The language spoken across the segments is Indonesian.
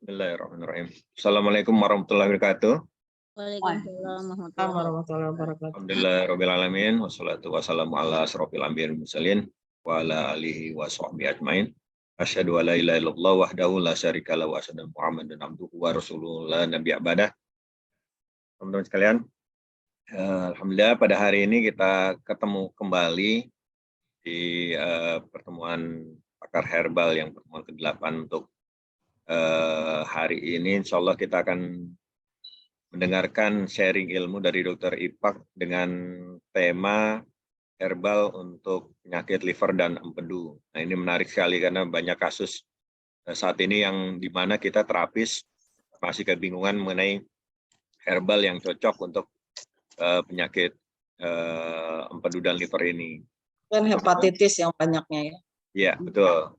Bismillahirrahmanirrahim. Assalamualaikum warahmatullahi wabarakatuh. Waalaikumsalam warahmatullahi warahmatullahi wabarakatuh. Alhamdulillahirrahmanirrahim. Wassalatu wassalamu ala asrofil anbiya'i wal mursalin wa ala alihi wa sahbihi ajmain. Asyhadu an la ilaha illallah wahdahu la syarika lahu wa asyhadu anna Muhammadan abduhu wa rasuluhu la nabiyya ba'dah. Teman-teman sekalian, alhamdulillah pada hari ini kita ketemu kembali di pertemuan pakar herbal yang pertemuan ke-8 untuk hari ini. Insya Allah kita akan mendengarkan sharing ilmu dari Dr. Ipak dengan tema herbal untuk penyakit liver dan empedu. Nah, ini menarik sekali karena banyak kasus saat ini yang dimana kita terapis masih kebingungan mengenai herbal yang cocok untuk penyakit empedu dan liver ini. Dan hepatitis yang banyaknya ya. Iya, betul.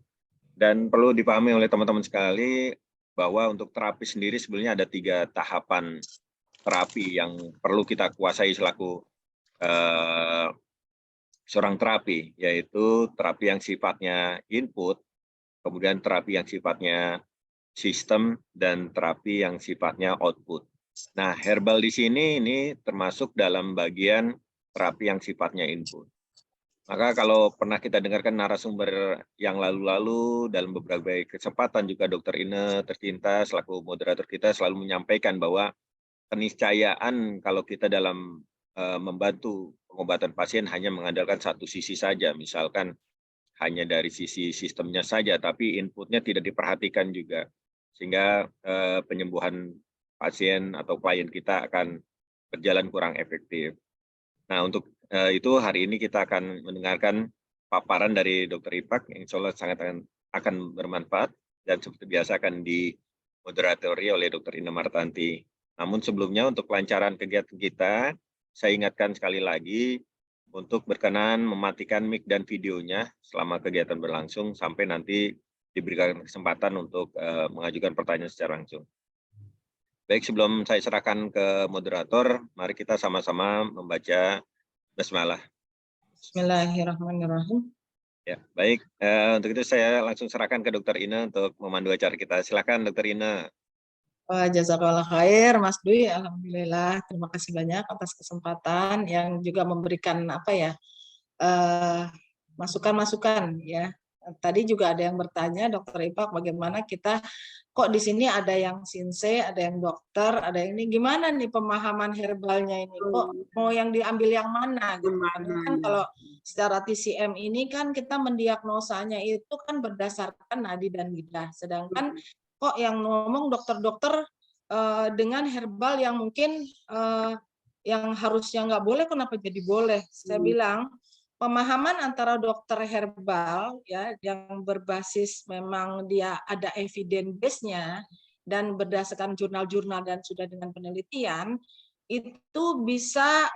Dan perlu dipahami oleh teman-teman sekali bahwa untuk terapi sendiri sebenarnya ada 3 tahapan terapi yang perlu kita kuasai selaku seorang terapi, yaitu terapi yang sifatnya input, kemudian terapi yang sifatnya sistem, dan terapi yang sifatnya output. Nah, herbal di sini ini termasuk dalam bagian terapi yang sifatnya input. Maka kalau pernah kita dengarkan narasumber yang lalu-lalu dalam beberapa kesempatan juga Dr. Ine tercinta selaku moderator kita selalu menyampaikan bahwa keniscayaan kalau kita dalam membantu pengobatan pasien hanya mengandalkan satu sisi saja, misalkan hanya dari sisi sistemnya saja, tapi inputnya tidak diperhatikan juga, sehingga penyembuhan pasien atau klien kita akan berjalan kurang efektif. Nah, untuk itu hari ini kita akan mendengarkan paparan dari Dr. Ipak yang insya Allah sangat akan bermanfaat dan seperti biasa akan dimoderatori oleh Dr. Ine Martanti. Namun sebelumnya untuk kelancaran kegiatan kita, saya ingatkan sekali lagi untuk berkenan mematikan mic dan videonya selama kegiatan berlangsung sampai nanti diberikan kesempatan untuk mengajukan pertanyaan secara langsung. Baik, sebelum saya serahkan ke moderator, mari kita sama-sama membaca Bismillah. Bismillahirrahmanirrahim. Ya, baik. Untuk itu saya langsung serahkan ke Dr. Ine untuk memandu acara kita. Silakan Dr. Ine. Jazakallah khair, Mas Dwi. Alhamdulillah, terima kasih banyak atas kesempatan yang juga memberikan masukan-masukan ya. Tadi juga ada yang bertanya, Dokter Ipak, bagaimana kita kok di sini ada yang sinse, ada yang dokter, ada yang ini gimana nih pemahaman herbalnya ini? Kok mau yang diambil yang mana gitu kan? Kan kalau secara TCM ini kan kita mendiagnosanya itu kan berdasarkan nadi dan lidah. Sedangkan kok yang ngomong dokter-dokter dengan herbal yang mungkin yang harusnya nggak boleh, kenapa jadi boleh? Saya bilang pemahaman antara dokter herbal ya yang berbasis memang dia ada evidence base-nya dan berdasarkan jurnal-jurnal dan sudah dengan penelitian itu bisa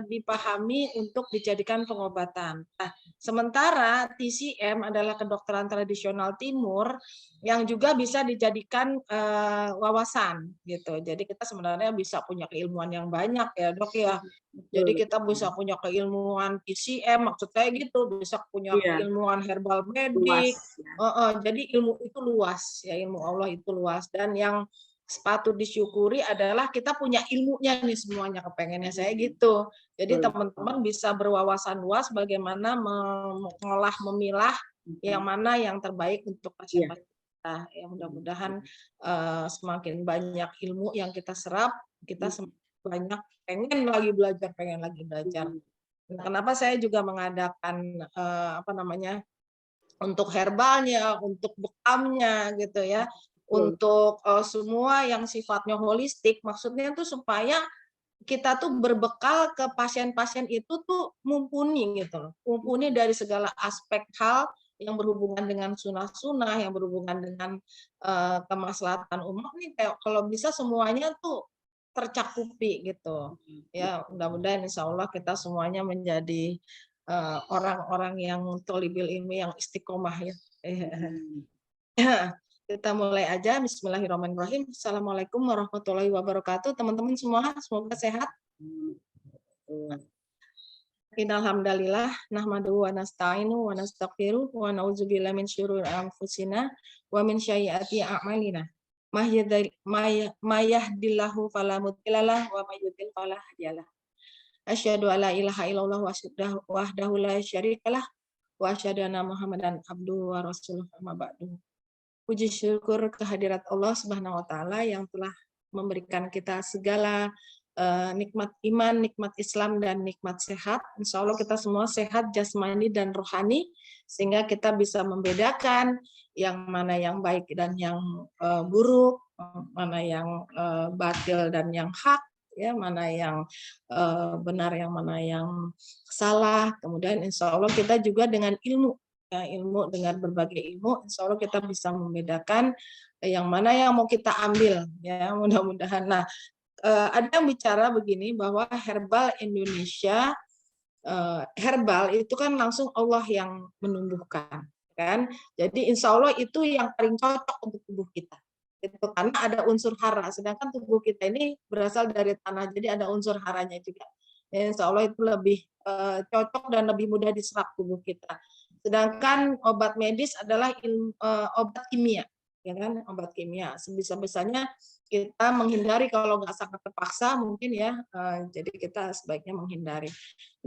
dipahami untuk dijadikan pengobatan. Nah, sementara TCM adalah kedokteran tradisional timur yang juga bisa dijadikan wawasan gitu. Jadi kita sebenarnya bisa punya keilmuan yang banyak ya, Dok ya. Jadi kita bisa punya keilmuan TCM, maksud saya gitu, bisa punya keilmuan herbal medik. Jadi ilmu itu luas ya, ilmu Allah itu luas, dan yang sepatut disyukuri adalah kita punya ilmunya nih semuanya, kepengennya saya gitu. Jadi teman-teman bisa berwawasan luas bagaimana mengolah, memilah yang mana yang terbaik untuk pasien-pasien kita. Ya mudah-mudahan semakin banyak ilmu yang kita serap, kita semakin banyak pengen lagi belajar. Nah, kenapa saya juga mengadakan untuk herbalnya, untuk bekamnya gitu ya. Untuk semua yang sifatnya holistik, maksudnya itu supaya kita tuh berbekal ke pasien-pasien itu tuh mumpuni gitu loh. Mumpuni dari segala aspek hal yang berhubungan dengan sunah-sunah, yang berhubungan dengan kemaslahatan umat nih, kayak kalau bisa semuanya tuh tercakupi gitu. Ya, mudah-mudahan insya Allah kita semuanya menjadi orang-orang yang tholibil ilmi yang istiqomah ya. Kita mulai aja. Bismillahirrahmanirrahim. Assalamualaikum warahmatullahi wabarakatuh. Teman-teman semua, semoga sehat. Innalhamdalillah nahmaduhu wa nasta'inu wa nastaghfiruh wa na'udzubillahi min syururi anfusina wa min sayyiati a'malina. Mayahdillahu fala mudhillalah wa may yudhlil fala hadiyalah. Asyhadu alla ilaha illallah wahdahu la syarikalah wa asyhadu anna Muhammadan abduhu wa rasuluh amma ba'du. Puji syukur kehadirat Allah Subhanahu wa taala yang telah memberikan kita segala nikmat iman, nikmat Islam, dan nikmat sehat. Insya Allah kita semua sehat jasmani dan rohani, sehingga kita bisa membedakan yang mana yang baik dan yang buruk, mana yang batil dan yang hak, ya, mana yang benar, yang mana yang salah. Kemudian insya Allah kita juga dengan ilmu, ya, ilmu dengan berbagai ilmu, insya Allah kita bisa membedakan yang mana yang mau kita ambil, ya, mudah-mudahan. Nah, ada yang bicara begini bahwa herbal Indonesia, herbal itu kan langsung Allah yang menumbuhkan, kan? Jadi insya Allah itu yang paling cocok untuk tubuh kita. Itu karena ada unsur hara, sedangkan tubuh kita ini berasal dari tanah, jadi ada unsur haranya juga. Ya, insya Allah itu lebih cocok dan lebih mudah diserap tubuh kita. Sedangkan obat medis adalah obat kimia, ya kan, obat kimia. Sebisa-bisanya kita menghindari kalau nggak sangat terpaksa mungkin, ya. Jadi kita sebaiknya menghindari.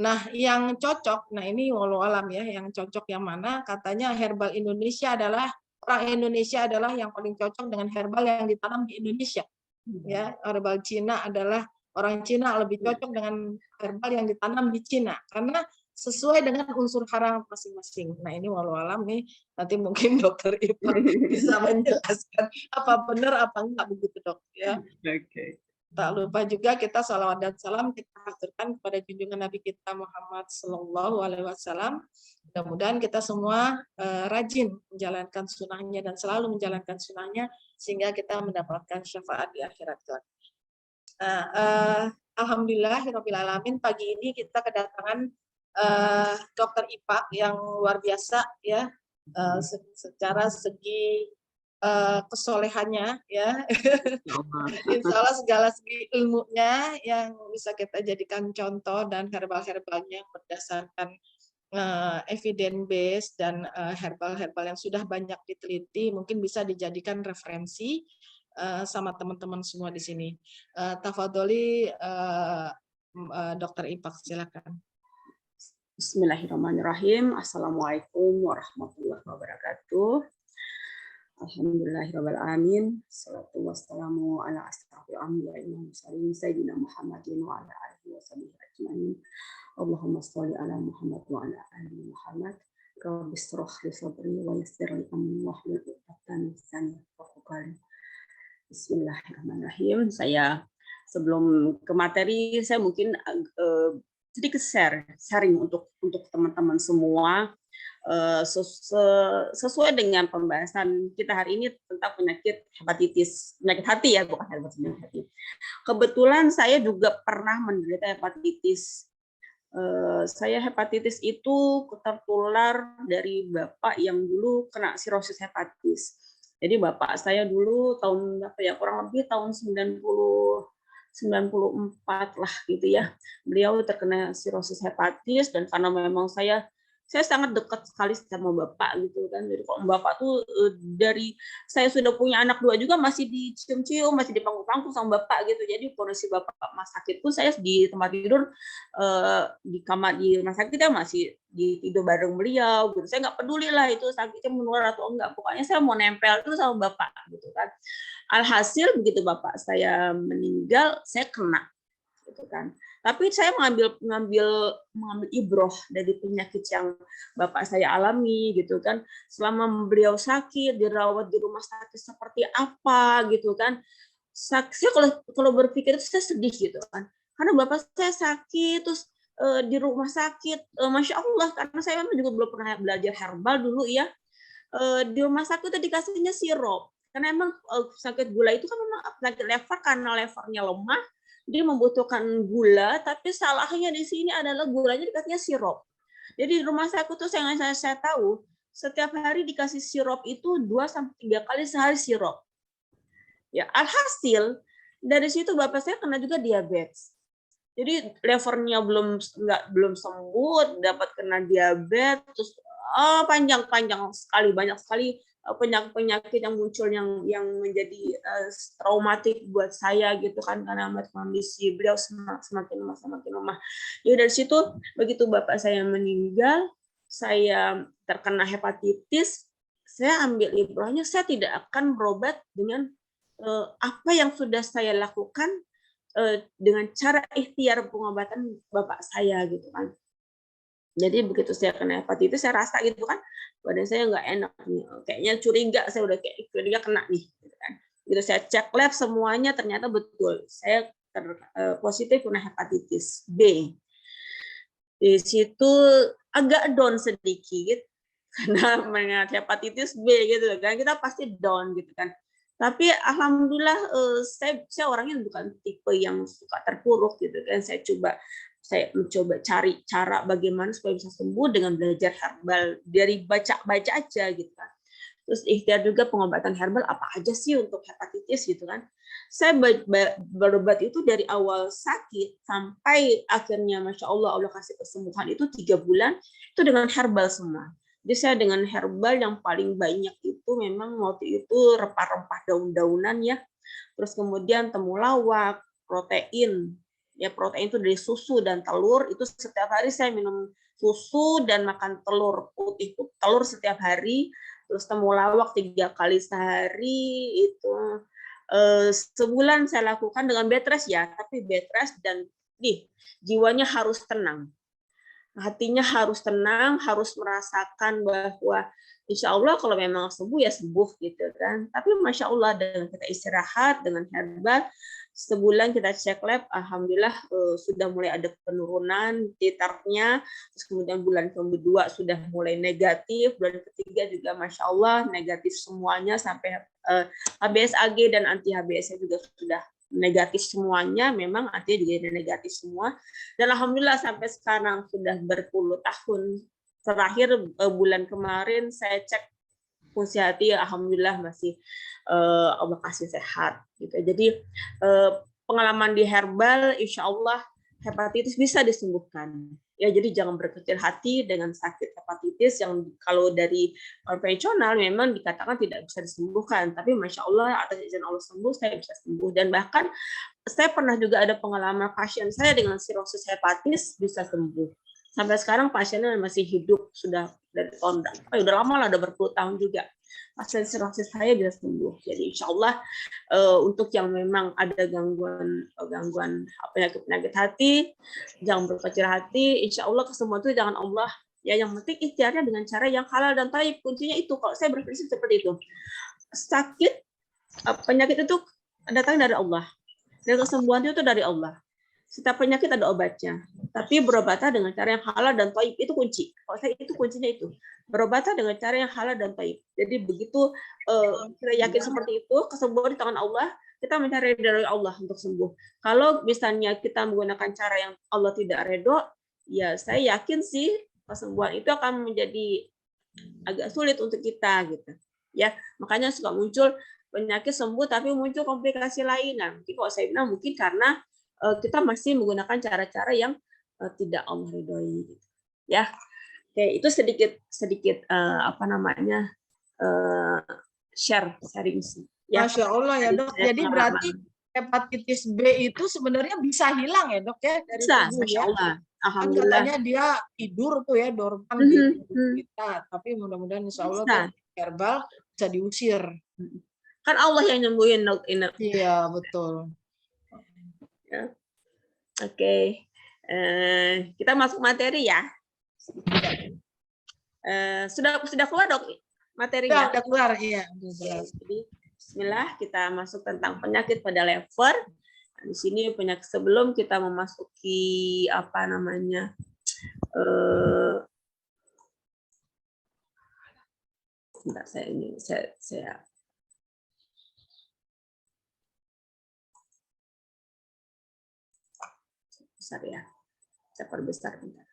Nah, yang cocok, nah ini walau alam, ya, yang cocok yang mana? Katanya herbal Indonesia adalah, orang Indonesia adalah yang paling cocok dengan herbal yang ditanam di Indonesia. Ya, herbal Cina adalah, orang Cina lebih cocok dengan herbal yang ditanam di Cina karena sesuai dengan unsur hara masing-masing. Nah, ini walau alam nih, nanti mungkin Dokter Ipa bisa menjelaskan apa benar apa enggak begitu, Dok, ya. Oke. Tak lupa juga kita salawat dan salam kita haturkan kepada junjungan Nabi kita Muhammad Sallallahu Alaihi Wasallam. Mudah-mudahan kita semua rajin menjalankan sunnahnya dan selalu menjalankan sunnahnya sehingga kita mendapatkan syafaat di akhirat kelak. Alhamdulillahirabbil alamin, pagi ini kita kedatangan Dokter Ipa yang luar biasa, ya, secara segi kesolehannya, ya. Insya Allah segala segi ilmunya yang bisa kita jadikan contoh, dan herbal-herbalnya yang berdasarkan evidence based dan herbal-herbal yang sudah banyak diteliti mungkin bisa dijadikan referensi sama teman-teman semua di sini. Tafadholi Dokter Ipak, silakan. Bismillahirrahmanirrahim. Assalamualaikum warahmatullahi wabarakatuh. Alhamdulillahirabbil alamin. Shalatu wassalamu ala asyrafil anbiya'i wal mursalin sayyidina Muhammadin wa ala alihi washabihi ajmain. Allahumma shalli ala Muhammad wa ala ali Muhammad. Rabbi shrah li sadri wa yassir li amri wahlul 'uqdatam min lisani yafqahu qawli. Bismillahirrahmanirrahim. Saya sebelum ke materi, saya mungkin sedikit sharing untuk teman-teman semua. Sesuai dengan pembahasan kita hari ini tentang penyakit hepatitis, penyakit hati, ya, bukan hepatitis hati. Kebetulan saya juga pernah menderita hepatitis. Saya hepatitis itu tertular dari bapak yang dulu kena sirosis hepatis. Jadi bapak saya dulu tahun berapa ya, kurang lebih tahun 94 lah gitu ya. Beliau terkena sirosis hepatis, dan karena memang saya sangat dekat sekali sama bapak gitu kan. Jadi kok bapak tuh dari saya sudah punya anak 2 juga masih dicium-cium, masih dipangku-pangku sama bapak gitu. Jadi kondisi bapak mas sakit pun saya di tempat tidur, di kamar di rumah sakit ya masih tidur bareng beliau gitu. Saya nggak peduli lah itu sakitnya menular atau enggak. Pokoknya saya mau nempel itu sama bapak gitu kan. Alhasil begitu bapak saya meninggal, saya kena gitu kan. Tapi saya mengambil ibroh dari penyakit yang bapak saya alami gitu kan. Selama beliau sakit, dirawat di rumah sakit seperti apa gitu kan. Saya kalau berpikir itu saya sedih gitu kan. Karena bapak saya sakit terus di rumah sakit, Masya Allah, karena saya memang juga belum pernah belajar herbal dulu ya. Di rumah sakit itu dikasihnya sirup. Karena emang sakit gula itu kan memang sakit lever, karena levernya lemah, dia membutuhkan gula, tapi salahnya di sini adalah gulanya dikasihnya sirup. Jadi di rumah sakit tuh saya tahu, setiap hari dikasih sirup itu 2-3 kali sehari sirup. Ya, alhasil dari situ bapak saya kena juga diabetes. Jadi levernya belum sembuh, dapat kena diabetes, terus panjang sekali, banyak sekali penyakit-penyakit yang muncul yang menjadi traumatik buat saya gitu kan, karena kondisi beliau semakin lemah. Ya dari situ begitu bapak saya meninggal, saya terkena hepatitis, saya ambil ibrahnya, saya tidak akan berobat dengan apa yang sudah saya lakukan dengan cara ikhtiar pengobatan bapak saya gitu kan. Jadi begitu saya kena hepatitis, saya rasa gitu kan, badan saya nggak enak nih, kayaknya curiga, saya udah kayak curiga kena nih. Gitu kan. Gitu saya cek lab semuanya ternyata betul, saya positif kena hepatitis B. Di situ agak down sedikit karena mengingat hepatitis B gitu kan, kita pasti down gitu kan. Tapi alhamdulillah saya orangnya bukan tipe yang suka terpuruk gitu kan. Saya mencoba cari cara bagaimana supaya bisa sembuh dengan belajar herbal dari baca-baca aja gitu kan. Terus ikhtiar juga pengobatan herbal apa aja sih untuk hepatitis gitu kan. Saya berobat itu dari awal sakit sampai akhirnya Masya Allah kasih kesembuhan itu 3 bulan itu dengan herbal semua. Jadi saya dengan herbal yang paling banyak itu memang waktu itu rempah-rempah daun-daunan ya. Terus kemudian temulawak, protein. Ya protein itu dari susu dan telur, itu setiap hari saya minum susu dan makan telur putih, telur setiap hari. Terus temulawak 3 kali sehari itu sebulan saya lakukan dengan bed rest ya, tapi bed rest dan jiwanya harus tenang. Hatinya harus tenang, harus merasakan bahwa insya Allah kalau memang sembuh ya sembuh gitu kan. Tapi Masya Allah dengan kita istirahat, dengan herbal, sebulan kita cek lab, alhamdulillah sudah mulai ada penurunan titarnya. Terus kemudian bulan kedua sudah mulai negatif, bulan ketiga juga Masya Allah negatif semuanya sampai HBsAg dan anti HBsnya juga sudah negatif semuanya, memang artinya juga negatif semua. Dan alhamdulillah sampai sekarang sudah berpuluh tahun. Terakhir bulan kemarin saya cek fungsi hati, alhamdulillah masih Allah kasih sehat. Gitu. Jadi pengalaman di herbal, insya Allah hepatitis bisa disembuhkan. Ya, jadi jangan berkecil hati dengan sakit hepatitis yang kalau dari konvensional memang dikatakan tidak bisa disembuhkan. Tapi Masya Allah atas izin Allah sembuh, saya bisa sembuh. Dan bahkan saya pernah juga ada pengalaman pasien saya dengan sirosis hepatis bisa sembuh. Sampai sekarang pasiennya masih hidup, sudah dari tahun, udah lama lah, udah berpuluh tahun juga. Pasien sirosis saya bisa sembuh. Jadi insya Allah untuk yang memang ada gangguan penyakit hati, jangan berkecil hati. Insya Allah kesembuhan itu jangan Allah. Ya yang penting ikhtiarnya dengan cara yang halal dan thayyib. Kuncinya itu. Kalau saya berprinsip seperti itu. Sakit, penyakit itu datang dari Allah. Dan kesembuhan itu dari Allah. Setiap penyakit ada obatnya. Tapi berobatlah dengan cara yang halal dan thayyib, itu kunci. Kalau saya itu kuncinya itu. Berobatlah dengan cara yang halal dan thayyib. Jadi begitu kita yakin seperti itu, kesembuhan di tangan Allah, kita mencari dari Allah untuk sembuh. Kalau misalnya kita menggunakan cara yang Allah tidak redho, ya saya yakin sih kesembuhan itu akan menjadi agak sulit untuk kita gitu. Ya, makanya suka muncul penyakit sembuh tapi muncul komplikasi lain. Nah, mungkin kalau saya bilang mungkin karena kita masih menggunakan cara-cara yang tidak Allah ridhoi. Ya, oke, itu sedikit sharing sih. Ya. Masya Allah ya dok. Jadi berarti hepatitis B itu sebenarnya bisa hilang ya dok ya dari tubuh ya. Kan katanya dia tidur tuh ya, dorman di tubuh kita. Tapi mudah-mudahan insya Allah tuh herbal bisa diusir. Kan Allah yang nyembuhin dok. Iya betul. Ya. Oke. Kita masuk materi ya. Sudah keluar dok materinya? Sudah keluar, iya. Jadi bismillah, kita masuk tentang penyakit pada lever. Nah, di sini penyakit sebelum kita memasuki saya besar ya. Saya perbesar bentar.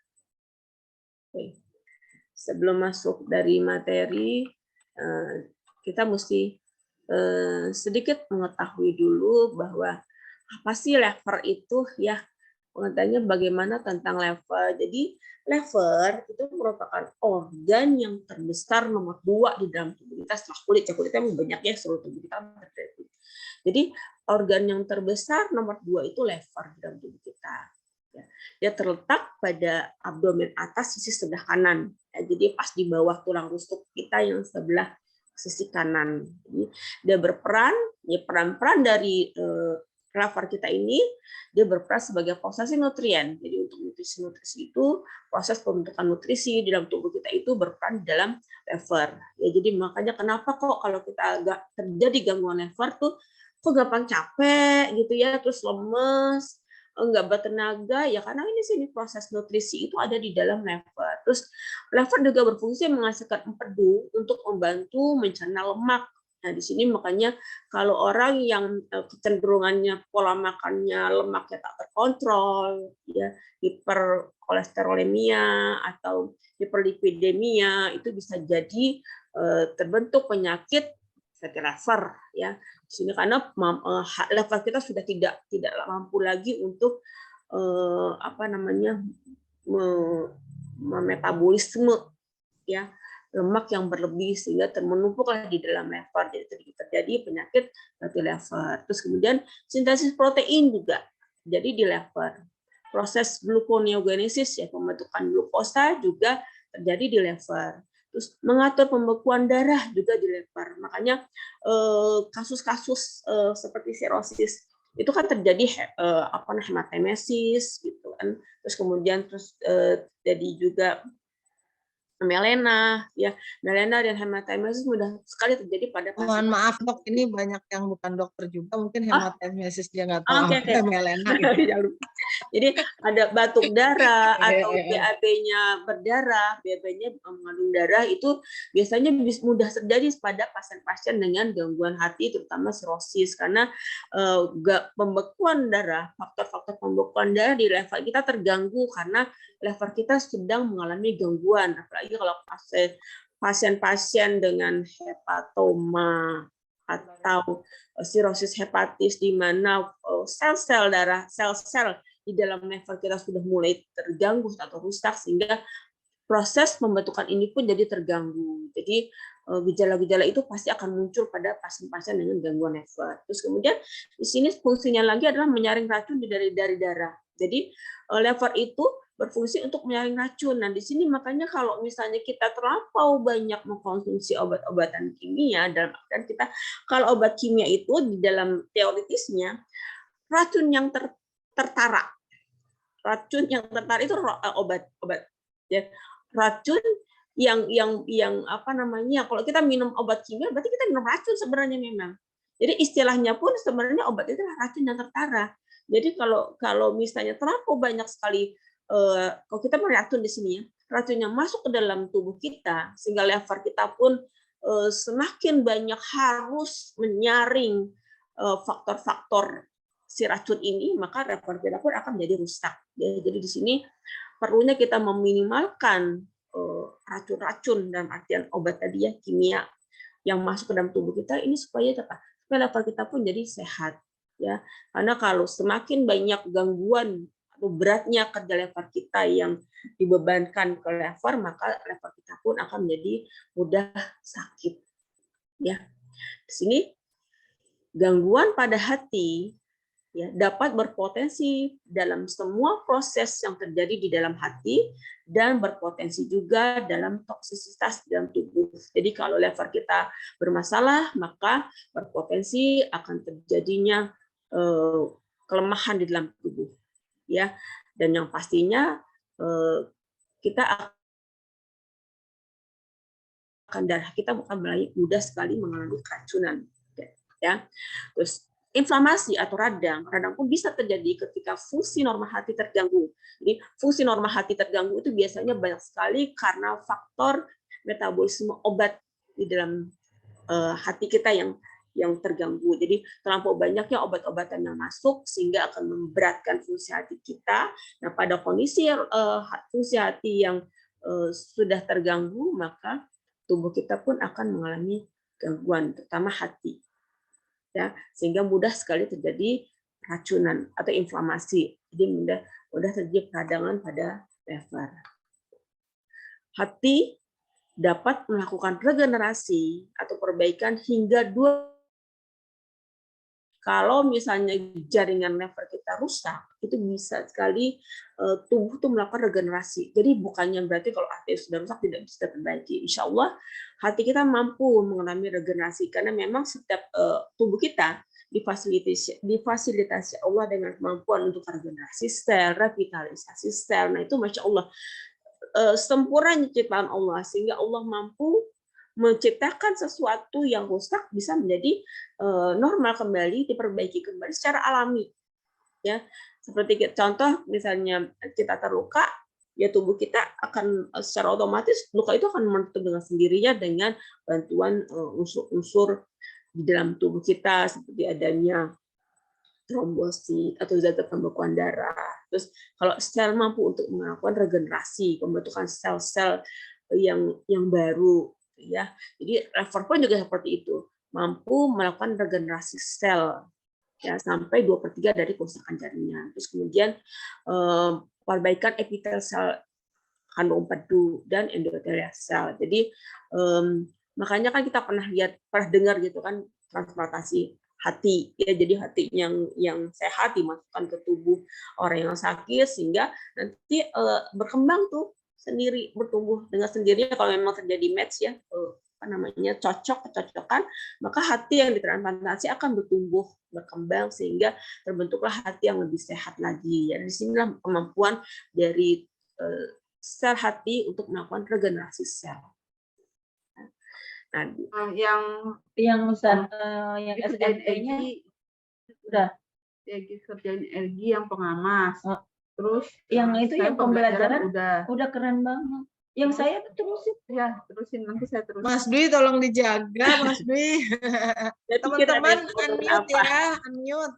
Oke. Sebelum masuk dari materi, kita mesti sedikit mengetahui dulu bahwa apa sih lever itu ya. Pengertiannya bagaimana tentang lever. Jadi lever itu merupakan organ yang terbesar nomor 2 di dalam tubuh kita setelah kulit. Ya, kulitnya banyak ya, seluruh tubuh kita. Jadi organ yang terbesar nomor 2 itu lever di dalam tubuh kita. Ya, dia terletak pada abdomen atas sisi sebelah kanan. Ya, jadi pas di bawah tulang rusuk kita yang sebelah sisi kanan. Jadi dia berperan, ya peran-peran dari lever kita ini, dia berperan sebagai processing nutrien. Jadi untuk nutrisi-nutrisi itu, proses pembentukan nutrisi di dalam tubuh kita itu berperan di dalam lever. Ya, jadi makanya kenapa kok kalau kita agak terjadi gangguan lever tuh kok gampang capek gitu ya, terus lemes, nggak bertenaga, ya karena ini sih proses nutrisi itu ada di dalam lever. Terus lever juga berfungsi menghasilkan empedu untuk membantu mencerna lemak. Nah, di sini makanya kalau orang yang kecenderungannya pola makannya lemaknya tak terkontrol, ya hiperkolesterolemia atau hiperlipidemia, itu bisa jadi terbentuk penyakit fatty liver, ya. Di sini karena lever kita sudah tidak mampu lagi untuk memetabolisme ya lemak yang berlebih sehingga menumpuklah di dalam lever, jadi terjadi penyakit fatty liver. Terus kemudian sintesis protein juga jadi di lever. Proses gluconeogenesis ya pembentukan glukosa juga terjadi di lever. Terus mengatur pembekuan darah juga di lever. Makanya kasus-kasus seperti sirosis itu kan terjadi hematemesis gitu kan. Terus kemudian jadi juga melena, ya melena dan hematemesis mudah sekali terjadi pada pasien. Mohon maaf dok, ini banyak yang bukan dokter juga, mungkin hematemesis dia nggak tahu Oke. melena. Jadi ada batuk darah atau BAB-nya berdarah, BAB-nya mengandung darah itu biasanya mudah terjadi pada pasien-pasien dengan gangguan hati, terutama sirosis karena pembekuan darah, faktor-faktor pembekuan darah di lever kita terganggu karena lever kita sedang mengalami gangguan, apalagi kalau pasien-pasien dengan hepatoma atau sirosis hepatis di mana sel-sel darah, sel-sel di dalam lever kita sudah mulai terganggu atau rusak sehingga proses pembentukan ini pun jadi terganggu. Jadi gejala-gejala itu pasti akan muncul pada pasien-pasien dengan gangguan lever. Terus kemudian di sini fungsinya lagi adalah menyaring racun dari darah. Jadi lever itu berfungsi untuk menyaring racun. Nah, di sini makanya kalau misalnya kita terlampau banyak mengkonsumsi obat-obatan kimia, dalam artian kita kalau obat kimia itu di dalam teoritisnya racun yang tertara. Racun yang tertara itu obat ya. Racun yang apa namanya? Kalau kita minum obat kimia berarti kita minum racun sebenarnya memang. Jadi istilahnya pun sebenarnya obat itu racun yang tertara. Jadi kalau misalnya terlampau banyak sekali kalau kita meracun di sini ya, racun yang masuk ke dalam tubuh kita sehingga lever kita pun semakin banyak harus menyaring faktor-faktor si racun ini, maka lever kita pun akan menjadi rusak. Jadi di sini perlunya kita meminimalkan racun-racun dalam artian obat tadi ya, kimia yang masuk ke dalam tubuh kita ini supaya lever kita pun jadi sehat ya. Karena kalau semakin banyak gangguan atau beratnya kerja lever kita yang dibebankan ke lever, maka lever kita pun akan menjadi mudah sakit. Ya, di sini gangguan pada hati ya dapat berpotensi dalam semua proses yang terjadi di dalam hati dan berpotensi juga dalam toksisitas dalam tubuh. Jadi kalau lever kita bermasalah, maka berpotensi akan terjadinya kelemahan di dalam tubuh. Ya, dan yang pastinya kita akan darah kita bukan mudah sekali mengalami keracunan ya. Terus inflamasi atau radang pun bisa terjadi ketika fungsi normal hati terganggu. Jadi fungsi normal hati terganggu itu biasanya banyak sekali karena faktor metabolisme obat di dalam hati kita yang terganggu. Jadi terlampau banyaknya obat-obatan yang masuk sehingga akan memberatkan fungsi hati kita. Nah, pada kondisi fungsi hati yang sudah terganggu, maka tubuh kita pun akan mengalami gangguan, terutama hati. Ya, sehingga mudah sekali terjadi racunan atau inflamasi. Jadi mudah terjadi peradangan pada lever. Hati dapat melakukan regenerasi atau perbaikan hingga 2. Kalau misalnya jaringan lever kita rusak, itu bisa sekali tubuh tuh melakukan regenerasi. Jadi bukannya berarti kalau hati sudah rusak tidak bisa diperbaiki. Insya Allah hati kita mampu mengalami regenerasi karena memang setiap tubuh kita difasilitasi Allah dengan kemampuan untuk regenerasi sel, revitalisasi sel. Nah itu Masya Allah sempurnanya ciptaan Allah sehingga Allah mampu menciptakan sesuatu yang rusak bisa menjadi normal kembali, diperbaiki kembali secara alami. Ya, seperti contoh misalnya kita terluka, ya tubuh kita akan secara otomatis luka itu akan menutup dengan sendirinya dengan bantuan unsur-unsur di dalam tubuh kita seperti adanya trombosit atau zat pembekuan darah. Terus kalau sel mampu untuk melakukan regenerasi, pembentukan sel-sel yang baru, ya. Jadi lever pun juga seperti itu, mampu melakukan regenerasi sel ya sampai 2/3 dari kerusakan jaringan. Terus kemudian perbaikan epitel sel kandung empedu dan endotelial sel. Jadi makanya kan kita pernah dengar gitu kan transplantasi hati ya, jadi hati yang sehat dimasukkan ke tubuh orang yang sakit sehingga nanti berkembang tuh sendiri, bertumbuh dengan sendirinya kalau memang terjadi match ya, kecocokan, maka hati yang ditransplantasi akan bertumbuh, berkembang sehingga terbentuklah hati yang lebih sehat lagi. Ya, di sinilah kemampuan dari sel hati untuk melakukan regenerasi sel. Nah, yang SNP-nya udah kerjaan energi yang pengamas. Terus yang itu yang pembelajaran udah keren banget. Yang saya terusin. Ya, terusin nanti saya terus. Mas Dwi tolong dijaga, Mas Dwi. Teman-teman unmute ya, unmute.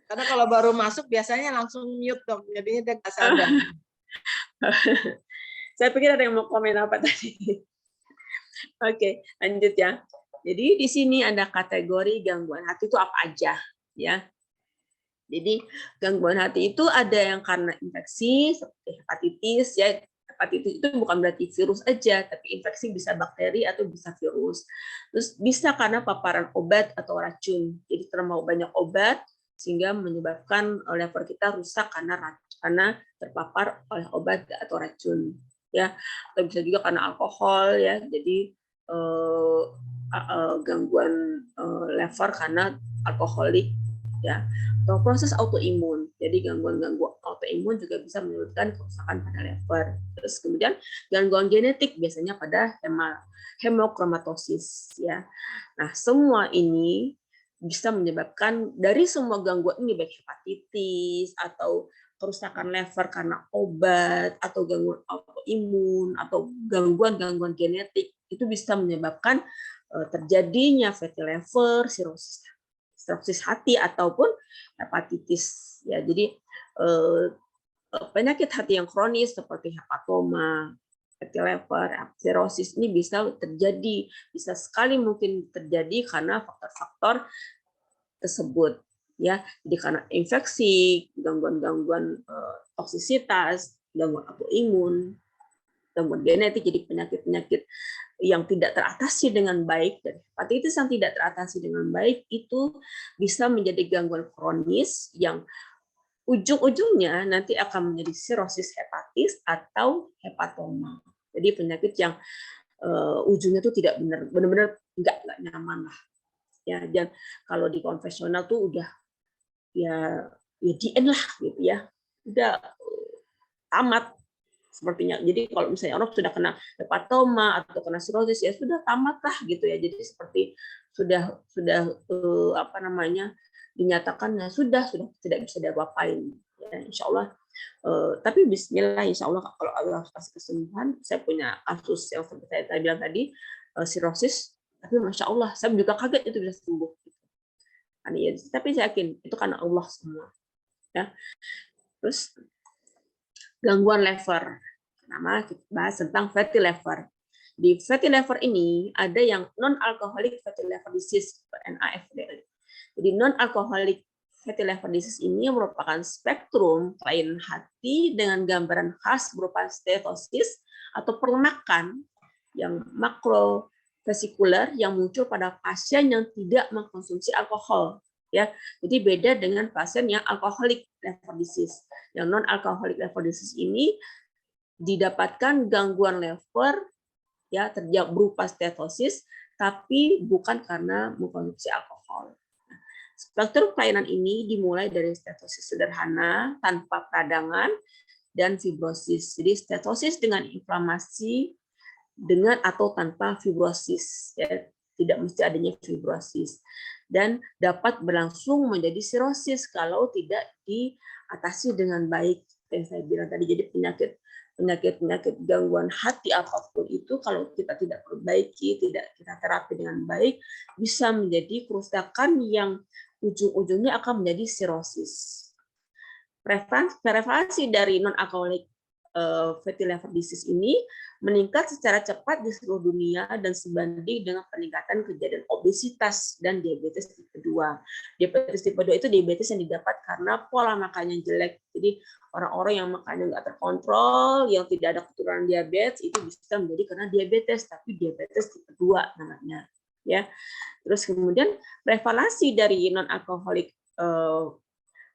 Karena kalau baru masuk biasanya langsung mute dong, jadinya dia nggak sadar. Saya pikir ada yang mau komen apa tadi. Oke, lanjut ya. Jadi di sini ada kategori gangguan hati itu apa aja, ya. Jadi gangguan hati itu ada yang karena infeksi seperti hepatitis ya. Hepatitis itu bukan berarti virus aja, tapi infeksi bisa bakteri atau bisa virus. Terus bisa karena paparan obat atau racun. Jadi terlalu banyak obat sehingga menyebabkan lever kita rusak karena terpapar oleh obat atau racun. Ya, atau bisa juga karena alkohol ya. Jadi gangguan lever karena alkoholik ya, atau proses autoimun. Jadi gangguan-gangguan autoimun juga bisa menyebabkan kerusakan pada lever. Terus kemudian gangguan genetik biasanya pada hemochromatosis ya. Nah, semua ini bisa menyebabkan dari semua gangguan ini baik hepatitis atau kerusakan lever karena obat atau gangguan autoimun atau gangguan-gangguan genetik itu bisa menyebabkan terjadinya fatty liver, sirosis hati ataupun hepatitis ya. Jadi penyakit hati yang kronis seperti hepatoma, fatty liver, sirosis ini bisa terjadi, bisa sekali mungkin terjadi karena faktor-faktor tersebut ya. Jadi karena infeksi, gangguan-gangguan toksisitas, gangguan autoimun, gangguan genetik, jadi penyakit-penyakit yang tidak teratasi dengan baik dan hepatitis yang tidak teratasi dengan baik itu bisa menjadi gangguan kronis yang ujung-ujungnya nanti akan menjadi sirosis hepatis atau hepatoma. Jadi penyakit yang ujungnya tuh tidak benar-benar nggak nyaman lah. Ya, dan kalau di konvensional tuh udah ya di end lah gitu ya. Udah tamat sepertinya. Jadi kalau misalnya orang sudah kena hepatoma atau kena sirosis ya sudah tamat lah gitu ya. Jadi seperti sudah dinyatakan ya sudah tidak bisa diapa-apain ya, insya Allah. Tapi Bismillah, insya Allah kalau Allah kasih kesembuhan. Saya punya kasus yang seperti saya bilang tadi, sirosis, tapi masya Allah saya juga kaget itu bisa sembuh. Tapi saya yakin itu karena Allah semua. Ya. Terus gangguan lever. Pertama kita bahas tentang fatty liver. Di fatty liver ini ada yang non-alcoholic fatty liver disease, NAFLD. Jadi non-alcoholic fatty liver disease ini merupakan spektrum kelainan hati dengan gambaran khas berupa steatosis atau perlemakan yang makrovesikular yang muncul pada pasien yang tidak mengkonsumsi alkohol. Ya, jadi beda dengan pasien yang alcoholic liver disease. Yang non-alcoholic liver disease ini didapatkan gangguan liver ya terjadi berupa steatosis, tapi bukan karena mengkonsumsi alkohol. Spektrum kelainan ini dimulai dari steatosis sederhana tanpa peradangan dan fibrosis. Jadi steatosis dengan inflamasi dengan atau tanpa fibrosis, ya, tidak mesti adanya fibrosis, dan dapat berlangsung menjadi sirosis kalau tidak diatasi dengan baik. Yang saya bilang tadi, jadi penyakit gangguan hati apapun itu kalau kita tidak perbaiki, tidak kita terapi dengan baik, bisa menjadi kerusakan yang ujung-ujungnya akan menjadi sirosis. Prevalensi dari non-alcoholic fatty liver disease ini meningkat secara cepat di seluruh dunia dan sebanding dengan peningkatan kejadian obesitas dan diabetes tipe 2. Diabetes tipe 2 itu diabetes yang didapat karena pola makannya jelek. Jadi orang-orang yang makannya nggak terkontrol, yang tidak ada keturunan diabetes, itu bisa menjadi karena diabetes, tapi diabetes tipe 2 namanya. Ya. Terus kemudian prevalensi dari non-alcoholic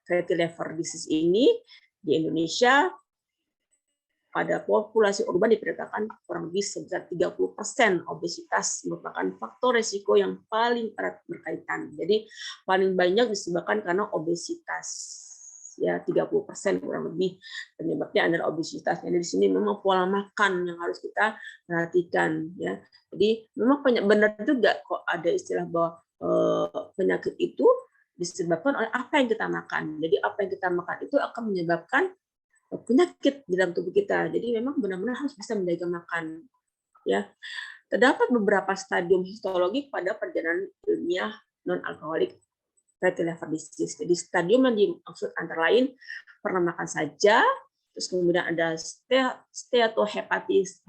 fatty liver disease ini di Indonesia pada populasi urban diperkirakan kurang lebih sebesar 30%. Obesitas merupakan faktor resiko yang paling erat berkaitan. Jadi paling banyak disebabkan karena obesitas. Ya, 30% kurang lebih penyebabnya adalah obesitas. Jadi di sini memang pola makan yang harus kita perhatikan, ya. Jadi memang benar juga kok ada istilah bahwa penyakit itu disebabkan oleh apa yang kita makan. Jadi apa yang kita makan itu akan menyebabkan penyakit di dalam tubuh kita. Jadi memang benar-benar harus bisa menjaga makan. Ya, terdapat beberapa stadium histologi pada perjalanan ilmiah non-alcoholic fatty liver disease. Jadi stadium yang dimaksud antara lain pernah makan saja, terus kemudian ada steatohepatitis,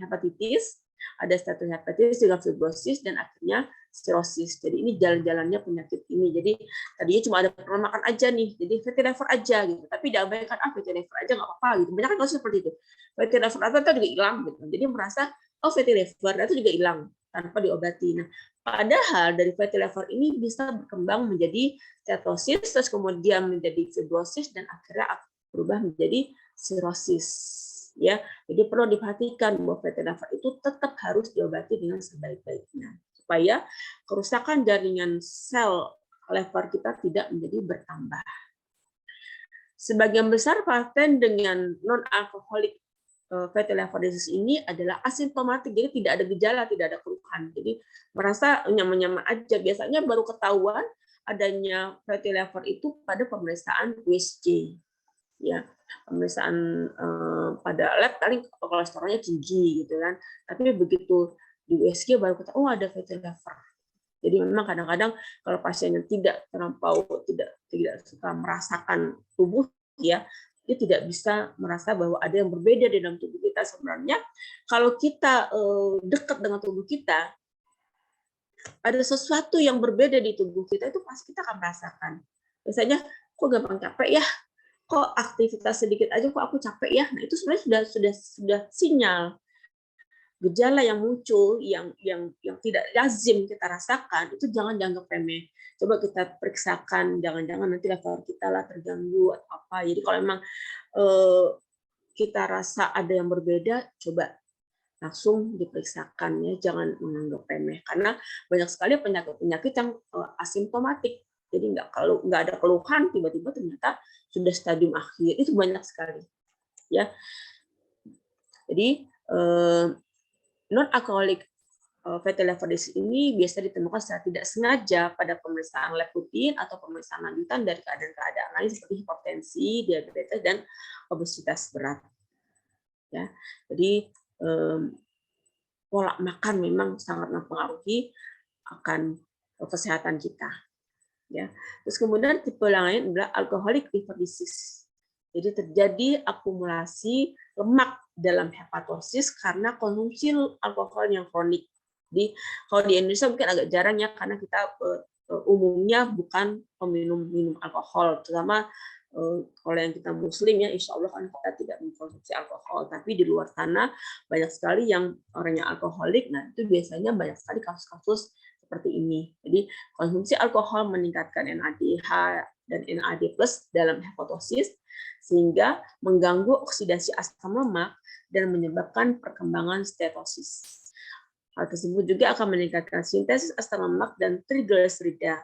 ada steatohepatitis dengan fibrosis, dan akhirnya sirosis. Jadi ini jalan-jalannya penyakit ini. Jadi tadinya cuma ada pernah makan aja nih, jadi fatty liver aja gitu. Tapi diabaikan fatty liver aja nggak apa-apa gitu. Banyak kan kasus seperti itu. Fatty liver itu juga hilang gitu. Jadi merasa fatty liver itu juga hilang tanpa diobati. Nah, padahal dari fatty liver ini bisa berkembang menjadi steatosis, terus kemudian menjadi fibrosis, dan akhirnya berubah menjadi sirosis. Ya, jadi perlu diperhatikan bahwa fatty liver itu tetap harus diobati dengan sebaik-baiknya supaya kerusakan jaringan sel liver kita tidak menjadi bertambah. Sebagian besar pasien dengan non-alcoholic fatty liver disease ini adalah asimptomatik, jadi tidak ada gejala, tidak ada keluhan. Jadi merasa nyaman-nyaman aja. Biasanya baru ketahuan adanya fatty liver itu pada pemeriksaan USG. Ya, pemeriksaan pada lab paling kolesterolnya tinggi gitu kan. Tapi begitu di USG baru kita ada fatty liver. Jadi memang kadang-kadang kalau pasiennya tidak suka merasakan tubuh, ya, dia tidak bisa merasa bahwa ada yang berbeda di dalam tubuh kita. Sebenarnya kalau kita dekat dengan tubuh kita, ada sesuatu yang berbeda di tubuh kita, itu pasti kita akan merasakan. Biasanya kok gampang capek ya, kok aktivitas sedikit aja kok aku capek ya. Nah, itu sebenarnya sudah sinyal. Gejala yang muncul yang tidak lazim kita rasakan itu jangan dianggap remeh. Coba kita periksakan, jangan-jangan nanti level kita lah terganggu atau apa. Jadi kalau memang kita rasa ada yang berbeda, coba langsung diperiksakan ya, jangan menganggap remeh. Karena banyak sekali penyakit yang asimptomatik. Jadi nggak ada keluhan, tiba-tiba ternyata sudah stadium akhir. Itu banyak sekali. Ya. Jadi non-alcoholic fatty liver disease ini biasa ditemukan secara tidak sengaja pada pemeriksaan lab rutin atau pemeriksaan lanjutan dari keadaan-keadaan lain seperti hipertensi, diabetes, dan obesitas berat. Ya, jadi pola makan memang sangat mempengaruhi akan kesehatan kita. Ya, terus kemudian tipe lain adalah alcoholic liver disease. Jadi terjadi akumulasi lemak dalam hepatosis karena konsumsi alkohol yang kronik. Jadi kalau di Indonesia mungkin agak jarang ya, karena kita umumnya bukan peminum alkohol, terutama kalau yang kita muslim ya, insya Allah kan kita tidak mengkonsumsi alkohol, tapi di luar sana banyak sekali yang orangnya alkoholik. Nah, itu biasanya banyak sekali kasus-kasus seperti ini. Jadi konsumsi alkohol meningkatkan NADH dan NAD+ dalam hepatosis, sehingga mengganggu oksidasi asam lemak dan menyebabkan perkembangan stetosis. Hal tersebut juga akan meningkatkan sintesis asam lemak dan trigliserida,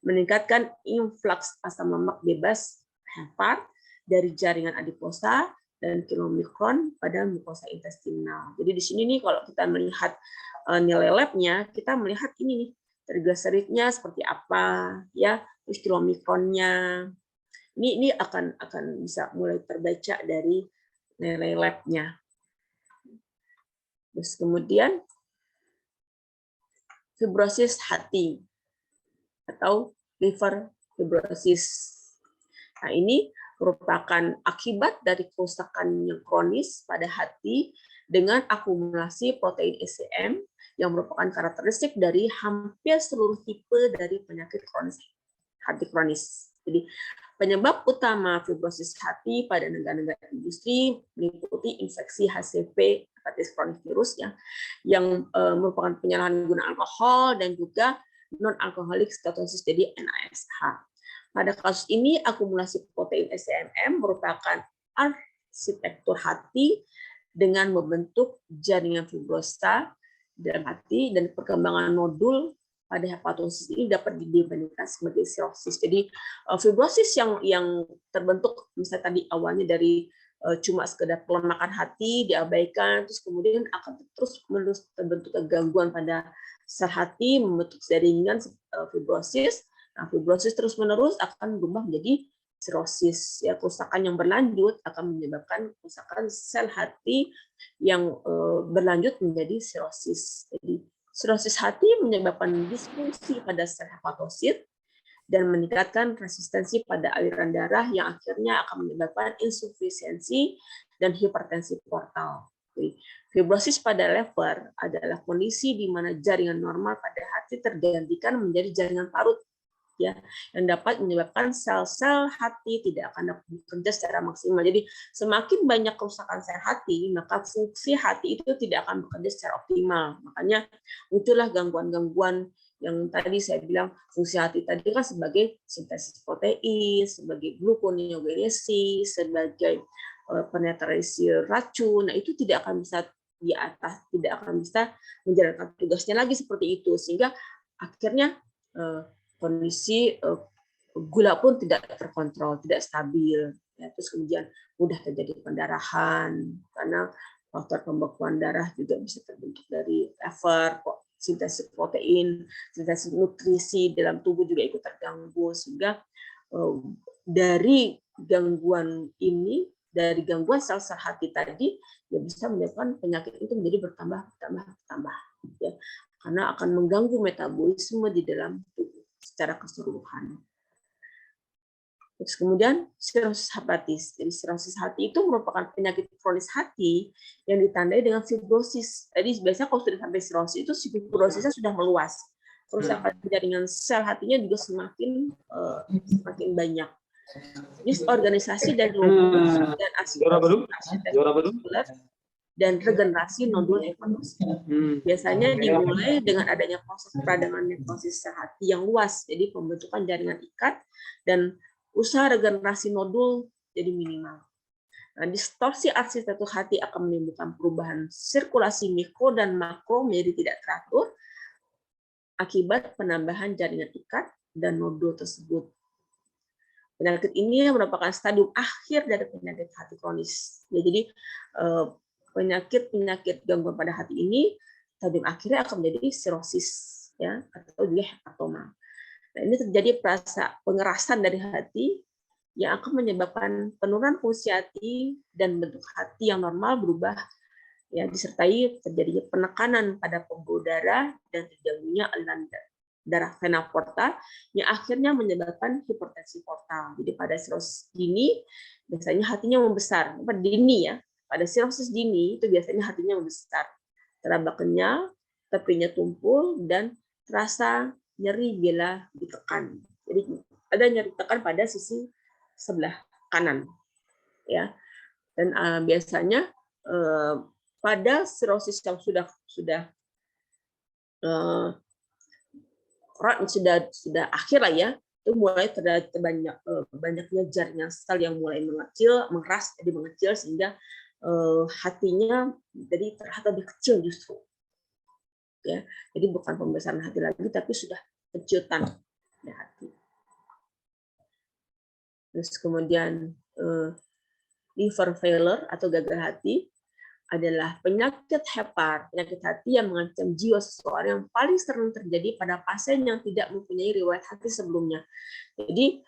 meningkatkan influx asam lemak bebas hepar dari jaringan adiposa dan kilomikron pada mukosa intestinal. Jadi di sini nih kalau kita melihat nilai labnya, kita melihat ini nih trigliseridnya seperti apa ya, terus kilomikronnya. Ini akan bisa mulai terbaca dari nilai labnya. Terus kemudian fibrosis hati atau liver fibrosis. Nah, ini merupakan akibat dari kerusakan yang kronis pada hati dengan akumulasi protein ECM yang merupakan karakteristik dari hampir seluruh tipe dari penyakit kronis hati kronis. Jadi penyebab utama fibrosis hati pada negara-negara industri meliputi infeksi HCV, hepatitis kronik virus ya, yang merupakan penyalahgunaan alkohol dan juga non-alkoholik stetosis, jadi NASH. Pada kasus ini, akumulasi protein ECM merupakan arsitektur hati dengan membentuk jaringan fibrosa dalam hati, dan perkembangan nodul pada hepatosis ini dapat didefinisikan sebagai sirosis. Jadi fibrosis yang terbentuk misalnya tadi awalnya dari cuma sekedar pelemakan hati diabaikan, terus kemudian akan terus-menerus terbentuk gangguan pada sel hati, membentuk jaringan fibrosis. Nah, fibrosis terus-menerus akan berubah menjadi sirosis. Ya, kerusakan yang berlanjut akan menyebabkan kerusakan sel hati yang berlanjut menjadi sirosis. Jadi, sirosis hati menyebabkan disfungsi pada sel hepatosit dan meningkatkan resistensi pada aliran darah yang akhirnya akan menyebabkan insufisiensi dan hipertensi portal. Fibrosis pada liver adalah kondisi di mana jaringan normal pada hati tergantikan menjadi jaringan parut, ya, yang dapat menyebabkan sel-sel hati tidak akan dapat bekerja secara maksimal. Jadi semakin banyak kerusakan sel hati, maka fungsi hati itu tidak akan bekerja secara optimal. Makanya muncullah gangguan-gangguan yang tadi saya bilang, fungsi hati tadi kan sebagai sintesis protein, sebagai gluconeogenesis, sebagai penetrasi racun. Nah, itu tidak akan bisa di atas, tidak akan bisa menjalankan tugasnya lagi seperti itu, sehingga akhirnya kondisi gula pun tidak terkontrol, tidak stabil. Ya, terus kemudian mudah terjadi pendarahan karena faktor pembekuan darah juga bisa terbentuk dari liver, sintesis protein, sintesis nutrisi dalam tubuh juga ikut terganggu, sehingga dari gangguan ini, dari gangguan sel-sel hati tadi, ya bisa menyebabkan penyakit itu menjadi bertambah, ya, karena akan mengganggu metabolisme di dalam tubuh secara keseluruhan. Terus kemudian sirosis hepatis. Jadi sirosis hati itu merupakan penyakit kronis hati yang ditandai dengan fibrosis. Jadi biasanya kalau sudah sampai sirosis itu fibrosisnya sudah meluas. Kerusakan jaringan sel hatinya juga semakin banyak. Disorganisasi dan nodul dan dan regenerasi nodul hepatosit. Biasanya dimulai dengan adanya proses peradangan nekrosis sel hati yang luas, jadi pembentukan jaringan ikat dan usaha regenerasi nodul jadi minimal. Nah, distorsi arsitektur hati akan menimbulkan perubahan sirkulasi mikro dan makro menjadi tidak teratur akibat penambahan jaringan ikat dan nodul tersebut. Penyakit ini merupakan stadium akhir dari penyakit hati kronis. Ya, jadi penyakit gangguan pada hati ini stadium akhirnya akan menjadi sirosis, ya, atau juga hepatoma. Nah, ini terjadi pengerasan dari hati yang akan menyebabkan penurunan fungsi hati dan bentuk hati yang normal berubah, ya, disertai terjadinya penekanan pada pembuluh darah dan terganggunya aliran darah vena porta yang akhirnya menyebabkan hipertensi portal. Jadi pada sirosis dini biasanya hatinya membesar. Dini ya, pada sirosis dini itu biasanya hatinya membesar, teraba kenyal, tepinya tumpul dan terasa nyeri bila ditekan. Jadi ada nyeri tekan pada sisi sebelah kanan, ya. Dan biasanya pada sirosis yang sudah akhir lah ya, itu mulai terjadi banyaknya jaringan sel yang mulai mengecil, mengeras, jadi mengecil sehingga hatinya jadi terlihat lebih kecil justru. Ya, jadi bukan pembesaran hati lagi, tapi sudah kejutan di hati. Terus kemudian liver failure atau gagal hati adalah penyakit hati yang mengancam jiwa seseorang yang paling sering terjadi pada pasien yang tidak mempunyai riwayat hati sebelumnya. Jadi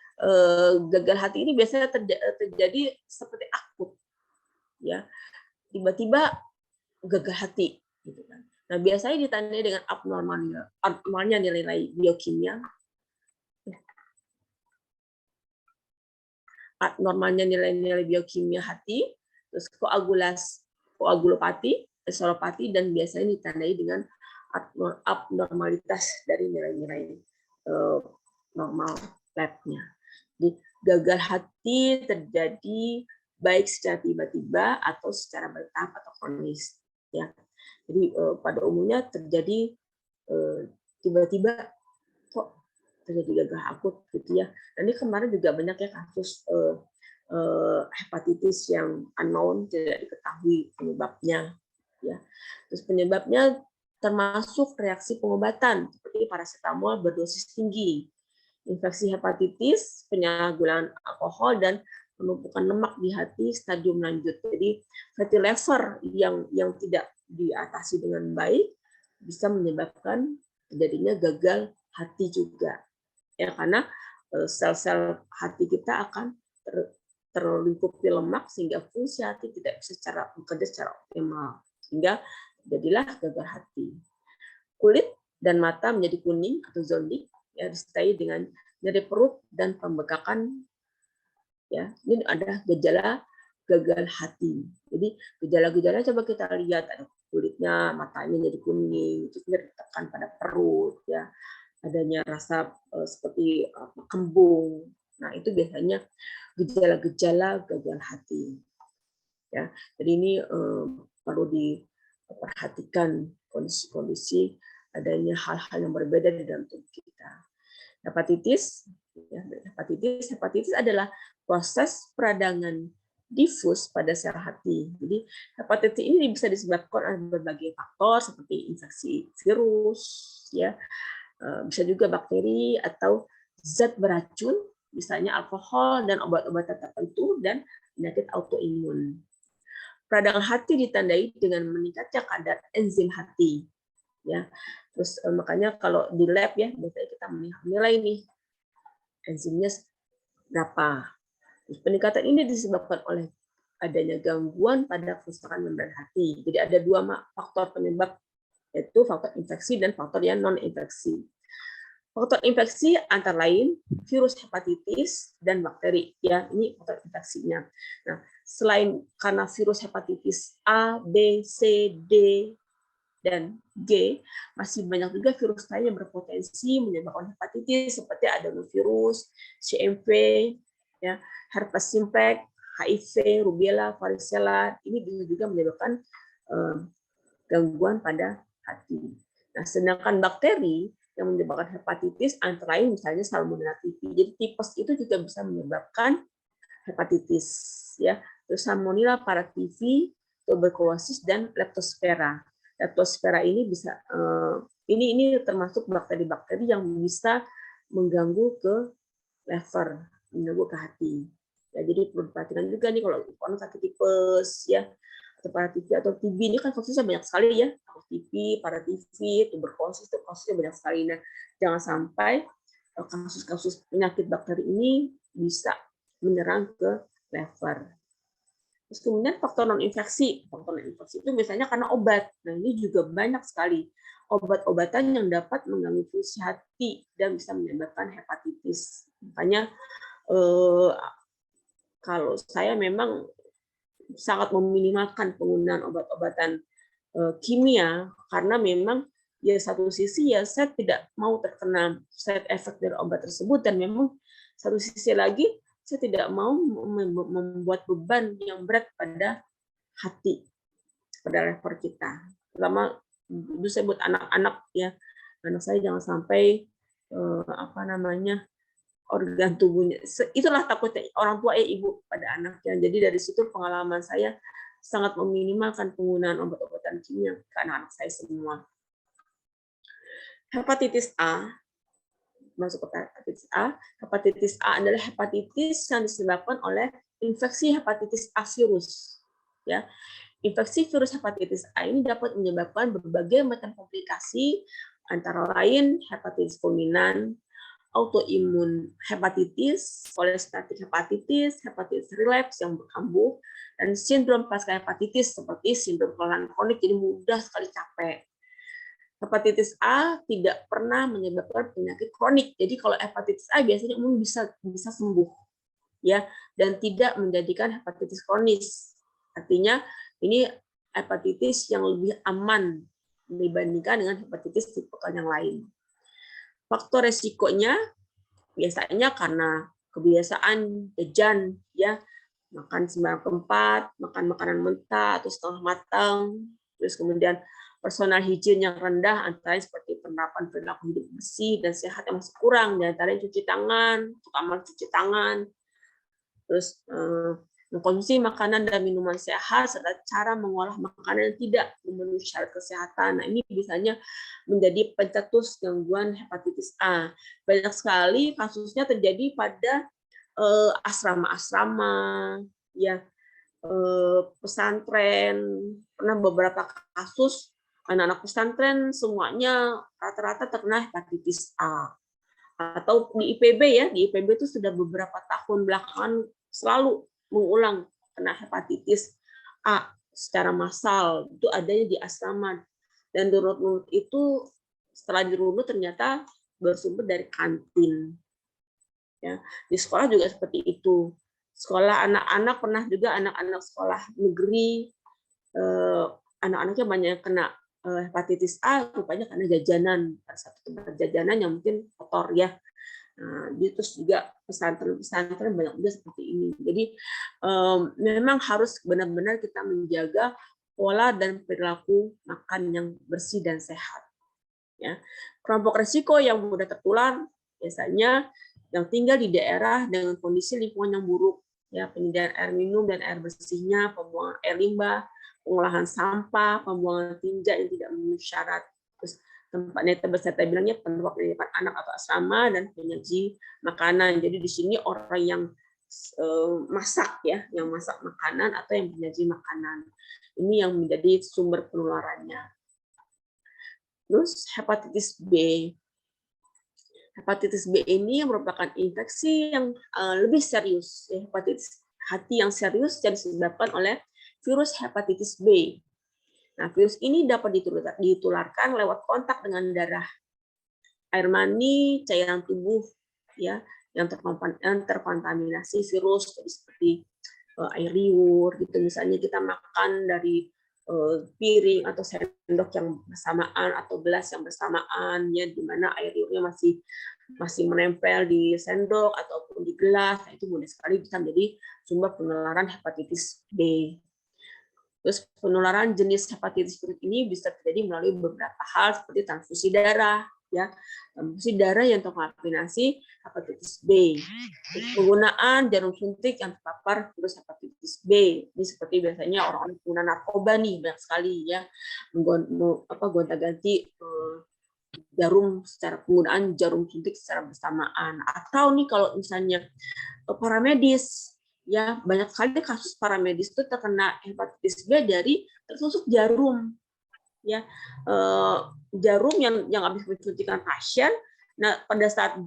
gagal hati ini biasanya terjadi seperti akut, ya, tiba-tiba gagal hati, gitu kan. Nah, biasanya ditandai dengan abnormalnya nilai biokimia, abnormalnya nilai-nilai biokimia hati, terus koagulopati, encephalopati, dan biasanya ditandai dengan abnormalitas dari nilai-nilai normal labnya. Jadi gagal hati terjadi baik secara tiba-tiba atau secara bertahap atau kronis, ya. Jadi pada umumnya terjadi tiba-tiba kok terjadi gagal akut, gitu ya. Dan ini kemarin juga banyak ya kasus hepatitis yang unknown, tidak diketahui penyebabnya, ya. Terus penyebabnya termasuk reaksi pengobatan seperti paracetamol berdosis tinggi, infeksi hepatitis, penyalahgunaan alkohol, dan penumpukan lemak di hati stadium lanjut. Jadi fatty liver yang tidak diatasi dengan baik bisa menyebabkan terjadinya gagal hati juga, ya, karena sel-sel hati kita akan terlingkupi lemak sehingga fungsi hati tidak bisa bekerja secara optimal, sehingga jadilah gagal hati. Kulit dan mata menjadi kuning atau zodik, ya, disertai dengan nyeri perut dan pembekakan, ya. Ini ada gejala gagal hati. Jadi gejala-gejala coba kita lihat, ada kulitnya, matanya jadi kuning, terus nyeri tekan pada perut, ya, adanya rasa seperti kembung. Nah, itu biasanya gejala-gejala gagal hati, ya. Jadi ini perlu diperhatikan kondisi-kondisi adanya hal-hal yang berbeda di dalam tubuh kita. Hepatitis, ya, hepatitis adalah proses peradangan difus pada sel hati. Jadi hepatitis ini bisa disebabkan oleh berbagai faktor seperti infeksi virus, ya, bisa juga bakteri atau zat beracun, misalnya alkohol dan obat-obatan tertentu, dan penyakit autoimun. Peradangan hati ditandai dengan meningkatnya kadar enzim hati, ya. Terus makanya kalau di lab, ya, biasanya kita menilai nih enzimnya berapa. Terus peningkatan ini disebabkan oleh adanya gangguan pada kerusakan membran hati. Jadi ada dua faktor penyebab, yaitu faktor infeksi dan faktor yang non infeksi. Faktor infeksi antara lain virus hepatitis dan bakteri, ya, ini faktor infeksinya. Nah, selain karena virus hepatitis A, B, C, D, dan G, masih banyak juga virus lain yang berpotensi menyebabkan hepatitis seperti adenovirus, CMV, ya, herpes simplex, HIV, rubella, varicella. Ini bisa juga menyebabkan gangguan pada hati. Nah, sedangkan bakteri yang menyebabkan hepatitis antara lain misalnya Salmonella typhi. Jadi tipes itu juga bisa menyebabkan hepatitis, ya. Terus Salmonella paratyphi, tuberkulosis, dan leptospira. Leptospira ini bisa ini termasuk bakteri-bakteri yang bisa mengganggu ke liver, mengganggu ke hati. Ya, jadi perlu diperhatikan juga nih kalau orang sakit tipes, ya, atau paratyphi atau TB, ini kan kasusnya banyak sekali, ya. TB, paratyphi, tuberkulosis, itu kasusnya banyak sekali. Nah, jangan sampai kasus-kasus penyakit bakteri ini bisa menyerang ke liver. Terus kemudian faktor non-infeksi. Faktor non-infeksi itu biasanya karena obat. Nah, ini juga banyak sekali obat-obatan yang dapat mengganggu fungsi hati dan bisa menyebabkan hepatitis. Makanya kalau saya memang sangat meminimalkan penggunaan obat-obatan kimia, karena memang ya satu sisi ya saya tidak mau terkena side effect dari obat tersebut, dan memang satu sisi lagi saya tidak mau membuat beban yang berat pada hati, pada lever kita. Terutama itu saya buat anak-anak ya, anak saya jangan sampai organ tubuhnya. Itulah takutnya orang tua ibu pada anaknya. Jadi dari situ pengalaman saya sangat meminimalkan penggunaan obat-obatan kimia ke anak-anak saya semua. Hepatitis A, masuk ke hepatitis A. Hepatitis A adalah hepatitis yang disebabkan oleh infeksi hepatitis A virus. Ya, infeksi virus hepatitis A ini dapat menyebabkan berbagai macam komplikasi, antara lain hepatitis fulminan, autoimun hepatitis, kolestatik hepatitis, hepatitis relapse yang berkambuh, dan sindrom pasca hepatitis seperti sindrom kelainan kronik, jadi mudah sekali capek. Hepatitis A tidak pernah menyebabkan penyakit kronik. Jadi kalau hepatitis A biasanya umum bisa sembuh, ya, dan tidak menjadikan hepatitis kronis. Artinya ini hepatitis yang lebih aman dibandingkan dengan hepatitis tipe yang lain. Faktor resikonya biasanya karena kebiasaan jajan, ya, makan sembarang tempat, makan makanan mentah atau setengah matang, terus kemudian personal hygiene yang rendah, antara seperti penerapan perilaku hidup bersih dan sehat yang masih kurang, dan antara cuci tangan, suka malas cuci tangan, terus mengkonsumsi makanan dan minuman sehat, serta cara mengolah makanan yang tidak memenuhi syarat kesehatan. Nah, ini biasanya menjadi pencetus gangguan hepatitis A. Banyak sekali kasusnya terjadi pada asrama-asrama, ya, pesantren. Pernah beberapa kasus anak-anak pesantren semuanya rata-rata terkena hepatitis A. Atau di IPB, ya, di IPB itu sudah beberapa tahun belakangan selalu mengulang kena hepatitis A secara massal. Itu adanya di asrama, dan dirunut itu setelah dirunut ternyata bersumber dari kantin, ya. Di sekolah juga seperti itu. Sekolah anak-anak pernah juga anak-anak sekolah negeri, anak-anaknya banyak kena hepatitis A, rupanya karena jajanan, satu tempat jajanan yang mungkin kotor, ya. Nah, terus juga pesantren banyak juga seperti ini. Jadi memang harus benar-benar kita menjaga pola dan perilaku makan yang bersih dan sehat. Ya, kelompok risiko yang mudah tertular biasanya yang tinggal di daerah dengan kondisi lingkungan yang buruk, ya, penyediaan air minum dan air bersihnya, pembuangan air limbah, pengolahan sampah, pembuangan tinja yang tidak memenuhi syarat. Terus tempatnya saya bilangnya tempat penitipan anak atau asrama, dan penyaji makanan. Jadi di sini orang yang masak, ya, yang masak makanan atau yang penyaji makanan. Ini yang menjadi sumber penularannya. Terus hepatitis B. Hepatitis B ini merupakan infeksi yang lebih serius, ya, hepatitis hati yang serius yang disebabkan oleh virus hepatitis B. Nah, virus ini dapat ditularkan lewat kontak dengan darah, air mani, cairan tubuh, ya, yang terkontaminasi virus, seperti air liur, gitu. Misalnya kita makan dari piring atau sendok yang bersamaan atau gelas yang bersamaan, ya, di mana air liurnya masih menempel di sendok ataupun di gelas. Nah, itu mudah sekali bisa menjadi sumber penularan hepatitis B. Terus penularan jenis hepatitis virus ini bisa terjadi melalui beberapa hal seperti transfusi darah, ya, transfusi darah yang terkontaminasi hepatitis B, penggunaan jarum suntik yang terpapar virus hepatitis B. Ini seperti biasanya orang-orang pengguna narkoba nih, banyak sekali, ya, gonta-ganti jarum secara penggunaan jarum suntik secara bersamaan. Atau nih kalau misalnya paramedis, ya, banyak sekali kasus paramedis itu terkena hepatitis B dari tertusuk jarum, ya, jarum yang habis mensuntikan pasien. Nah, pada saat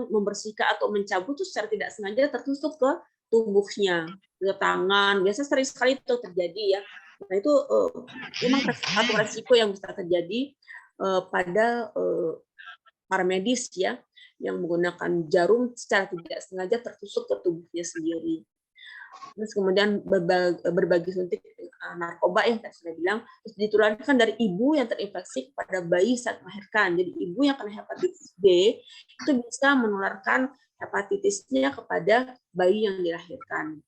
membersihkan atau mencabut itu secara tidak sengaja tertusuk ke tubuhnya, ke tangan. Biasa sering sekali itu terjadi, ya. Nah, itu memang satu resiko yang bisa terjadi pada paramedis, ya, yang menggunakan jarum secara tidak sengaja tertusuk ke tubuhnya sendiri. Terus kemudian berbagi suntik narkoba yang tadi sudah bilang, terus ditularkan dari ibu yang terinfeksi kepada bayi saat melahirkan. Jadi ibu yang kena hepatitis B itu bisa menularkan hepatitisnya kepada bayi yang dilahirkan.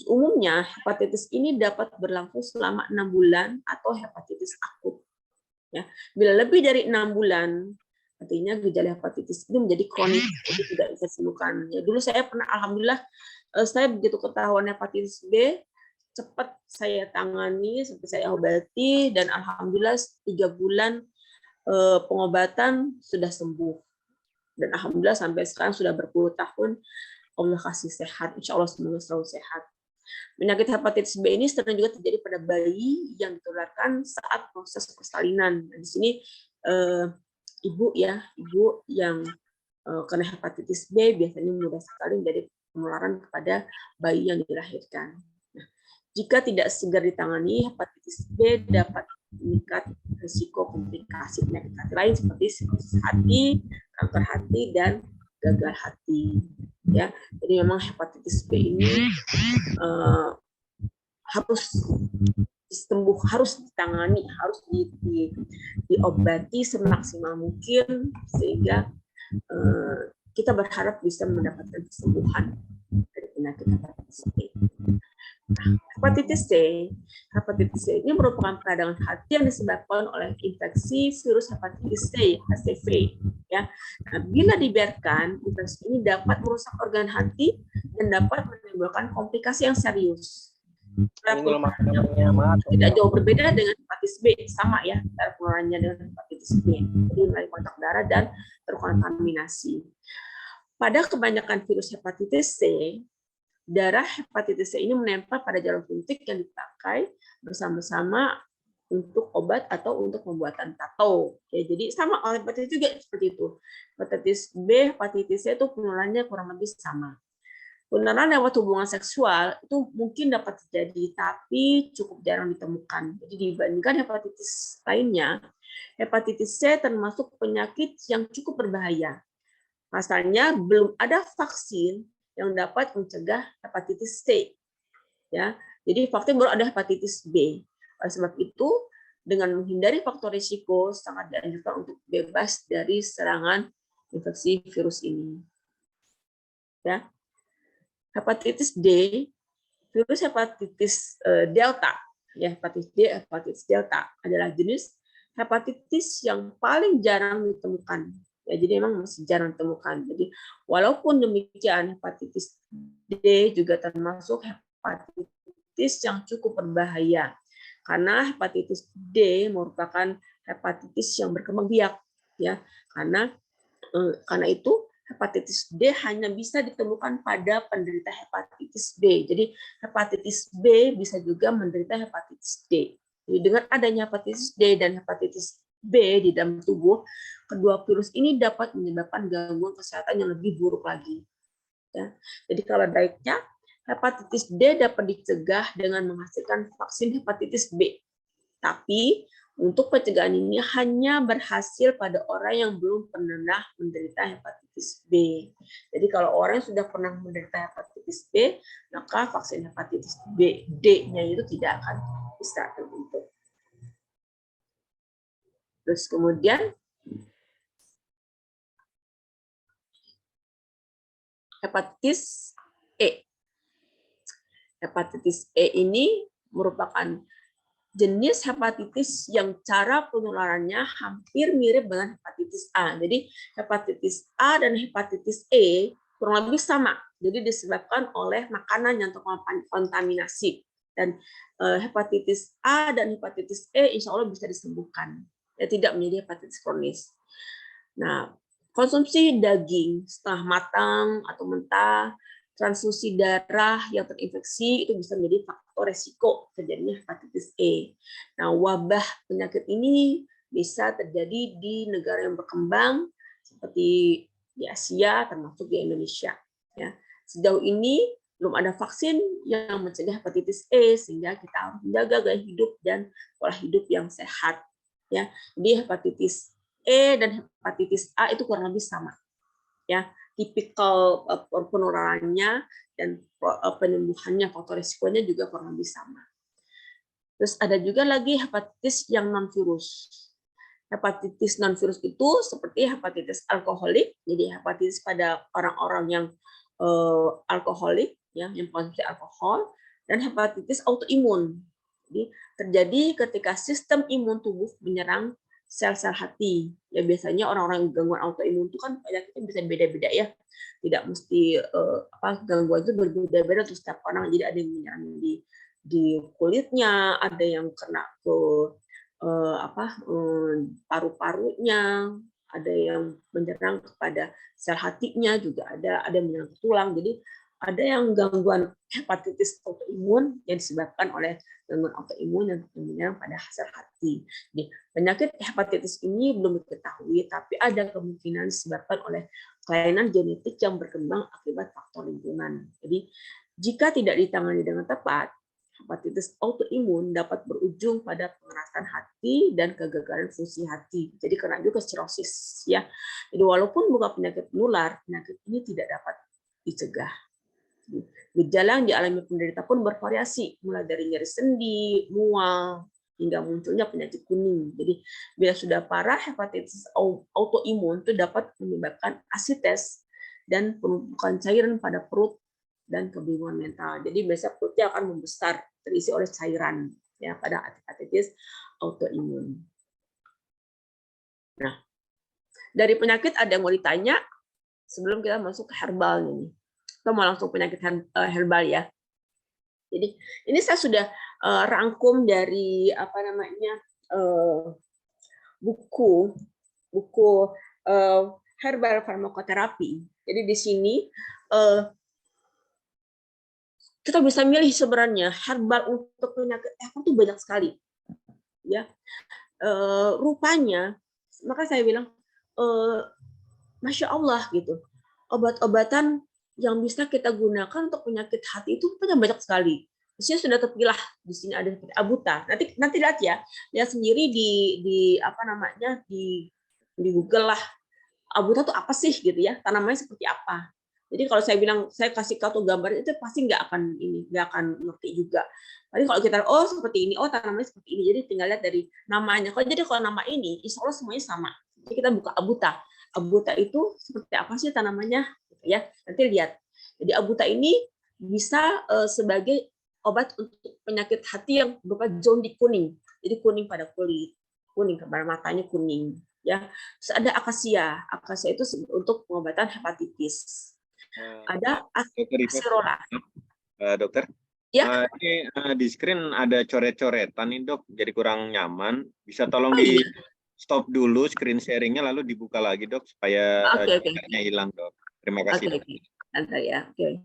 Umumnya hepatitis ini dapat berlangsung selama 6 bulan atau hepatitis akut. Ya, bila lebih dari 6 bulan, artinya gejala hepatitis ini menjadi kronis, jadi tidak bisa disembuhkan. Ya, dulu saya pernah, alhamdulillah, saya begitu ketahuan hepatitis B, cepat saya tangani, sampai saya obati, dan alhamdulillah 3 bulan pengobatan sudah sembuh. Dan alhamdulillah sampai sekarang sudah berpuluh tahun, Allah kasih sehat, insya Allah semoga selalu sehat. Penyakit hepatitis B ini sering juga terjadi pada bayi yang ditularkan saat proses persalinan. Nah, di sini ibu yang kena hepatitis B biasanya mudah sekali menjadi penularan kepada bayi yang dilahirkan. Nah, jika tidak segera ditangani, hepatitis B dapat meningkat risiko komplikasi penyakit hati lain seperti sirosis hati, kanker hati, dan gagal hati. Ya, jadi memang hepatitis B ini harus disembuh, harus ditangani, harus diobati semaksimal mungkin sehingga kita berharap bisa mendapatkan kesembuhan dari penyakit hepatitis B. Hepatitis C ini merupakan peradangan hati yang disebabkan oleh infeksi virus hepatitis C, HCV. Ya, nah, bila dibiarkan, infeksi ini dapat merusak organ hati dan dapat menimbulkan komplikasi yang serius. Tidak jauh berbeda dengan hepatitis B, sama ya cara penularannya dengan hepatitis B. Jadi melalui kontak darah dan terkontaminasi. Pada kebanyakan virus hepatitis C, darah hepatitis C ini menempel pada jarum suntik yang dipakai bersama-sama untuk obat atau untuk pembuatan tato. Ya, jadi sama hepatitis juga seperti itu. Hepatitis B, hepatitis C itu penularannya kurang lebih sama. Penularan lewat hubungan seksual itu mungkin dapat terjadi, tapi cukup jarang ditemukan. Jadi dibandingkan hepatitis lainnya, hepatitis C termasuk penyakit yang cukup berbahaya. Pasalnya belum ada vaksin yang dapat mencegah hepatitis C. Ya, jadi vaksin baru ada hepatitis B. Oleh sebab itu, dengan menghindari faktor risiko, sangat dianjurkan untuk bebas dari serangan infeksi virus ini. Ya. Hepatitis D, virus hepatitis delta, ya hepatitis D, hepatitis delta adalah jenis hepatitis yang paling jarang ditemukan. Ya, jadi memang masih jarang ditemukan. Jadi walaupun demikian, hepatitis D juga termasuk hepatitis yang cukup berbahaya. Karena hepatitis D merupakan hepatitis yang berkembang biak, ya. Karena itu hepatitis D hanya bisa ditemukan pada penderita hepatitis B. Jadi hepatitis B bisa juga menderita hepatitis D. Jadi dengan adanya hepatitis D dan hepatitis B di dalam tubuh, kedua virus ini dapat menyebabkan gangguan kesehatan yang lebih buruk lagi. Ya. Jadi kalau baiknya hepatitis D dapat dicegah dengan menghasilkan vaksin hepatitis B. Tapi untuk pencegahan ini hanya berhasil pada orang yang belum pernah menderita hepatitis B. Jadi kalau orang yang sudah pernah menderita hepatitis B, maka vaksin hepatitis B D-nya itu tidak akan bisa terbentuk. Terus kemudian hepatitis E. Hepatitis E ini merupakan jenis hepatitis yang cara penularannya hampir mirip dengan hepatitis A. Jadi hepatitis A dan hepatitis E kurang lebih sama. Jadi disebabkan oleh makanan yang terkontaminasi. Dan hepatitis A dan hepatitis E insya Allah bisa disembuhkan. Ya, tidak menjadi hepatitis kronis. Nah, konsumsi daging setengah matang atau mentah, transfusi darah yang terinfeksi itu bisa menjadi faktor resiko terjadinya hepatitis E. Nah, wabah penyakit ini bisa terjadi di negara yang berkembang seperti di Asia termasuk di Indonesia. Ya, sejauh ini belum ada vaksin yang mencegah hepatitis E sehingga kita harus menjaga gaya hidup dan pola hidup yang sehat. Ya, jadi hepatitis E dan hepatitis A itu kurang lebih sama. Ya, tipikal penularannya dan penyembuhannya, faktor risikonya juga kurang lebih sama. Terus ada juga lagi hepatitis yang non-virus. Hepatitis non-virus itu seperti hepatitis alkoholik, jadi hepatitis pada orang-orang yang alkoholik, ya, yang konsumsi alkohol, dan hepatitis autoimun. Jadi terjadi ketika sistem imun tubuh menyerang sel-sel hati. Ya biasanya orang-orang yang gangguan autoimun itu kan penyakitnya bisa beda-beda ya. Tidak mesti gangguan itu berbeda-beda untuk setiap orang. Jadi ada yang menyerang di kulitnya, ada yang kena ke paru-parunya, ada yang menyerang kepada sel hatinya juga ada yang menyerang ke tulang. Jadi ada yang gangguan hepatitis autoimun yang disebabkan oleh gangguan autoimun yang menyerang pada sel hati. Jadi, penyakit hepatitis ini belum diketahui, tapi ada kemungkinan disebabkan oleh kelainan genetik yang berkembang akibat faktor lingkungan. Jadi, jika tidak ditangani dengan tepat, hepatitis autoimun dapat berujung pada pengerasan hati dan kegagalan fungsi hati. Jadi kena juga sirosis, ya. Jadi walaupun bukan penyakit menular, penyakit ini tidak dapat dicegah. Gejala yang dialami penderita pun bervariasi, mulai dari nyeri sendi, mual, hingga munculnya penyakit kuning. Jadi bila sudah parah, hepatitis autoimun itu dapat menyebabkan asites dan penumpukan cairan pada perut dan kebingungan mental. Jadi biasanya perutnya akan membesar, terisi oleh cairan, ya, pada hepatitis autoimun. Nah, dari penyakit ada yang mau ditanya sebelum kita masuk ke herbal ini. Kita mau langsung penyakit herbal ya. Jadi ini saya sudah rangkum dari buku herbal farmakoterapi. Jadi di sini kita bisa milih sebenarnya herbal untuk penyakit itu banyak sekali, ya. Rupanya, maka saya bilang, masya Allah gitu, obat-obatan yang bisa kita gunakan untuk penyakit hati itu banyak sekali. Di sini sudah terpilah, di sini ada seperti abuta. Nanti lihat ya, lihat sendiri di Google lah, abuta itu apa sih gitu ya, tanamannya seperti apa. Jadi kalau saya bilang, saya kasih kartu gambar itu pasti nggak akan ngerti juga. Tapi kalau kita seperti ini, tanamannya seperti ini. Jadi tinggal lihat dari namanya. Kalau nama ini, insya Allah semuanya sama. Jadi kita buka abuta. Abuta itu seperti apa sih tanamannya? Ya, nanti lihat. Jadi abuta ini bisa sebagai obat untuk penyakit hati yang berupa zondik kuning. Jadi kuning pada kulit, kuning pada matanya kuning. Ya, terus ada akasia. Akasia itu untuk pengobatan hepatitis. Ada acerola. Dokter, ya. Ini di screen ada coret-coretan nih dok, jadi kurang nyaman. Bisa tolong di stop dulu screen sharingnya lalu dibuka lagi dok supaya coretnya hilang dok. Terima kasih. Oke. Nanti ya. Oke.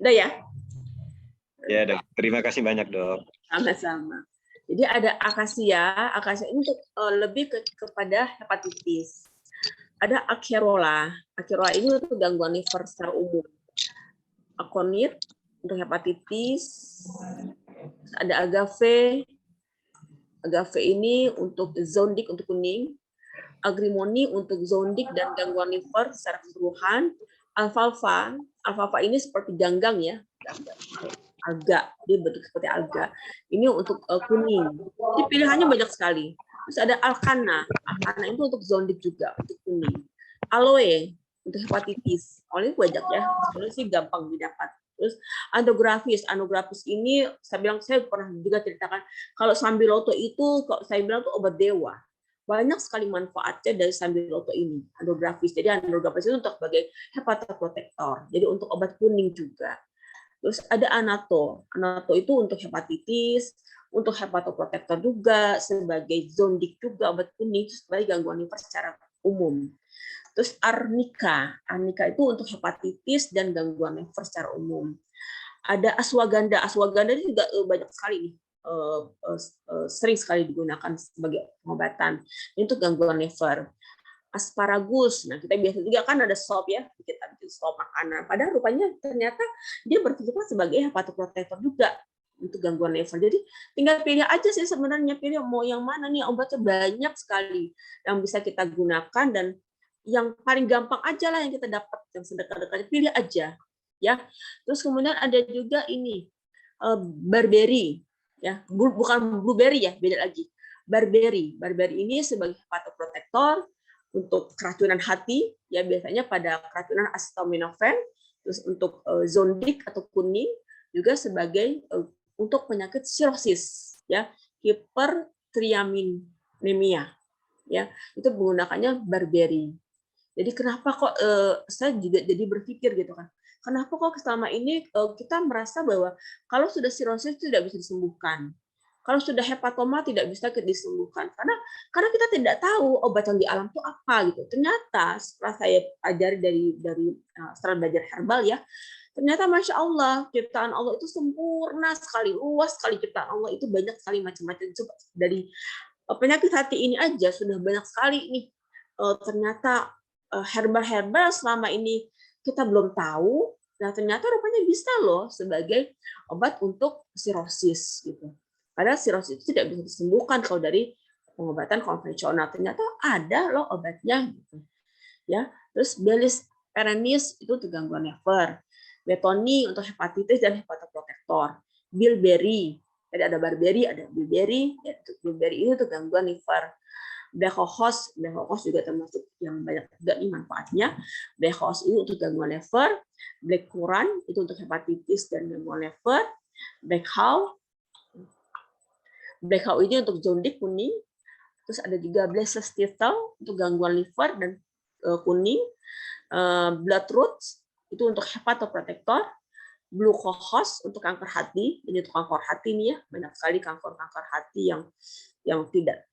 Udah ya? Ya dok, terima kasih banyak dok. Sama-sama. Jadi ada akasia. Akasia ini untuk lebih kepada hepatitis. Ada acerola. Acerola ini untuk gangguan liver secara umum. Aconit untuk hepatitis. Ada agave. Agave ini untuk zondik untuk kuning. Agrimoni untuk zondik dan gangguan liver secara keseluruhan. Alfalfa. Alfalfa ini seperti ganggang ya. Alga, dia bentuk seperti alga. Ini untuk kuning. Jadi pilihannya banyak sekali. Terus ada alkana. Alkana itu untuk zondik juga, untuk kuning. Aloe untuk hepatitis. Aloe banyak ya. Aloe sih gampang didapat. Terus andrografis. Andrografis ini saya pernah juga ceritakan kalau sambiloto itu saya bilang tuh obat dewa. Banyak sekali manfaatnya dari sambiloto ini, andrografis. Jadi andrografis itu untuk sebagai hepatoprotektor. Jadi untuk obat kuning juga. Terus ada anato. Anato itu untuk hepatitis, untuk hepatoprotektor juga, sebagai zondik juga obat kuning, sebagai gangguan liver secara umum. Terus arnika. Arnika itu untuk hepatitis dan gangguan liver secara umum. Ada ashwagandha. Ashwagandha ini juga banyak sekali nih. sering sekali digunakan sebagai pengobatan. Ini untuk gangguan liver. Asparagus, nah kita biasa juga kan ada sop ya, kita bikin sop makanan. Padahal rupanya ternyata dia berfungsi sebagai hepatoprotektor juga untuk gangguan liver. Jadi tinggal pilih aja sih sebenarnya, pilih mau yang mana nih, obatnya banyak sekali yang bisa kita gunakan dan yang paling gampang aja lah yang kita dapat, yang sedekat-dekatnya pilih aja ya. Terus kemudian ada juga ini barberry ya, bukan blueberry ya, beda lagi. Barberry ini sebagai hepatoprotektor untuk keracunan hati ya, biasanya pada keracunan acetaminophen. Terus untuk zondik atau kuning juga sebagai untuk penyakit sirosis ya, hipertriaminemia ya, itu menggunakannya barberry. Jadi kenapa kok saya juga jadi berpikir gitu kan, kenapa kok selama ini kita merasa bahwa kalau sudah sirosis itu tidak bisa disembuhkan, kalau sudah hepatoma tidak bisa disembuhkan, karena kita tidak tahu obat yang di alam itu apa gitu. Ternyata setelah saya pelajari dari setelah belajar herbal ya, ternyata Masya Allah, ciptaan Allah itu sempurna sekali, luas sekali ciptaan Allah itu, banyak sekali macam-macam. Dari penyakit hati ini aja sudah banyak sekali nih. Ternyata herbal-herbal selama ini kita belum tahu, nah ternyata rupanya bisa loh sebagai obat untuk sirosis gitu. Padahal sirosis itu tidak bisa disembuhkan kalau dari pengobatan konvensional. Ternyata ada loh obatnya gitu. Ya, terus Bellis perennis itu untuk gangguan liver. Betoni untuk hepatitis dan hepatoprotektor. Bilberry, ada barberry, ada bilberry, ya, bilberry ini untuk gangguan liver. Bechohos juga termasuk yang banyak juga nih manfaatnya. Bechohos ini untuk gangguan liver. Blackcurrant itu untuk hepatitis dan gangguan liver. Blackhaw ini untuk zondik kuning. Terus ada juga Blessestital untuk gangguan liver dan kuning. Bloodroot itu untuk hepatoprotektor. Glucohos untuk kanker hati. Ini untuk kanker hati nih ya, banyak sekali kanker hati yang tidak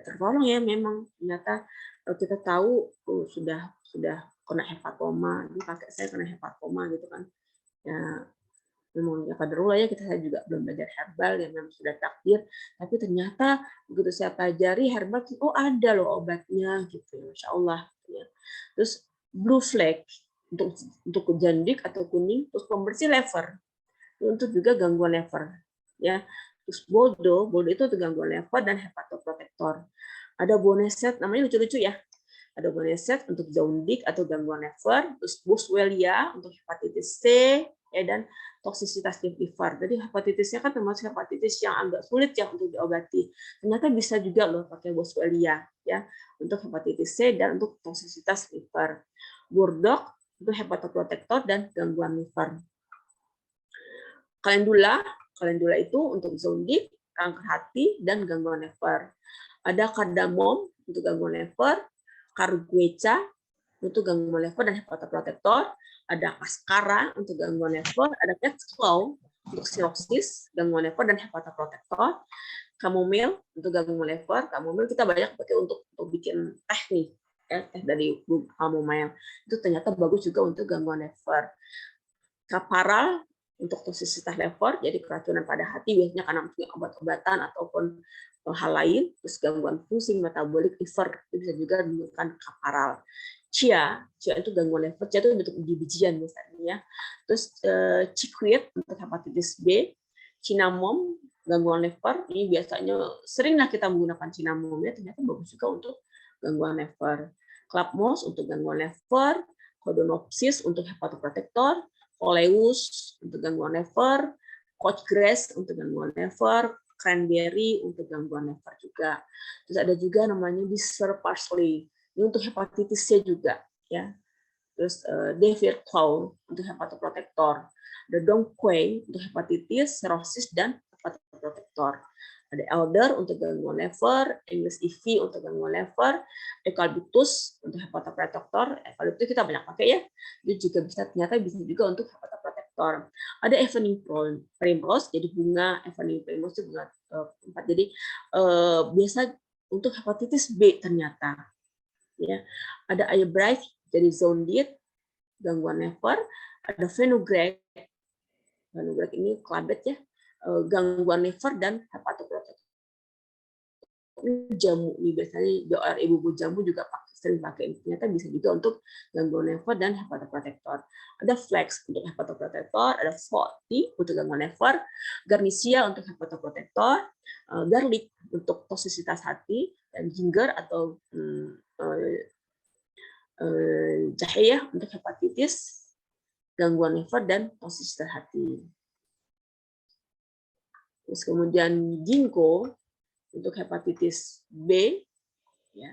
tertolong ya, memang ternyata kita tahu sudah kena hepatoma. Ini kakek saya kena hepatoma gitu kan. Ya, memang ya kaderullah ya, saya juga belum belajar herbal yang memang sudah takdir, tapi ternyata begitu saya pelajari herbal, oh ada loh obatnya gitu, Masya Allah ya. Terus blue flag untuk jandik atau kuning, terus pembersih lever untuk juga gangguan lever ya. Terus Bordeaux itu untuk gangguan lever dan hepatoprotektor. Ada Boneset, namanya lucu-lucu ya. Ada Boneset untuk jaundik atau gangguan lever, terus Boswellia untuk hepatitis C ya, dan toksisitas liver. Jadi hepatitisnya kan termasuk hepatitis yang agak sulit ya untuk diobati. Ternyata bisa juga loh pakai Boswellia ya untuk hepatitis C dan untuk toksisitas liver. Burdock untuk hepatoprotektor dan gangguan liver. Calendula itu untuk zondik, kanker hati dan gangguan liver. Ada cardamom untuk gangguan liver, cargueca untuk gangguan liver dan hepatoprotektor, ada askara untuk gangguan liver, ada catclaw untuk sirosis, gangguan liver dan hepatoprotektor, chamomile untuk gangguan liver. Chamomile kita banyak pakai untuk bikin teh nih, ya, teh dari chamomile. Itu ternyata bagus juga untuk gangguan liver. Caparal untuk toksisitas liver, jadi keracunan pada hati biasanya karena obat-obatan ataupun hal lain. Terus gangguan fungsi metabolik liver itu bisa juga menimbulkan caparal. Chia itu gangguan liver, chia itu bentuk biji-bijian misalnya ya. Terus chickweed untuk hepatitis B, cinnamon gangguan liver, ini biasanya seringlah kita menggunakan cinnamon ya, ternyata bagus juga untuk gangguan liver. Club moss untuk gangguan liver, Codonopsis untuk hepatoprotektor, Coleus untuk gangguan liver, Couchgrass untuk gangguan liver, cranberry untuk gangguan liver juga. Terus ada juga namanya bitter parsley. Ini untuk hepatitis C juga, ya. Terus Devirtol untuk hepatoprotektor. Ada Dongquai untuk hepatitis, cirrhosis dan hepatoprotektor. Ada elder untuk gangguan liver, English ivy untuk gangguan liver, eucalyptus untuk hepatoprotektor. Eucalyptus kita banyak pakai ya. Itu juga ternyata bisa juga untuk hepatoprotektor. Ada evening primrose, jadi bunga evening primrose itu bunga tempat. Jadi biasa untuk hepatitis B ternyata. Ya, ada eyebright jadi zondit gangguan liver, ada fenugreek ini kelabet ya, gangguan liver dan hepatoprotektor. Jamu nih biasanya ibu jamu juga sering pakai, ternyata bisa juga untuk gangguan liver dan hepatoprotektor. Ada flax untuk hepatoprotektor, ada 40 untuk gangguan liver, garnicia untuk hepatoprotektor, garlic untuk toksisitas hati, dan ginger atau jahe ya untuk hepatitis, gangguan liver dan toksisitas hati. Terus kemudian ginkgo untuk hepatitis B, ya,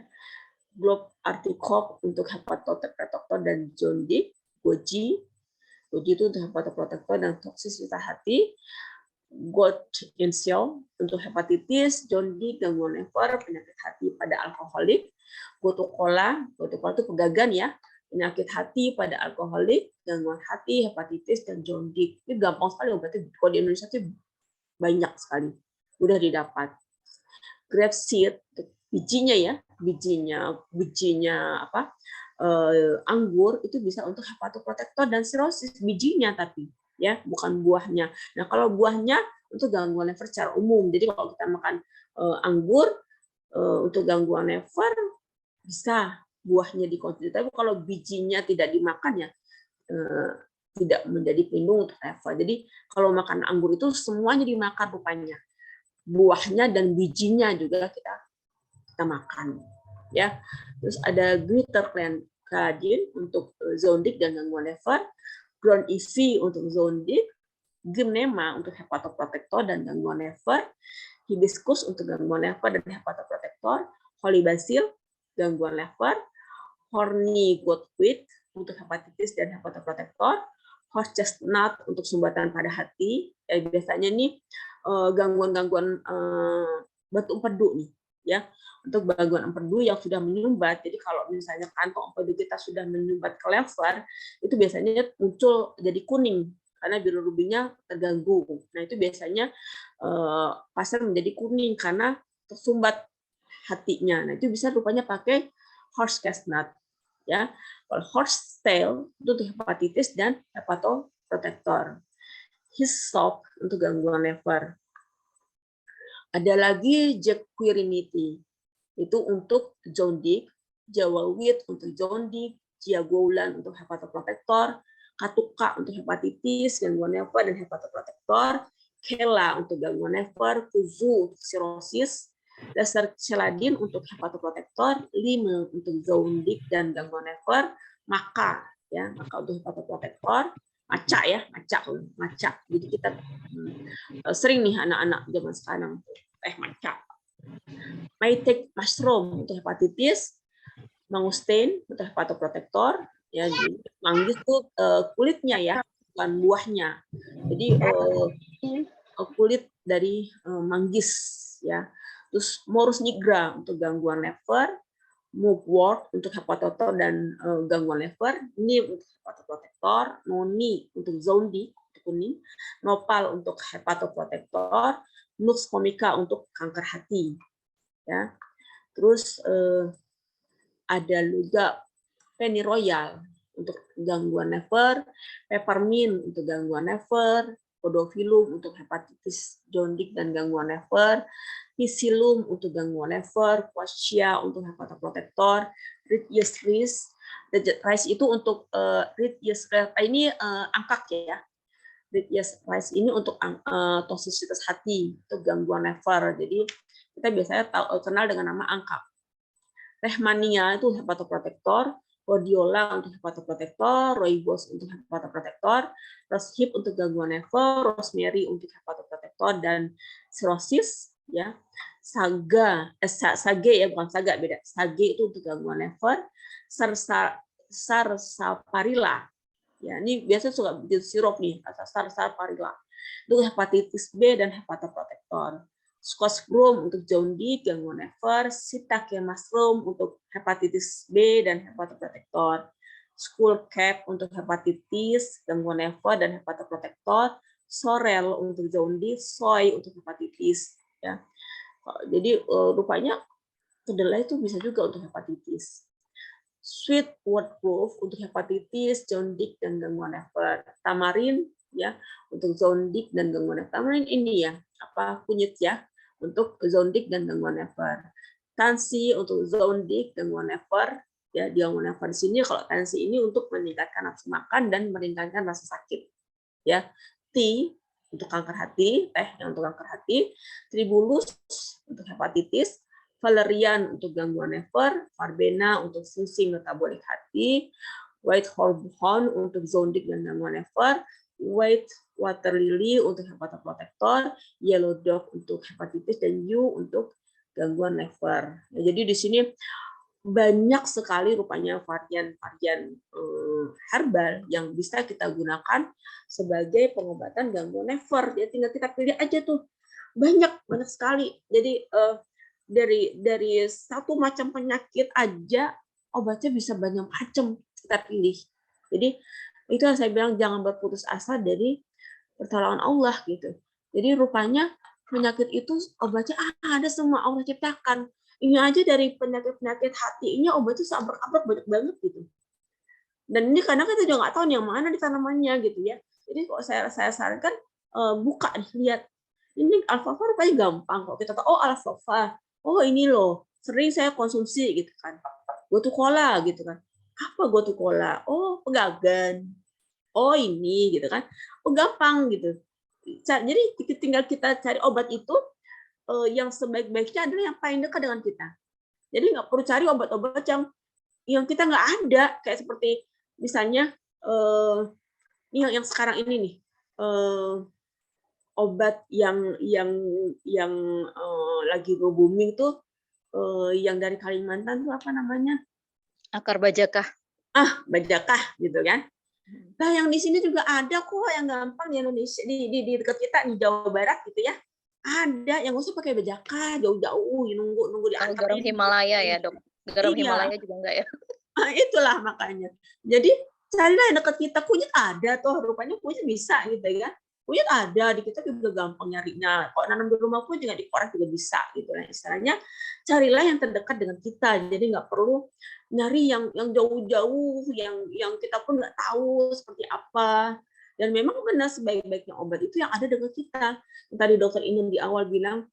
Globe Artichoke untuk hepatoprotektor dan jaundice, goji itu untuk hepatoprotektor dan toksisitas hati, goat insel untuk hepatitis, jaundice, gangguan liver, penyakit hati pada alkoholik, gotukola itu pegagan ya, penyakit hati pada alkoholik, gangguan hati, hepatitis, dan jaundice. Ini gampang sekali obatnya, kalau di Indonesia itu banyak sekali, mudah didapat. Grapeseed, bijinya ya, bijinya apa? Anggur itu bisa untuk hepatoprotektor dan sirosis, bijinya tapi ya, bukan buahnya. Nah, kalau buahnya untuk gangguan liver secara umum. Jadi kalau kita makan anggur untuk gangguan liver bisa buahnya dikonsumsi. Tapi kalau bijinya tidak dimakan ya tidak menjadi pelindung untuk liver. Jadi kalau makan anggur itu semuanya dimakan rupanya. Buahnya dan bijinya juga kita makan ya. Terus ada gluthercladin untuk jaundice dan gangguan liver, ground EV untuk jaundice, gymnema untuk hepatoprotektor dan gangguan liver, hibiscus untuk gangguan liver dan hepatoprotektor, holy basil gangguan liver, horny goatweed untuk hepatitis dan hepatoprotektor, horse chestnut untuk sumbatan pada hati. Biasanya nih gangguan-gangguan batu empedu nih ya, untuk gangguan empedu yang sudah menyumbat. Jadi kalau misalnya kantong empedu kita sudah menyumbat ke liver, itu biasanya muncul jadi kuning karena bilirubinnya terganggu. Nah itu biasanya pasien menjadi kuning karena tersumbat hatinya. Nah itu bisa rupanya pakai horse chestnut ya. Kalau horse tail itu untuk hepatitis dan hepatoprotektor. Hyssop untuk gangguan liver. Ada lagi jaquirinity, itu untuk jaundice, Jawa wheat untuk jaundice, Jiagoulan untuk hepatoprotektor, Katuka untuk hepatitis, gangguan liver dan hepatoprotektor, Kela untuk gangguan liver, Kuzu untuk sirosis, Dasar celadin untuk hepatoprotektor, Lime untuk jaundice dan gangguan liver, Maca ya, Maca untuk hepatoprotektor, maca ya, maca. Jadi kita sering nih anak-anak zaman sekarang maca. Maitake mushroom untuk hepatitis, mangosteen untuk hepatoprotektor, ya. Manggis tuh kulitnya ya, bukan buahnya. Jadi kulit dari manggis ya. Terus morus nigra untuk gangguan liver, mugwort untuk hepatoprotektor dan gangguan liver, neem untuk hepatoprotektor, noni untuk jaundice kuning, nopal untuk hepatoprotektor, nux vomica untuk kanker hati, ya. Terus ada juga pennyroyal untuk gangguan liver, peppermint untuk gangguan liver, podophyllum untuk hepatitis jaundice dan gangguan liver, Psyllium untuk gangguan liver, Quassia untuk hepatoprotektor, Ritzius rice itu untuk Ritzius rice ini angkak ya. Ritzius rice ini untuk toksisitas hati, untuk gangguan liver. Jadi kita biasanya kenal dengan nama angkak. Rehmania itu hepatoprotektor, rhodiola untuk hepatoprotektor, rooibos untuk hepatoprotektor, rosehip untuk gangguan liver, rosemary untuk hepatoprotektor dan sirosis ya. Sage ya, bukan saga, beda. Sage itu untuk gangguan liver, sarsaparilla. Ya, ini biasanya suka bikin sirup nih, sarsaparilla. Untuk hepatitis B dan hepatoprotektor. Scotch broom untuk jaundice, gangguan liver, shiitake mushroom untuk hepatitis B dan hepatoprotektor. Skull cap untuk hepatitis, gangguan liver dan hepatoprotektor. Sorrel untuk jaundice, soy untuk hepatitis. Ya. Jadi rupanya kedelai itu bisa juga untuk hepatitis. Sweet wort growth untuk hepatitis, jaundice dan gangguan liver. Tamarin ya untuk zondik dan gangguan nefar. Ini ya kunyit ya untuk zondik dan gangguan nefar. Tansi untuk zondik gangguan nefar ya, di gangguan nefar di sini kalau tansi ini untuk meningkatkan nafsu makan dan meringankan rasa sakit ya. T untuk kanker hati, teh yang untuk kanker hati, tribulus untuk hepatitis, valerian untuk gangguan nefar, verbena untuk fungsi metabolik hati, white hornblende untuk zondik dan gangguan nefar, white water lily untuk hepatoprotektor, yellow dog untuk hepatitis, dan U untuk gangguan nefar. Ya, jadi di sini banyak sekali rupanya varian-varian herbal yang bisa kita gunakan sebagai pengobatan gangguan nefar. Jadi tinggal kita pilih aja tuh, banyak sekali. Jadi dari satu macam penyakit aja obatnya bisa banyak macam kita pilih. Jadi itu yang saya bilang, jangan berputus asa dari pertolongan Allah gitu. Jadi rupanya penyakit itu obatnya ada semua, Allah ciptakan. Ini aja dari penyakit hati ini obatnya seabrek-abrek banyak banget gitu. Dan ini kadang kita juga nggak tahu nih yang mana di tanamannya gitu ya. Jadi kok saya sarankan buka nih, lihat. Ini alfalfa rupanya gampang kok kita tahu. Oh alfalfa, oh ini loh sering saya konsumsi gitu kan. Gotu kola gitu kan. Apa gotu kola? Oh pegagan. Oh ini gitu kan. Oh gampang gitu. Jadi tinggal kita cari obat itu yang sebaik-baiknya adalah yang paling dekat dengan kita. Jadi nggak perlu cari obat-obat yang kita nggak ada, kayak seperti misalnya yang sekarang ini nih, obat yang lagi booming tuh, yang dari Kalimantan tuh apa namanya? Akar bajakah. Bajakah gitu kan. Nah yang di sini juga ada kok yang gampang di Indonesia, di dekat kita di Jawa Barat gitu ya. Ada yang nggak usah pakai bajaka jauh-jauh nunggu diantar. Garam Himalaya ya dok, garam Iya. Himalaya juga enggak ya? Itulah makanya. Jadi carilah yang dekat kita. Kunyit ada toh, rupanya kunyit bisa gitu ya. Kunyit ada di kita juga gampang nyarinya. Kalau nanam di rumah pun juga di koran juga bisa gitu. Nah, istilahnya carilah yang terdekat dengan kita. Jadi nggak perlu nyari yang jauh-jauh, yang kita pun nggak tahu seperti apa. Dan memang benar sebaik-baiknya obat itu yang ada dengan kita. Tadi dokter Inin di awal bilang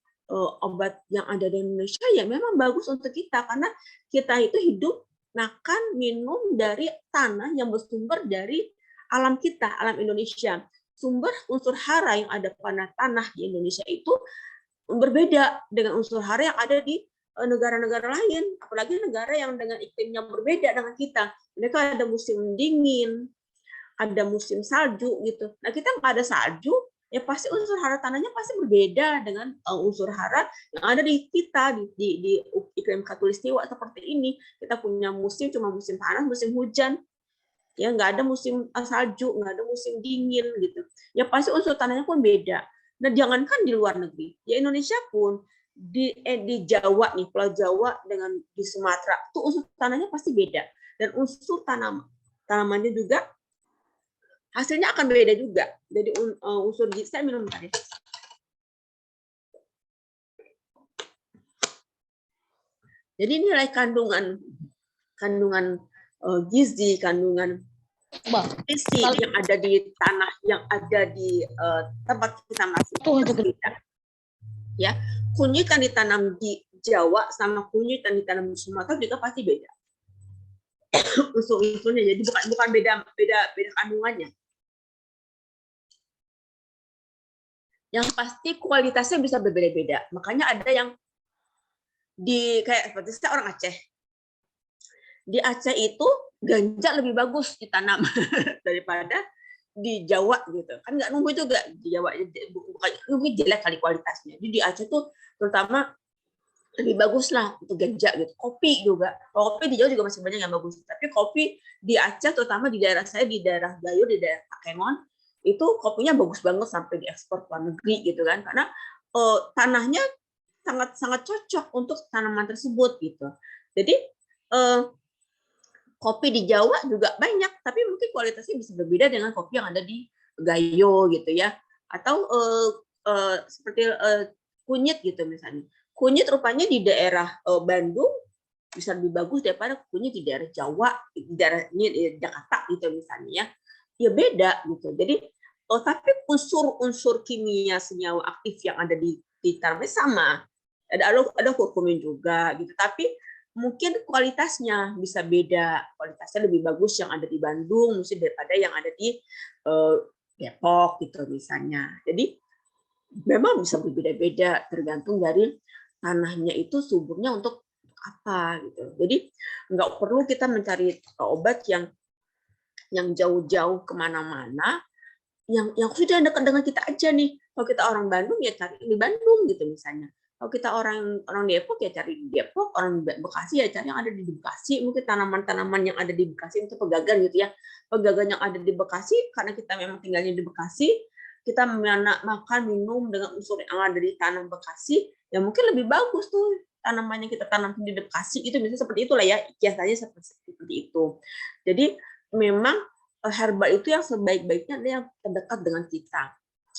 obat yang ada di Indonesia ya memang bagus untuk kita karena kita itu hidup makan minum dari tanah yang bersumber dari alam kita, alam Indonesia. Sumber unsur hara yang ada pada tanah di Indonesia itu berbeda dengan unsur hara yang ada di negara-negara lain, apalagi negara yang dengan iklim yang berbeda dengan kita. Mereka ada musim dingin, ada musim salju gitu. Nah kita nggak ada salju, ya pasti unsur hara tanahnya pasti berbeda dengan unsur hara yang ada di kita di iklim khatulistiwa seperti ini. Kita punya musim cuma musim panas, musim hujan, ya nggak ada musim salju, nggak ada musim dingin gitu. Ya pasti unsur tanahnya pun beda. Nah jangankan di luar negeri, di Indonesia pun di Jawa nih, Pulau Jawa dengan di Sumatera, tuh unsur tanahnya pasti beda dan unsur tanamannya juga hasilnya akan beda juga. Jadi unsur gizi, saya minum tadi. Jadi nilai kandungan gizi, kandungan nutrisi yang ada di tanah, yang ada di tempat kita masing-masing. Ya, kunyit yang ditanam di Jawa sama kunyit yang ditanam di Sumatera juga pasti beda. Unsur-unsurnya, jadi bukan beda kandungannya. Yang pasti kualitasnya bisa berbeda-beda. Makanya ada yang kayak seperti saya orang Aceh. Di Aceh itu ganja lebih bagus ditanam daripada di Jawa gitu. Kan nggak nunggu juga di Jawa, bukan nunggu jelek kali kualitasnya. Jadi di Aceh tuh terutama lebih bagus lah untuk ganja gitu. Kopi juga. Kopi di Jawa juga masih banyak yang bagus. Tapi kopi di Aceh, terutama di daerah saya, di daerah Gayo, di daerah Takengon, itu kopinya bagus banget sampai diekspor ke luar negeri gitu kan, karena tanahnya sangat cocok untuk tanaman tersebut gitu. Jadi kopi di Jawa juga banyak, tapi mungkin kualitasnya bisa berbeda dengan kopi yang ada di Gayo gitu ya, atau seperti kunyit gitu misalnya. Kunyit rupanya di daerah Bandung bisa lebih bagus daripada kunyit di daerah Jawa, di daerah Jakarta gitu misalnya ya. Ya beda gitu. Jadi tapi unsur-unsur kimia senyawa aktif yang ada di tanaman sama. Ada kurkumin juga gitu, tapi mungkin kualitasnya bisa beda. Kualitasnya lebih bagus yang ada di Bandung mungkin daripada yang ada di Depok gitu misalnya. Jadi memang bisa berbeda-beda tergantung dari tanahnya itu suburnya untuk apa gitu. Jadi nggak perlu kita mencari obat yang jauh-jauh kemana-mana, yang sudah dekat dengan kita aja nih. Kalau kita orang Bandung ya cari di Bandung gitu misalnya. Kalau kita orang Depok ya cari di Depok, orang Bekasi ya cari yang ada di Bekasi. Mungkin tanaman-tanaman yang ada di Bekasi itu pegagan gitu ya. Pegagan yang ada di Bekasi karena kita memang tinggalnya di Bekasi, kita makan minum dengan unsur yang ada di tanah Bekasi, ya mungkin lebih bagus tuh tanamannya kita tanam di Bekasi itu misalnya seperti itulah ya, kiasannya seperti itu. Jadi memang herbal itu yang sebaik-baiknya ada yang terdekat dengan kita.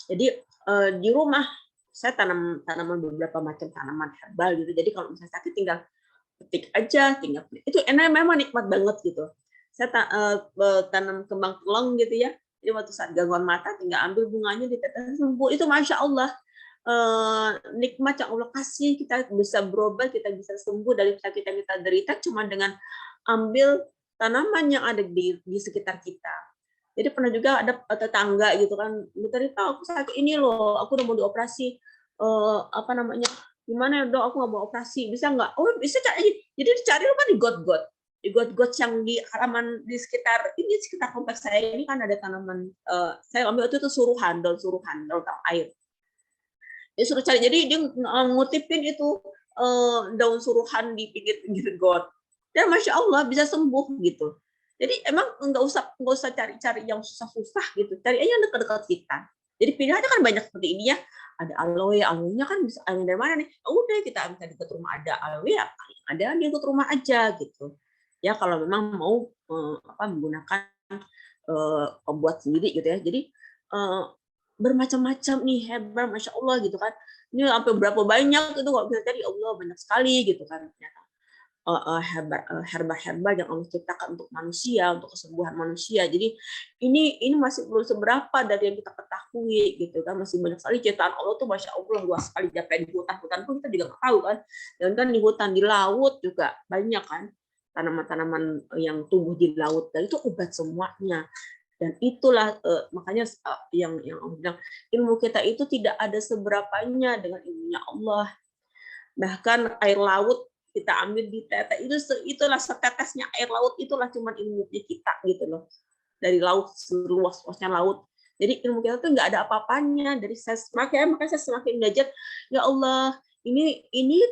Jadi di rumah saya tanaman beberapa macam tanaman herbal gitu. Jadi kalau misalnya sakit tinggal petik aja, itu enak, memang nikmat banget gitu. Saya tanam kembang telong gitu ya. Jadi waktu saat gangguan mata tinggal ambil bunganya ditetes sembuh. Itu masya Allah nikmat yang Allah kasih, kita bisa berobat, kita bisa sembuh dari sakit yang kita derita cuma dengan ambil tanaman yang ada di sekitar kita. Jadi pernah juga ada tetangga gitu kan, Dok aku sakit ini loh, aku udah mau dioperasi, gimana ya Dok, aku nggak mau operasi, bisa nggak? Oh bisa cari, jadi dicari kan di got-got yang di halaman di sekitar kompleks saya ini kan ada tanaman, saya ambil itu suruhan daun air. Dia suruh cari, jadi dia ngutipin itu daun suruhan di pinggir got. Dan masya Allah bisa sembuh gitu. Jadi emang nggak usah cari-cari yang susah-susah gitu. Cari aja yang dekat-dekat kita. Jadi pilihannya kan banyak seperti ini ya. Ada aloe-nya kan bisa aloe dari mana nih? Udah kita ambil di dekat rumah ada aloe, ada di dekat rumah aja gitu. Ya kalau memang mau menggunakan pembuat sendiri gitu ya. Jadi bermacam-macam nih herbal, masya Allah gitu kan. Ini sampai berapa banyak itu kalau bisa cari, Allah banyak sekali gitu kan. Herbal yang Allah ciptakan untuk manusia, untuk kesembuhan manusia. Jadi ini masih belum seberapa dari yang kita ketahui gitu kan, masih banyak sekali ciptaan Allah tuh masya Allah luas sekali. Sampai di hutan pun kita juga nggak tahu kan, dan kan di hutan di laut juga banyak kan tanaman-tanaman yang tumbuh di laut, dan itu obat semuanya. Dan itulah makanya yang Allah bilang ilmu kita itu tidak ada seberapanya dengan ilmunya Allah. Bahkan air laut kita ambil di tetes itulah setetesnya air laut, itulah cuman ilmunya kita gitu loh, dari laut, seluas-luasnya laut. Jadi ilmu kita tuh nggak ada apa-apanya. Dari makanya saya semakin belajar, ya Allah ini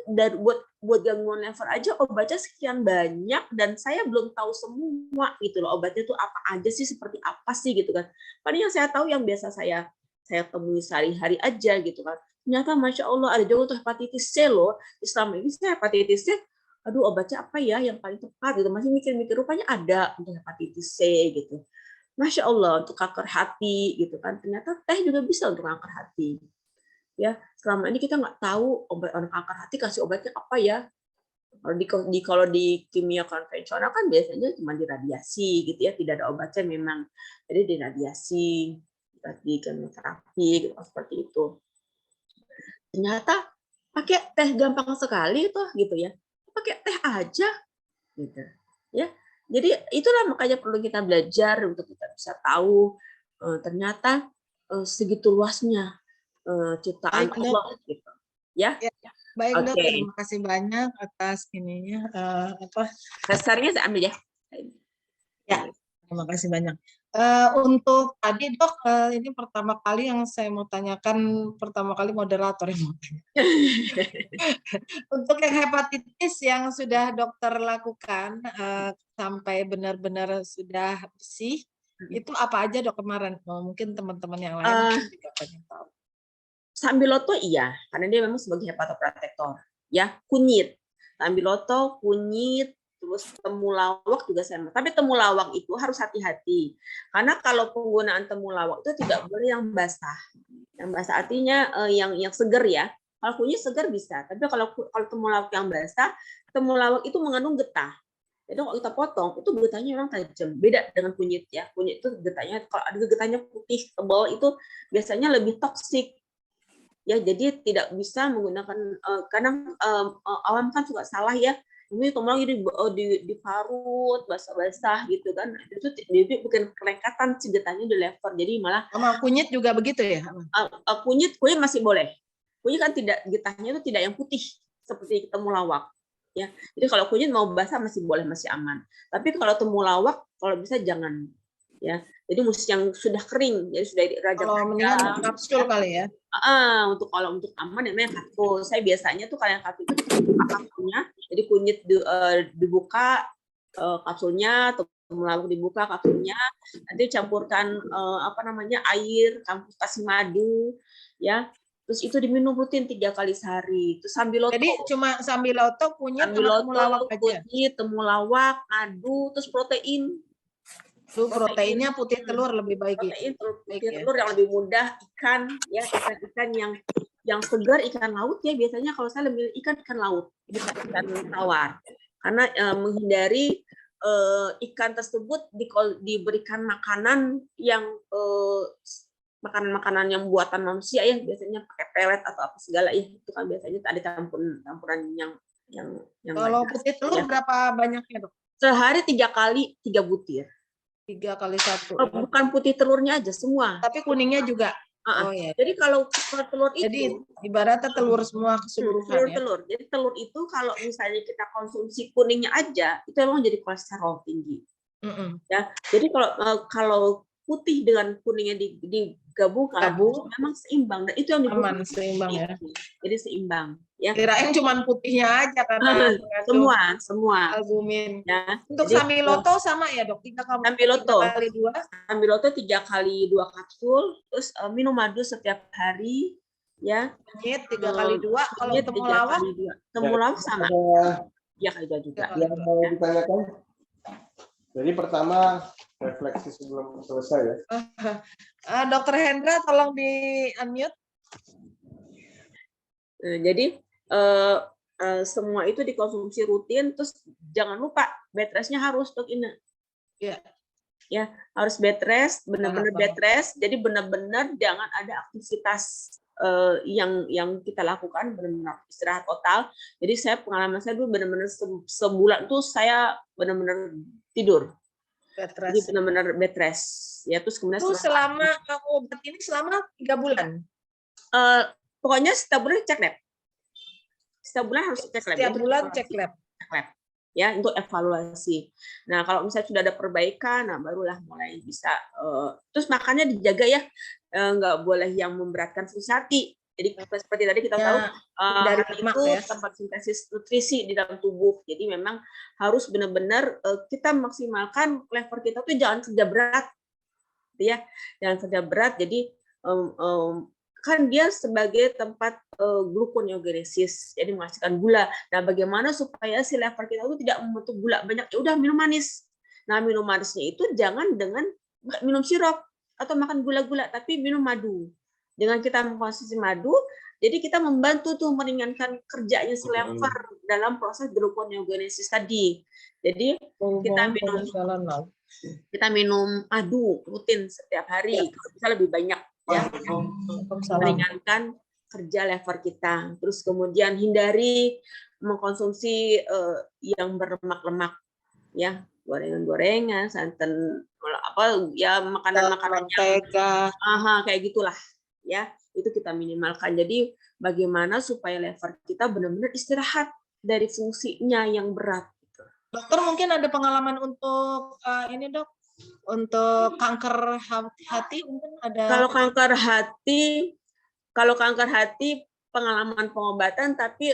dari buat gangguan lever aja obatnya sekian banyak, dan saya belum tahu semua gitu loh, obatnya tuh apa aja sih, seperti apa sih gitu kan. Paling yang saya tahu yang biasa saya temui sehari-hari aja gitu kan. Ternyata masya Allah ada juga untuk hepatitis C loh. Selama ini saya hepatitis C, aduh obatnya apa ya yang paling tepat gitu, masih mikir-mikir, rupanya ada untuk hepatitis C gitu. Masya Allah untuk kanker hati gitu kan, ternyata teh juga bisa untuk kanker hati. Ya selama ini kita nggak tahu obat untuk kanker hati kasih obatnya apa ya. Kalau di kimia konvensional kan biasanya cuma diradiasi gitu ya, tidak ada obatnya memang, jadi diradiasi, di kemoterapi gitu, seperti itu. Ternyata pakai teh gampang sekali tuh gitu ya, pakai teh aja gitu ya. Jadi itulah makanya perlu kita belajar untuk kita bisa tahu ternyata segitu luasnya ciptaan Allah gitu ya. Baik Dok, terima kasih banyak atas ininya dasarnya saya ambil ya. Ya, terima kasih banyak. Untuk tadi Dok, ini pertama kali yang saya mau tanyakan, moderator yang mau tanya. Untuk yang hepatitis yang sudah dokter lakukan sampai benar-benar sudah bersih, itu apa aja Dok kemarin? Mungkin teman-teman yang lain juga pengen tahu. Sambiloto iya, karena dia memang sebagai hepatoprotektor. Ya, kunyit. Sambiloto, kunyit, terus temulawak juga sama. Tapi temulawak itu harus hati-hati. Karena kalau penggunaan temulawak itu tidak boleh yang basah. Yang basah artinya yang segar ya. Kalau kunyit segar bisa, tapi kalau temulawak yang basah, temulawak itu mengandung getah. Jadi kalau kita potong itu getahnya memang tajam. Beda dengan kunyit ya. Kunyit itu getahnya kalau ada getahnya putih tebal itu biasanya lebih toksik. Ya, jadi tidak bisa menggunakan kadang awam kan suka salah ya. Ini temulawak diparut basah-basah gitu kan. Itu bikin kelekatan si getahnya di lever. Jadi malah Sama kunyit juga begitu ya? kunyit masih boleh. Kunyit kan tidak getahnya itu tidak yang putih seperti temulawak. Ya, jadi kalau kunyit mau basah masih boleh, masih aman. Tapi kalau temulawak, kalau bisa jangan, ya. Jadi mesti yang sudah kering, jadi sudah dirajang. Kalau mendingan kapsul kali ya? Kalau untuk aman ya namanya kapsul. Saya biasanya tuh kalau yang kapsul itu buka kapsulnya, jadi kunyit dibuka kapsulnya, temulawak dibuka kapsulnya, nanti campurkan air, kasih madu, ya. Terus itu diminum rutin 3 kali sehari. Terus sambiloto. Jadi cuma sambiloto, kunyit, sama temulawak aja? Kunyit, temulawak, madu, terus protein. Itu proteinnya putih telur lebih baik. Protein putih telur yang lebih mudah, ikan ya, ikan yang segar, ikan laut ya, biasanya kalau saya lebih ikan laut, ikan tawar. Karena menghindari ikan tersebut diberikan makanan yang makanan yang buatan manusia ya, biasanya pakai pelet atau apa segala ya, itu kan biasanya ada campuran yang kalau putih telur ya. Berapa banyaknya, Dok? Sehari 3 kali 3 butir. 3 kali 1. Bukan putih telurnya aja semua. Tapi kuningnya juga. Oh ya. Jadi kalau telur itu, jadi ibaratnya telur semua keseluruhan. Telur. Jadi telur itu kalau misalnya kita konsumsi kuningnya aja, itu memang jadi kolesterol tinggi. Ya. Jadi kalau putih dengan kuningnya digabungkan, memang seimbang. Dan itu yang aman, seimbang ya. Jadi seimbang. Ya. Kirain cuma putihnya aja karena semua albumin. Ya. Untuk sambiloto sama ya, Dok? 3 kali 2. Sambiloto 3 kali 2 kapsul, terus minum madu setiap hari, ya. Kunyit 3 kali 2. Kalau temulawak? Temulawak sama. 3 kali 2 juga. Yang mau ditanyakan? Jadi pertama refleksi sebelum selesai ya. Dokter Hendra tolong di-unmute. Jadi semua itu dikonsumsi rutin, terus jangan lupa bed rest-nya harus, Dok Ina. Ya, harus bed rest, benar-benar bed rest. Jadi benar-benar jangan ada aktivitas yang kita lakukan, benar-benar istirahat total. Jadi pengalaman saya dulu benar-benar sebulan tuh saya benar-benar tidur. Jadi benar-benar bed rest. Ya, terus kemudian selama obat ini selama 3 bulan. Pokoknya setiap bulan cek lab. Setiap bulan harus cek lab. Setiap bulan cek lab. Ya, untuk evaluasi. Nah, kalau misalnya sudah ada perbaikan, nah barulah mulai bisa. Terus makannya dijaga ya, nggak boleh yang memberatkan fungsi hati. Jadi seperti tadi kita tahu dari itu tempat sintesis nutrisi di dalam tubuh. Jadi memang harus benar-benar kita maksimalkan lever kita tuh jangan kerja berat, ya, jangan kerja berat. Jadi kan dia sebagai tempat gluconeogenesis, jadi menghasilkan gula. Nah, bagaimana supaya si lever kita itu tidak membentuk gula banyak? Ya udah minum manis. Nah, minum manisnya itu jangan dengan minum sirup atau makan gula-gula, tapi minum madu. Dengan kita mengkonsumsi madu, jadi kita membantu tuh meringankan kerjanya si lever dalam proses gluconeogenesis tadi. Jadi kita minum madu rutin setiap hari, bisa lebih banyak. Ya, meringankan kerja lever kita. Terus kemudian hindari mengkonsumsi yang berlemak-lemak, ya, gorengan-gorengan, santan, ya makanan-makanan yang kayak gitulah, ya, itu kita minimalkan. Jadi bagaimana supaya lever kita benar-benar istirahat dari fungsinya yang berat. Dokter mungkin ada pengalaman untuk ini, Dok? Untuk kanker hati mungkin ada. Kalau kanker hati pengalaman pengobatan tapi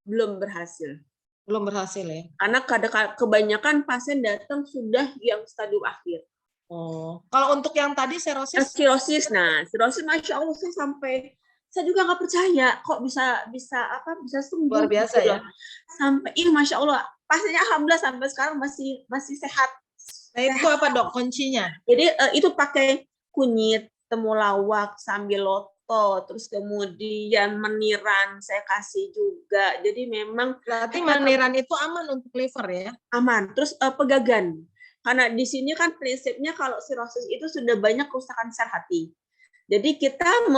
belum berhasil. Belum berhasil ya. Karena kebanyakan pasien datang sudah yang stadium akhir. Kalau untuk yang tadi sirosis? Sirosis Masya Allah saya juga nggak percaya kok bisa sembuh. Luar biasa ya. Sampai Masya Allah, pasiennya alhamdulillah sampai sekarang masih sehat. Nah, itu apa, Dok, kuncinya? Jadi itu pakai kunyit, temulawak, sambiloto, foto, terus kemudian meniran saya kasih juga. Jadi memang Berarti meniran itu aman untuk liver ya? aman. Terus pegagan. Karena di sini kan prinsipnya kalau sirosis itu sudah banyak kerusakan sel hati. Jadi kita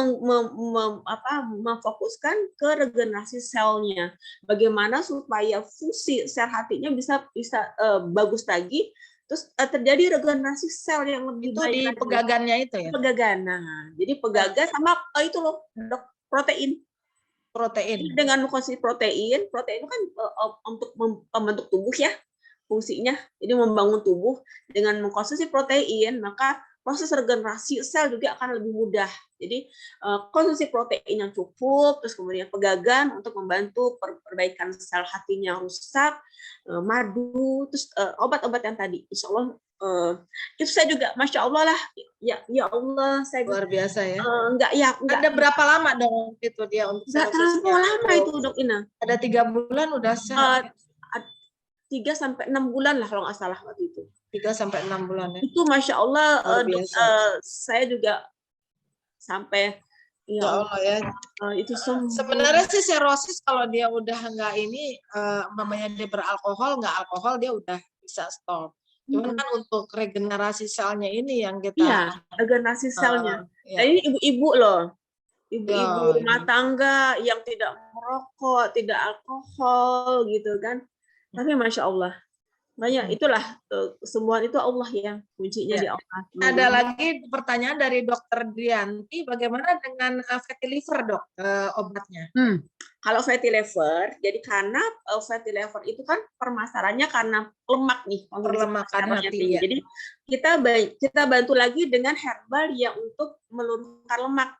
memfokuskan ke regenerasi selnya. Bagaimana supaya fungsi sel hatinya bisa bagus lagi, terus terjadi regenerasi sel yang lebih Itu baik di lagi. pegagannya itu ya? Pegagan. Nah, jadi pegagan sama itu loh, Dok, protein. Protein. Dengan mengkonsumsi protein itu kan untuk membentuk tubuh ya fungsinya. Jadi membangun tubuh dengan mengkonsumsi protein, maka proses regenerasi sel juga akan lebih mudah. Jadi konsumsi protein yang cukup, terus kemudian pegagan untuk membantu perbaikan sel hatinya rusak, madu, terus obat-obat yang tadi, insya Allah itu saya juga, masya Allah lah, ya Allah, saya Luar biasa ya. enggak. Ada berapa lama dong itu dia untuk Nggak terlalu sirosisnya? lama itu, Dok Ina. Ada 3 bulan udah sehat. 3 sampai 6 bulan lah kalau nggak salah waktu itu. 3 sampai 6 bulan ya. Itu masya Allah, Luar biasa. saya juga sampai Ya Allah ya. itu semua. Sebenarnya sih sirosis kalau dia udah nggak ini, mamanya dia beralkohol, nggak alkohol dia udah bisa stop. Cuman kan untuk regenerasi selnya ini yang kita. Iya, regenerasi selnya. Ya. Nah, ini ibu-ibu loh. Ibu-ibu Ya, rumah tangga yang tidak merokok, tidak alkohol gitu kan. Tapi masya Allah, banyak itulah semua itu Allah yang kuncinya Ya. di Allah. Ada lagi pertanyaan dari Dokter Drianti, bagaimana dengan fatty liver dok obatnya? Kalau fatty liver, jadi karena fatty liver itu kan permasalahannya karena lemak nih, Perlemakan lemaknya hati, tinggi. ya. Jadi kita bantu lagi dengan herbal yang untuk meluruskan lemak.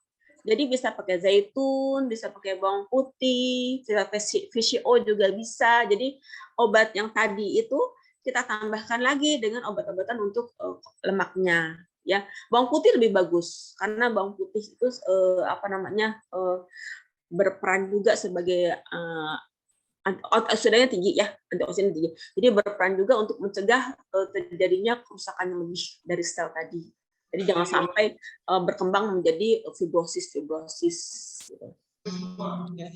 Jadi bisa pakai zaitun, bisa pakai bawang putih, bisa fish oil juga bisa. Jadi obat yang tadi itu kita tambahkan lagi dengan obat-obatan untuk lemaknya. Ya, bawang putih lebih bagus karena bawang putih itu berperan juga sebagai antioksidannya tinggi ya, antioksidan tinggi. Jadi berperan juga untuk mencegah terjadinya kerusakan yang lebih dari sel tadi. Jadi jangan sampai berkembang menjadi fibrosis. Gitu. Ya.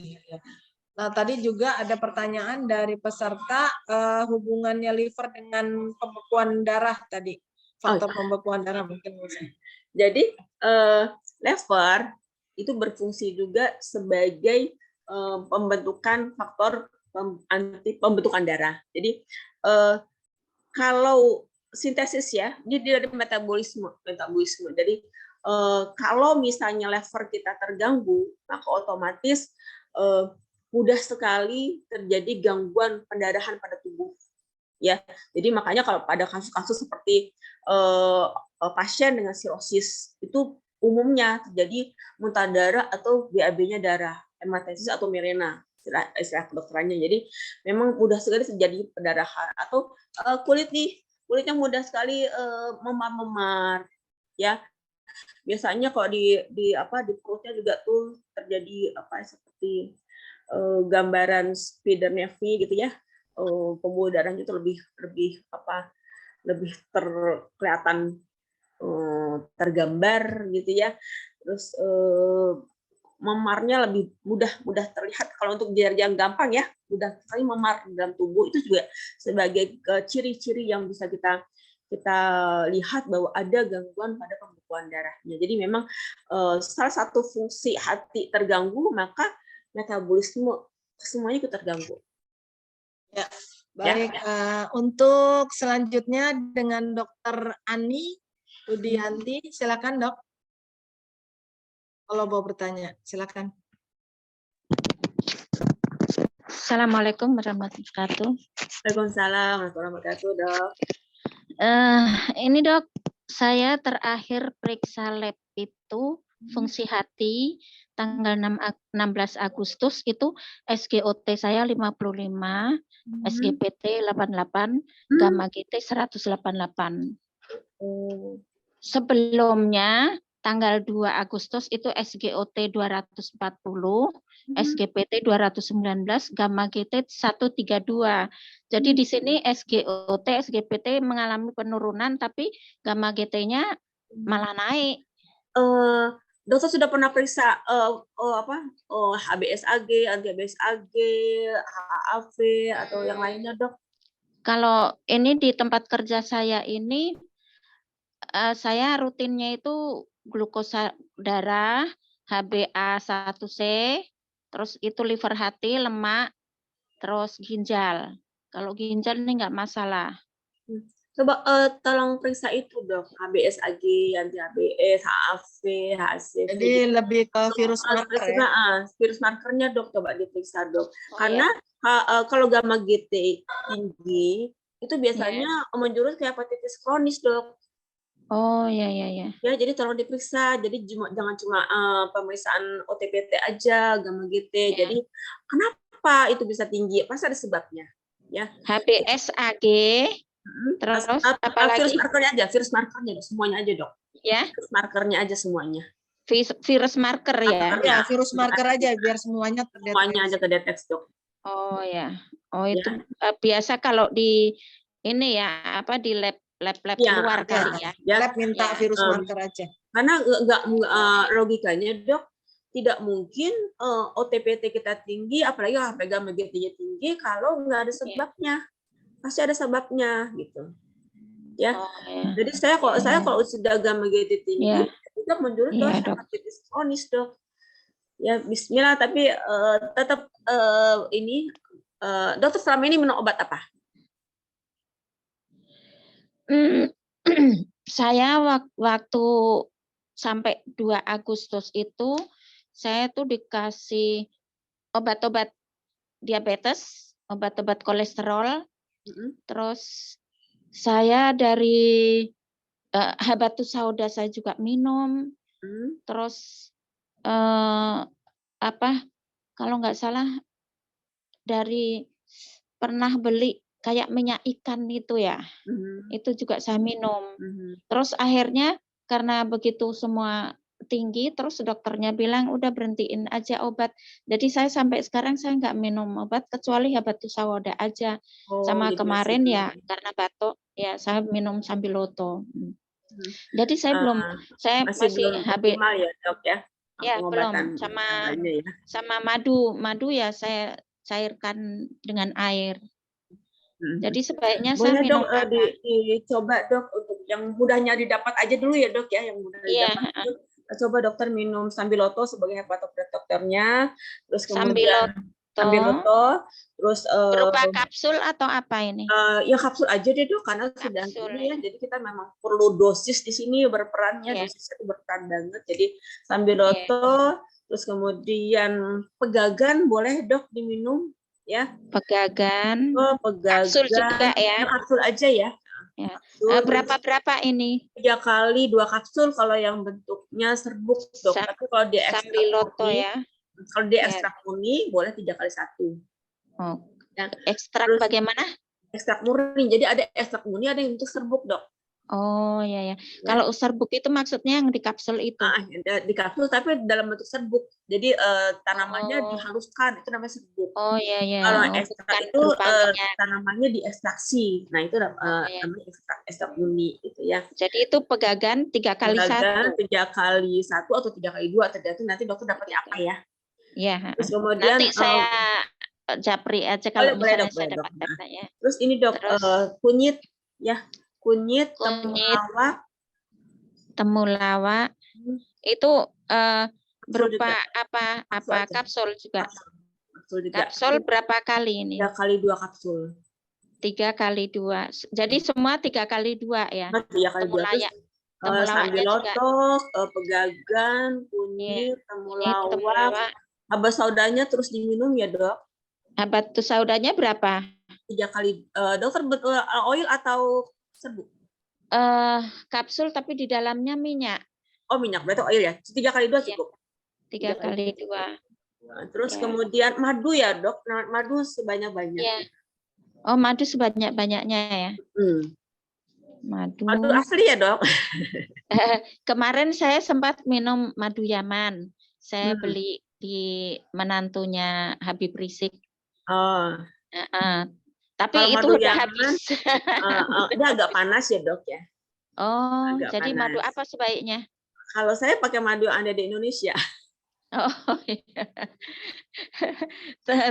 Nah tadi juga ada pertanyaan dari peserta hubungannya liver dengan pembekuan darah tadi, faktor pembekuan darah mungkin bisa. Jadi liver itu berfungsi juga sebagai pembentukan faktor anti pembentukan darah. Jadi kalau sintesis ya, dia dari metabolisme. Jadi kalau misalnya liver kita terganggu, maka otomatis mudah sekali terjadi gangguan pendarahan pada tubuh. Ya, jadi makanya kalau pada kasus-kasus seperti pasien dengan sirosis itu umumnya terjadi muntah darah atau BAB-nya darah, hematosis atau mirena istilah kedokterannya. Jadi memang mudah sekali terjadi pendarahan atau kulitnya mudah sekali memar-memar ya. Biasanya kalau di perutnya juga tuh terjadi seperti gambaran spider navy gitu ya. Pembuluh darahnya itu lebih kelihatan tergambar gitu ya. Terus memarnya lebih mudah terlihat. Kalau untuk yang gampang ya, mudah sekali memar dalam tubuh. Itu juga sebagai ciri-ciri yang bisa kita lihat bahwa ada gangguan pada pembekuan darahnya. Jadi memang salah satu fungsi hati terganggu, maka metabolisme semuanya ikut terganggu. Ya, baik. Untuk selanjutnya dengan Dokter Ani Rudianti, silakan dok. Kalau mau bertanya, silakan. Assalamualaikum warahmatullahi wabarakatuh. Waalaikumsalam warahmatullahi wabarakatuh, dok. Ini dok, saya terakhir periksa lab itu fungsi hati tanggal 16 Agustus itu SGOT saya 55, SGPT 88, gamma GT 188. Sebelumnya tanggal 2 Agustus itu SGOT 240, SGPT 219, gamma GT 132. Jadi di sini SGOT, SGPT mengalami penurunan tapi gamma GT-nya malah naik. dokter sudah pernah periksa HBsAg, anti HBsAg, HAV atau yang lainnya, Dok? Kalau ini di tempat kerja saya ini, saya rutinnya itu glukosa darah, HbA1c, terus itu liver hati, lemak, terus ginjal. Kalau ginjal ini nggak masalah. Coba tolong periksa itu, Dok. HBsAg, anti HBs, HAV, HCV. Jadi lebih ke virus marker ya. Virus markernya, Dok, coba diperiksa, Dok. Oh, Karena kalau gamma GT tinggi itu biasanya menjurus ke hepatitis kronis, Dok. Oh ya. Ya, jadi tolong diperiksa. Jadi jangan cuma pemeriksaan OTPT aja, gamma GT. Ya. Jadi kenapa itu bisa tinggi? Pasti ada sebabnya. Ya. HBsAg, terus Virus apalagi? virus markernya semuanya aja, Dok. Ya, Virus markernya aja semuanya. virus marker ya. Ya, virus marker aja biar semuanya terdeteksi. Semuanya aja terdeteksi, Dok. Oh ya. Oh itu biasa kalau di ini ya di lab luar kali ya. Lab minta virus marker aja. Karena enggak logikanya, Dok, tidak mungkin OTPT kita tinggi, apalagi HP gamma GT-nya tinggi kalau nggak ada sebabnya. Pasti ada sebabnya gitu. Ya. Oh, ya. Jadi saya kalau sudah gamma GT tinggi, itu menjurus ke hepatitis kronis, Dok. Ya, bismillah, tapi tetap dokter selama ini minum obat apa? Saya waktu sampai 2 Agustus itu saya tuh dikasih obat-obat diabetes, obat-obat kolesterol, terus saya dari habatus sauda saya juga minum, terus kalau nggak salah dari pernah beli kayak minyak ikan itu ya, itu juga saya minum. Terus akhirnya karena begitu semua tinggi, terus dokternya bilang udah berhentiin aja obat. Jadi saya sampai sekarang saya nggak minum obat kecuali habatus sauda aja. Sama kemarin ya karena batuk ya saya minum Sambiloto. Jadi saya saya masih HB ya, Dok ya. Ya belum sama madu ya saya cairkan dengan air. Jadi sebaiknya saya minum dicoba, Dok, untuk yang mudahnya didapat aja dulu ya, Dok ya, yang mudah didapat. Coba dokter minum Sambiloto sebagai hepatoprotectornya, terus kemudian Sambiloto, terus berupa kapsul atau apa ini? Ya kapsul aja deh, Dok, karena sudah ini ya, jadi kita memang perlu dosis di sini berperannya, dosisnya itu berperan banget. Jadi Sambiloto, terus kemudian Pegagan boleh, Dok, diminum ya. Pegagan. Pegagan. Kapsul juga ya. Kapsul aja ya. Ya. Berapa ini? 3 kali 2 kapsul kalau yang bentuknya serbuk, Dok. Tapi kalau di Sambiloto ya. Kalau di ekstrak murni boleh 3 kali 1. Oh. Ekstrak bagaimana? Ekstrak murni. Jadi ada ekstrak murni, ada yang untuk serbuk, Dok. Oh ya. Kalau serbuk itu maksudnya yang di kapsul itu? Di kapsul tapi dalam bentuk serbuk. Jadi tanamannya dihaluskan, itu namanya serbuk. Oh ya. Kalau ekstrak itu tanamannya diekstraksi. Nah itu namanya ekstrak murni gitu ya. Jadi itu Pegagan 3 kali 1. 3 kali 1 atau 3 kali 2 tergantung nanti dokter dapatnya apa ya. Iya. Terus kemudian nanti saya japri aja kalau misalnya saya dapat data ya. Terus ini, Dok, kunyit ya. Kunyit, temulawak. Itu berupa apa kapsul juga? Kapsul berapa kali ini? 3 kali 2 kapsul. 3 kali 2. Jadi semua 3 kali 2 ya? 3 kali 2. Sambiloto, Pegagan, kunyit, temulawak. Habatus saudanya terus diminum ya, Dok? Habatus saudanya berapa? 3 kali. Dokter oil atau serbuk? Kapsul tapi di dalamnya minyak. Oh, minyak, berarti oil ya. 3 kali 2 cukup. 3 kali 2. Terus kemudian madu ya, Dok. Madu sebanyak-banyaknya. Ya. Oh, madu sebanyak-banyaknya ya. Madu asli ya, Dok. Kemarin saya sempat minum madu Yaman. Saya beli di menantunya Habib Rizik. Oh. Tapi kalau itu udah habis. Dia agak panas ya, Dok ya. Oh, agak jadi panas. madu apa sebaiknya? Kalau saya pakai madu yang ada di Indonesia. Oh iya.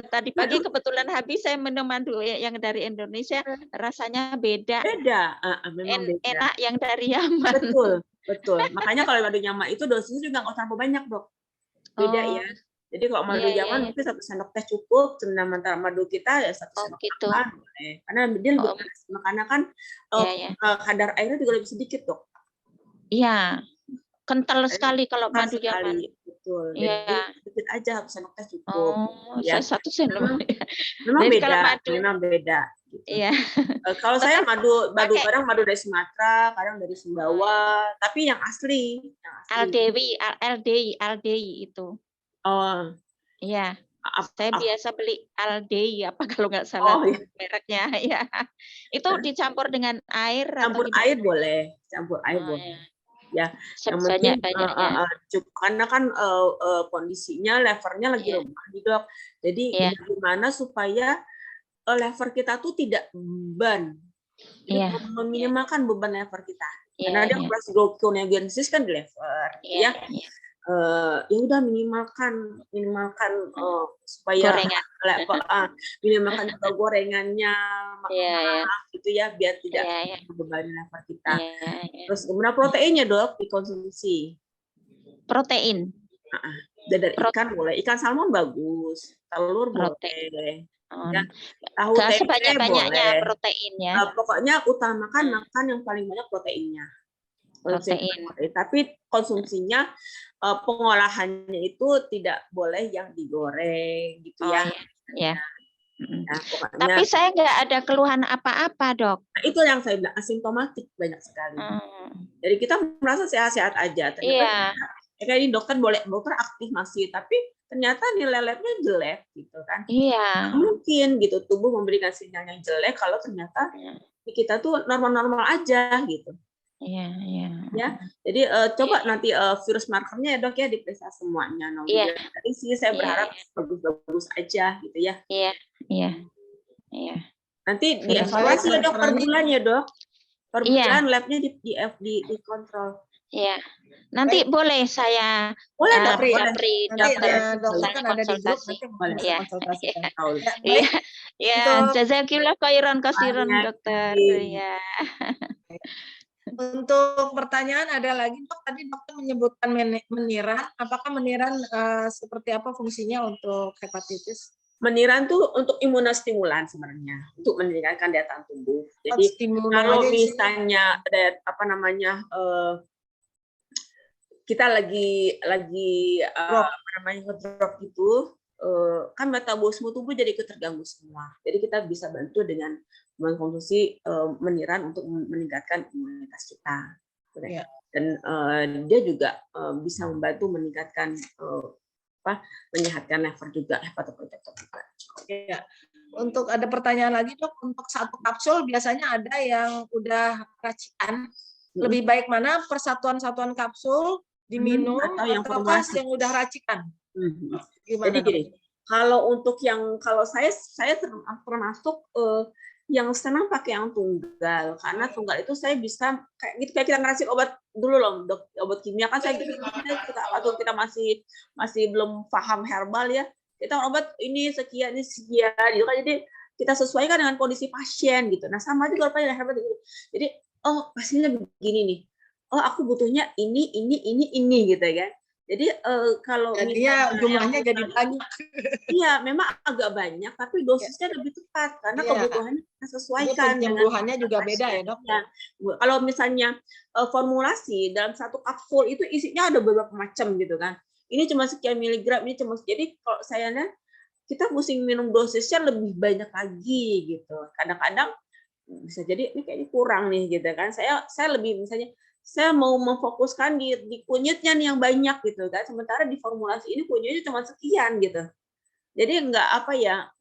Tadi pagi kebetulan habis saya minum madu yang dari Indonesia, rasanya beda. Beda, memang beda. Enak yang dari Yaman. Betul, betul. Makanya kalau madu Yaman itu dosisnya juga nggak terlalu banyak, Dok. Beda ya. Jadi kalau madu Iya, Yaman iya. mungkin 1 sendok teh cukup, sementara madu kita ya 1 sendok gitu. makan boleh. Karena dia lebih panas. Makanya kan Iya. kadar airnya juga lebih sedikit, Dok. Iya. Kental sekali kalau madu Yaman. Betul. Iya. Jadi sedikit aja 1 sendok teh cukup. Oh, Ya. saya 1 sendok. Memang Jadi beda, kalau madu, memang beda. Gitu. iya. Kalau saya madu pakai- kadang madu dari Sumatera, kadang dari Sumbawa, tapi yang asli. Aldeyi itu. Oh, Iya. Saya biasa beli Aldeyi apa kalau nggak salah Oh, tuh iya. mereknya. Ya. Itu dicampur dengan air campur atau air gimana? boleh, campur air boleh. Iya. Ya, yang penting Banyak-banyaknya. karena kan kondisinya levernya lagi Iya. lemah nih, Dok. Jadi Iya. gimana supaya lever kita tuh tidak beban. Jadi Iya. meminimalkan beban lever kita. Iya, Karena dia iya. plus gluconeogenesis kan di lever, Iya, ya. iya. Ya udah minimalkan supaya Gorengan. minimalkan juga gorengannya, Iya. gitu ya, biar tidak Iya. membebani lever kita. Iya. Terus kemudian proteinnya, Dok, dikonsumsi. Protein. Dari ikan boleh, ikan salmon bagus, telur Protein. boleh, Oh. ya, tahu Gak tempe sebanyak-banyaknya boleh. protein ya. Pokoknya utamakan makan yang paling banyak proteinnya. Protein. Tapi konsumsinya pengolahannya itu tidak boleh yang digoreng gitu ya. Iya. Nah, pokoknya, Tapi saya nggak ada keluhan apa-apa, Dok. nah, itu yang saya bilang asimptomatik banyak sekali. Jadi kita merasa sehat-sehat aja. Ternyata kayak ini dokter aktif masih, tapi ternyata nilai labnya jelek gitu kan. Iya. Mungkin gitu tubuh memberikan sinyal yang jelek kalau ternyata kita tuh normal-normal aja gitu. Iya. Ya, jadi coba nanti virus markernya ya, Dok, ya diperiksa semuanya. Iya. Jadi sih saya berharap bagus-bagus aja gitu ya. Iya. Nanti dievaluasi ya, Dok, per bulan ya, Dok. Per bulan labnya dikontrol. Iya. Nanti boleh saya boleh, Dok, nanti dokter kan ada di grup, nanti bisa konsultasi. Ya, jazakillah khairan kasiran, Dokter. Ya. Untuk pertanyaan ada lagi, Dok. Tadi dokter menyebutkan meniran. Apakah meniran seperti apa fungsinya untuk hepatitis? Meniran tuh untuk imunostimulan sebenarnya, untuk meningkatkan daya tahan tubuh. Jadi kalau misalnya kita lagi ngedrop gitu, kan metabolisme tubuh jadi terganggu semua. Jadi kita bisa bantu dengan mengkonsumsi meniran untuk meningkatkan imunitas kita. Dan dia juga bisa membantu meningkatkan menyehatkan lever juga, hepatoprotektor juga. Ya. Untuk ada pertanyaan lagi, Dok, untuk 1 kapsul biasanya ada yang udah racikan. Lebih baik mana persatuan-satuan kapsul diminum atau yang udah racikan? Gimana, jadi gini, kalau saya termasuk yang senang pakai yang tunggal, karena tunggal itu saya bisa kayak kita ngeracik obat dulu loh, Dok, obat kimia kan saya waktu kita masih belum paham herbal ya, kita obat ini sekian gitu kan, jadi kita sesuaikan dengan kondisi pasien gitu. Nah sama juga rupanya herbal gitu. Jadi pasiennya begini nih, aku butuhnya ini gitu kan. Jadi kalau jumlahnya jadi banyak. Iya, memang agak banyak, tapi dosisnya lebih tepat karena kebutuhannya kita sesuaikan. Penyembuhannya juga beda ya, Dok. Ya. Kalau misalnya formulasi dalam 1 kapsul itu isinya ada beberapa macam gitu kan. Ini cuma sekian miligram, ini cuma, jadi kalau sayangnya kita mesti minum dosisnya lebih banyak lagi gitu. Kadang-kadang bisa jadi ini kayaknya kurang nih gitu kan. Saya lebih misalnya saya mau memfokuskan di kunyitnya nih yang banyak gitu kan, sementara di formulasi ini kunyitnya cuma sekian gitu. Jadi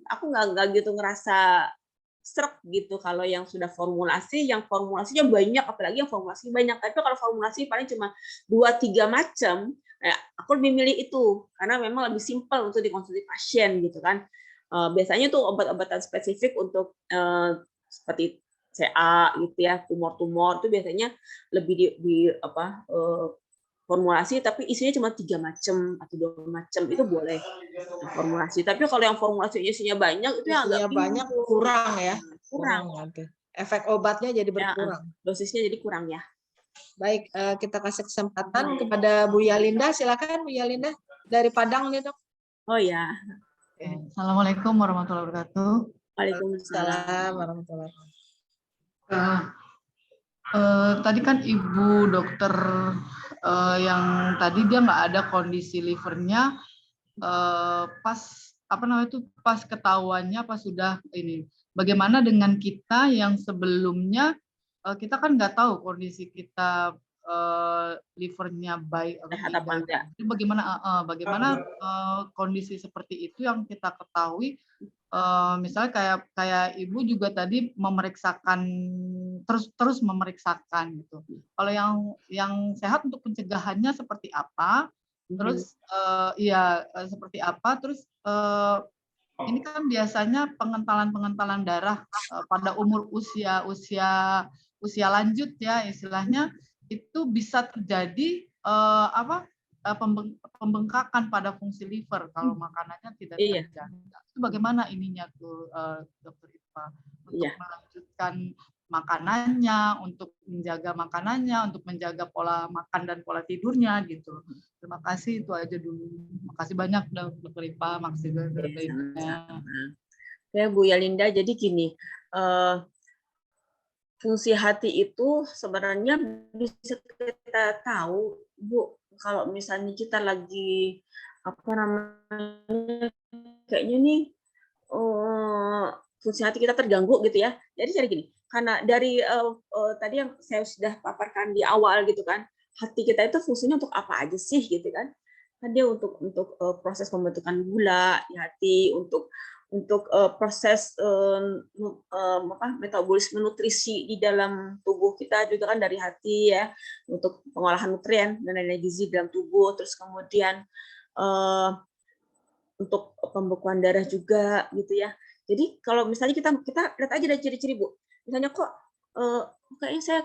aku nggak gitu ngerasa srek gitu kalau yang sudah formulasi, yang formulasinya banyak, apalagi yang formulasi banyak. Tapi kalau formulasi paling cuma 2-3 macam, aku lebih milih itu karena memang lebih simpel untuk dikonsumsi pasien gitu kan. Biasanya tuh obat-obatan spesifik untuk seperti CA gitu ya, tumor-tumor itu biasanya lebih formulasi tapi isinya cuma 3 macam atau 2 macam itu boleh formulasi. Tapi kalau yang formulasi isinya banyak itu yang Isinya agak banyak bingung. kurang ya. Kurang. nanti. Efek obatnya jadi Ya, berkurang. dosisnya jadi kurang ya. Baik, kita kasih kesempatan kepada Bu Yalinda. Silakan Bu Yalinda dari Padang nih, Dok. Oh ya. Assalamualaikum warahmatullahi wabarakatuh. Waalaikumsalam. Salam warahmatullahi wabarakatuh. Tadi kan Ibu dokter yang tadi dia nggak ada kondisi livernya pas apa namanya itu pas ketahuannya pas sudah ini. Bagaimana dengan kita yang sebelumnya kita kan nggak tahu kondisi kita livernya baik atau Sehat tidak. apa enggak? Jadi bagaimana kondisi seperti itu yang kita ketahui. Misalnya kayak Ibu juga tadi memeriksakan terus memeriksakan gitu. Kalau yang sehat untuk pencegahannya seperti apa? Terus seperti apa? Terus ini kan biasanya pengentalan darah pada umur usia lanjut ya istilahnya itu bisa terjadi pembengkakan pada fungsi liver kalau makanannya tidak terjaga. Itu bagaimana ininya tuh Dokter Ipa untuk melanjutkan makanannya, untuk menjaga makanannya, untuk menjaga pola makan dan pola tidurnya gitu. Terima kasih itu aja dulu. Makasih banyak Dokter Ipa, makasih Dokter Ipa. Ya Bu Yalinda, jadi gini. Fungsi hati itu sebenarnya bisa kita tahu, Bu, kalau misalnya kita lagi kayaknya nih fungsi hati kita terganggu gitu ya. Jadi cari gini, karena dari tadi yang saya sudah paparkan di awal gitu kan, hati kita itu fungsinya untuk apa aja sih gitu kan? Kan dia untuk proses pembentukan gula di hati, untuk proses metabolisme nutrisi di dalam tubuh kita juga kan dari hati ya, untuk pengolahan nutrien dan nilai gizi dalam tubuh, terus kemudian untuk pembekuan darah juga gitu ya. Jadi kalau misalnya kita lihat aja dari ciri-ciri Bu, misalnya kok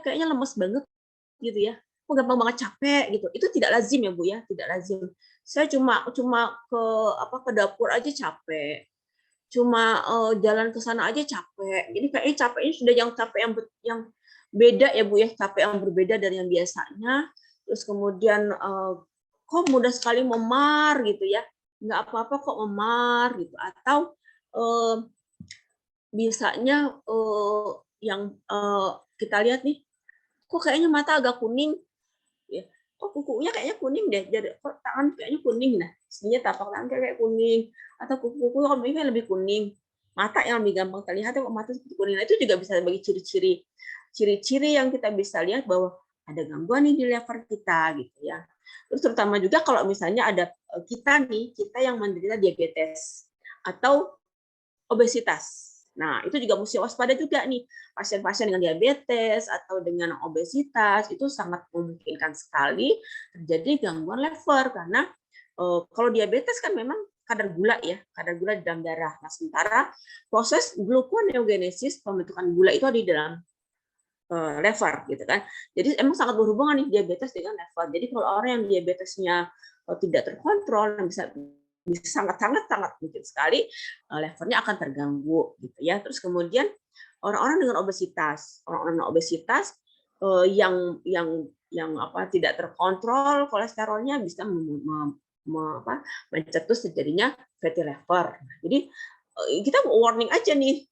kayaknya lemes banget gitu ya, kok gampang banget capek gitu, itu tidak lazim ya Bu ya, tidak lazim. Saya cuma ke dapur aja capek. Cuma jalan ke sana aja capek. Jadi kayaknya capeknya sudah yang capek yang beda ya Bu ya, capek yang berbeda dari yang biasanya. Terus kemudian kok mudah sekali memar gitu ya, nggak apa-apa kok memar gitu. Atau biasanya yang kita lihat nih, kok kayaknya mata agak kuning, ya. Kok kukunya kayaknya kuning deh, jadi kok tangan kayaknya kuning, nah sebenarnya tapak tangan kayak kuning, atau kuku kayaknya lebih kuning, mata yang lebih gampang terlihat kok mata seperti kuning. Nah, itu juga bisa sebagai ciri-ciri yang kita bisa lihat bahwa ada gangguan nih di liver kita gitu ya. Terus terutama juga kalau misalnya ada kita yang menderita diabetes atau obesitas. Nah, itu juga mesti waspada juga nih. Pasien-pasien dengan diabetes atau dengan obesitas itu sangat memungkinkan sekali terjadi gangguan liver karena kalau diabetes kan memang kadar gula di dalam darah. Nah, sementara proses gluconeogenesis, pembentukan gula itu ada di dalam liver gitu kan. Jadi emang sangat berhubungan nih diabetes dengan liver. Jadi kalau orang yang diabetesnya tidak terkontrol, bisa sangat mungkin sekali levernya akan terganggu gitu ya. Terus kemudian orang-orang dengan obesitas yang tidak terkontrol kolesterolnya bisa mencetus terjadinya fatty liver. Jadi kita warning aja nih,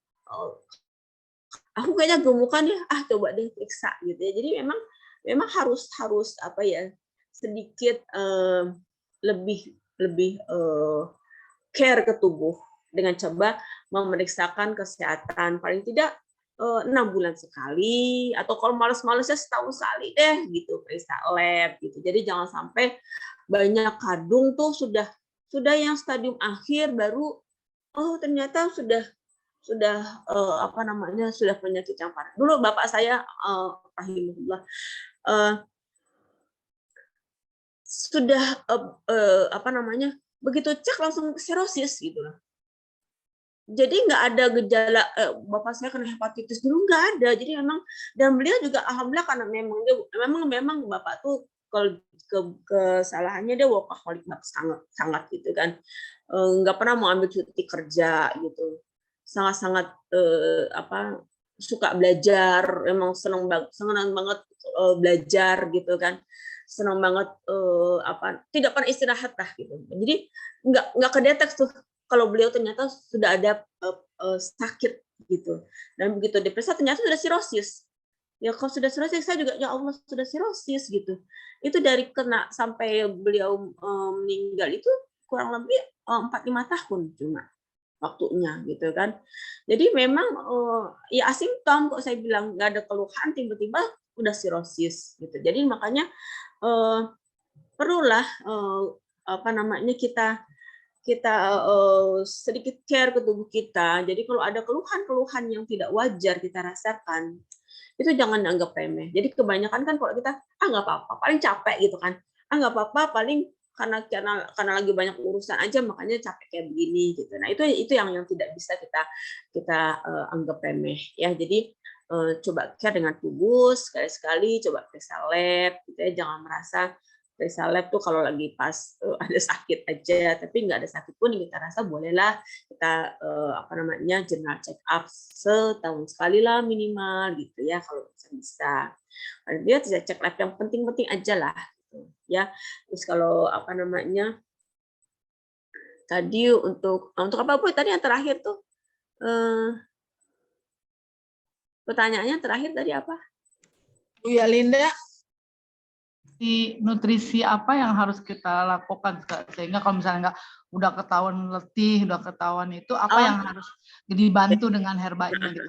aku kayaknya gemukan ya, coba deh periksa gitu ya. Jadi memang harus sedikit lebih care ke tubuh dengan coba memeriksakan kesehatan paling tidak 6 bulan sekali, atau kalau males-malesnya setahun sekali deh gitu, periksa lab gitu. Jadi jangan sampai banyak kadung tuh sudah yang stadium akhir baru ternyata sudah penyakit yang parah. Dulu bapak saya rahimahullah sudah begitu cek langsung sirosis gitu loh. Jadi nggak ada gejala bapak saya kena hepatitis dulu, nggak ada. Jadi memang, dan beliau juga alhamdulillah karena memang bapak tuh kesalahannya dia workaholic sangat gitu kan, nggak pernah mau ambil cuti kerja gitu, sangat suka belajar, emang senang banget belajar gitu kan, senang banget tidak pernah istirahat lah gitu. Jadi nggak kedetek tuh kalau beliau ternyata sudah ada sakit gitu, dan begitu diperiksa ternyata sudah sirosis. Ya kalau sudah sirosis, saya juga ya Allah sudah sirosis gitu. Itu dari kena sampai beliau meninggal itu kurang lebih 4-5 tahun cuma waktunya gitu kan. Jadi memang ya asimptom kok saya bilang, nggak ada keluhan tiba-tiba udah sirosis gitu. Jadi makanya perlulah kita sedikit care ke tubuh kita. Jadi kalau ada keluhan-keluhan yang tidak wajar kita rasakan, itu jangan dianggap remeh. Jadi kebanyakan kan kalau kita nggak apa-apa, paling capek gitu kan, nggak apa-apa, paling karena lagi banyak urusan aja makanya capek kayak begini gitu. Nah itu yang tidak bisa kita anggap remeh ya. Jadi coba care dengan tubuh, sekali-sekali coba periksa lab gitu ya. Jangan merasa periksa lab tuh kalau lagi pas ada sakit aja, tapi nggak ada sakit pun kita rasa bolehlah kita jurnal check up setahun sekali lah minimal gitu ya kalau bisa. Dia bisa cek lab yang penting-penting aja lah gitu, ya. Terus kalau tadi untuk apa Bu tadi yang terakhir tuh pertanyaannya terakhir tadi apa? Bu Yalinda, nutrisi apa yang harus kita lakukan sehingga kalau misalnya udah ketahuan letih, udah ketahuan itu apa yang harus dibantu dengan herba ini gitu.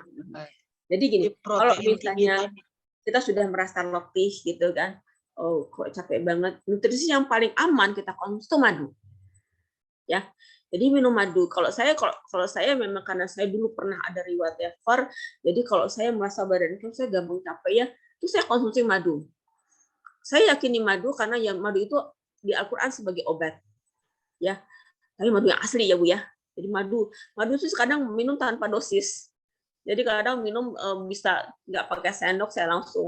Jadi gini, kalau misalnya kita sudah merasa letih gitu kan, oh kok capek banget, nutrisi yang paling aman kita konsumsi itu madu. Ya. Jadi minum madu. Kalau saya memang karena saya dulu pernah ada riwayat fever, jadi kalau saya merasa badan itu saya gampang capek ya, itu saya konsumsi madu. Saya yakini madu karena yang madu itu di Al-Qur'an sebagai obat. Ya. Tapi madu yang asli ya Bu ya. Jadi madu itu kadang minum tanpa dosis. Jadi kadang minum bisa nggak pakai sendok, saya langsung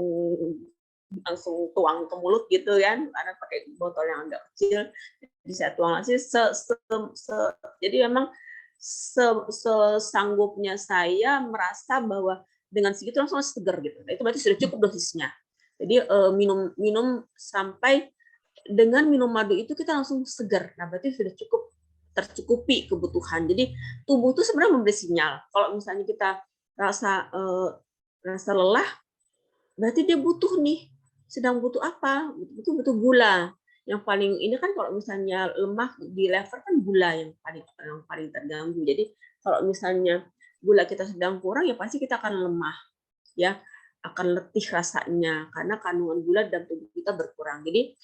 tuang ke mulut gitu kan, karena pakai botol yang agak kecil. Jadi saya tuang langsung. Jadi memang sesanggupnya saya merasa bahwa dengan segitu langsung seger gitu. Itu berarti sudah cukup dosisnya. Jadi minum sampai dengan minum madu itu kita langsung seger. Nah berarti sudah cukup tercukupi kebutuhan. Jadi tubuh itu sebenarnya memberi sinyal. Kalau misalnya kita rasa lelah, berarti dia butuh nih. Sedang butuh apa? Butuh gula. Yang paling ini kan kalau misalnya lemah di liver kan gula yang paling terganggu. Jadi kalau misalnya gula kita sedang kurang ya pasti kita akan lemah. Ya, akan letih rasanya karena kandungan gula dalam tubuh kita berkurang. Jadi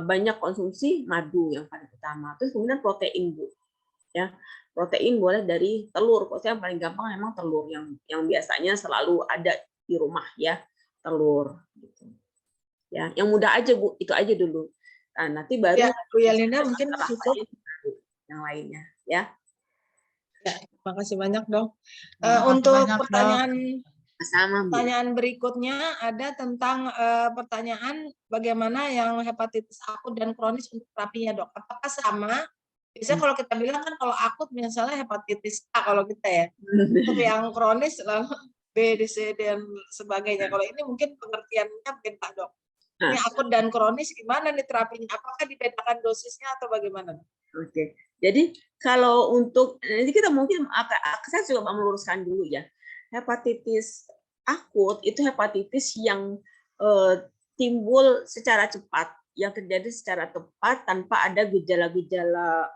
banyak konsumsi madu yang paling utama. Terus kemudian protein Bu. Ya. Protein boleh dari telur. Saya yang paling gampang memang telur yang biasanya selalu ada di rumah ya, telur gitu. Ya, yang mudah aja Bu, itu aja dulu. Nah, nanti baru ya, Bu Yalinda mungkin cukup yang lainnya ya. Ya, terima kasih banyak Dok. Untuk pertanyaan berikutnya ada tentang pertanyaan bagaimana yang hepatitis akut dan kronis untuk terapinya Dok. Apakah sama? Biasanya kalau kita bilang kan kalau akut misalnya hepatitis A kalau kita ya. Untuk yang kronis lalu B, C, dan sebagainya. Kalau ini mungkin pengertiannya beda Dok. Ini akut dan kronis gimana nih terapinya? Apakah dibedakan dosisnya atau bagaimana? Oke. Jadi kalau untuk nanti kita mungkin saya coba meluruskan dulu ya. Hepatitis akut itu hepatitis yang timbul secara cepat, yang terjadi secara tepat tanpa ada gejala-gejala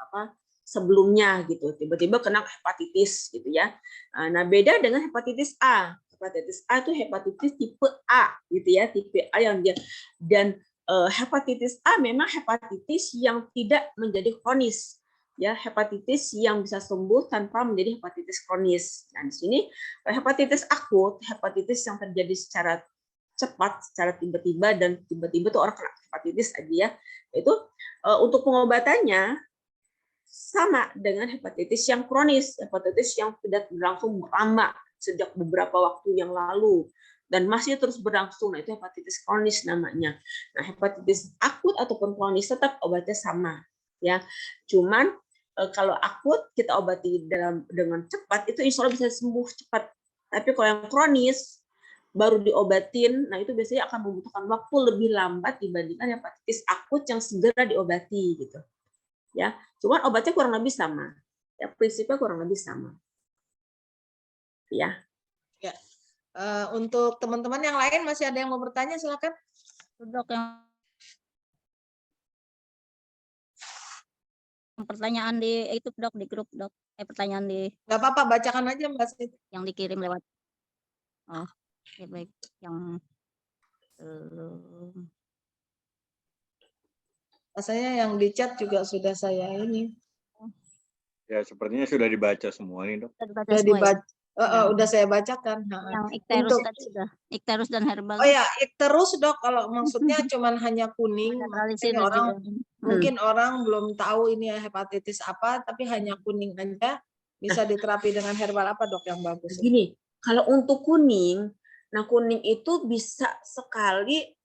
sebelumnya gitu. Tiba-tiba kena hepatitis gitu ya. Nah, beda dengan hepatitis A. Hepatitis A itu hepatitis tipe A gitu ya, tipe A yang dia dan hepatitis A memang hepatitis yang tidak menjadi kronis. Ya, hepatitis yang bisa sembuh tanpa menjadi hepatitis kronis. Nah, di sini hepatitis akut, hepatitis yang terjadi secara cepat, secara tiba-tiba dan tiba-tiba tuh orang kena hepatitis aja ya. Itu untuk pengobatannya sama dengan hepatitis yang kronis, hepatitis yang sudah berlangsung lama sejak beberapa waktu yang lalu. dan masih terus berlangsung. Nah, itu hepatitis kronis namanya. Nah, hepatitis akut ataupun kronis tetap obatnya sama, ya. Cuman kalau akut kita obati dengan cepat, itu insya Allah bisa sembuh cepat. Tapi kalau yang kronis baru diobatin, nah itu biasanya akan membutuhkan waktu lebih lambat dibandingkan hepatitis akut yang segera diobati, gitu. Ya, cuman obatnya kurang lebih sama. Ya, prinsipnya kurang lebih sama. Ya. Ya. Untuk teman-teman yang lain masih ada yang mau bertanya, silakan. Dok, yang pertanyaan di itu dok, di grup dok, pertanyaan di Nggak apa-apa, bacakan aja Mbak Siti. yang dikirim lewat. Oh, ya baik. Yang Rasanya yang di chat juga sudah saya ini. Ya, sepertinya sudah dibaca semua nih, Dok. Sudah dibaca. Udah saya bacakan. Yang ikterus Untuk, tadi sudah. Ikterus dan herbal. oh ya, ikterus Dok, kalau maksudnya cuman hanya kuning, mungkin orang belum tahu ini hepatitis apa, tapi hanya kuning aja, bisa diterapi dengan herbal apa Dok yang bagus? Gini, kalau untuk kuning, nah kuning itu bisa sekali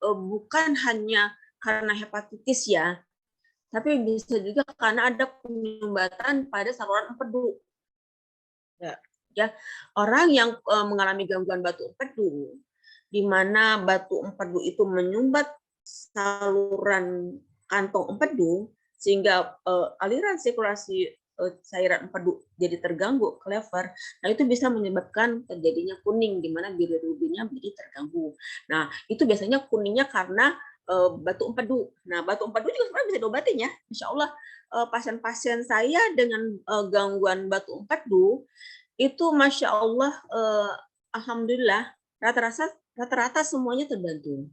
bukan hanya karena hepatitis ya, tapi bisa juga karena ada penyumbatan pada saluran empedu. Ya, orang yang mengalami gangguan batu empedu, di mana batu empedu itu menyumbat saluran kantong empedu, sehingga aliran sirkulasi cairan empedu jadi terganggu ke lever. Nah, itu bisa menyebabkan terjadinya kuning, di mana bilirubinnya menjadi terganggu. Nah, itu biasanya kuningnya karena batu empedu. Nah, batu empedu juga sebenarnya bisa diobatin ya. Insya Allah pasien-pasien saya dengan gangguan batu empedu itu Masya Allah, alhamdulillah rata-rata semuanya terbantu.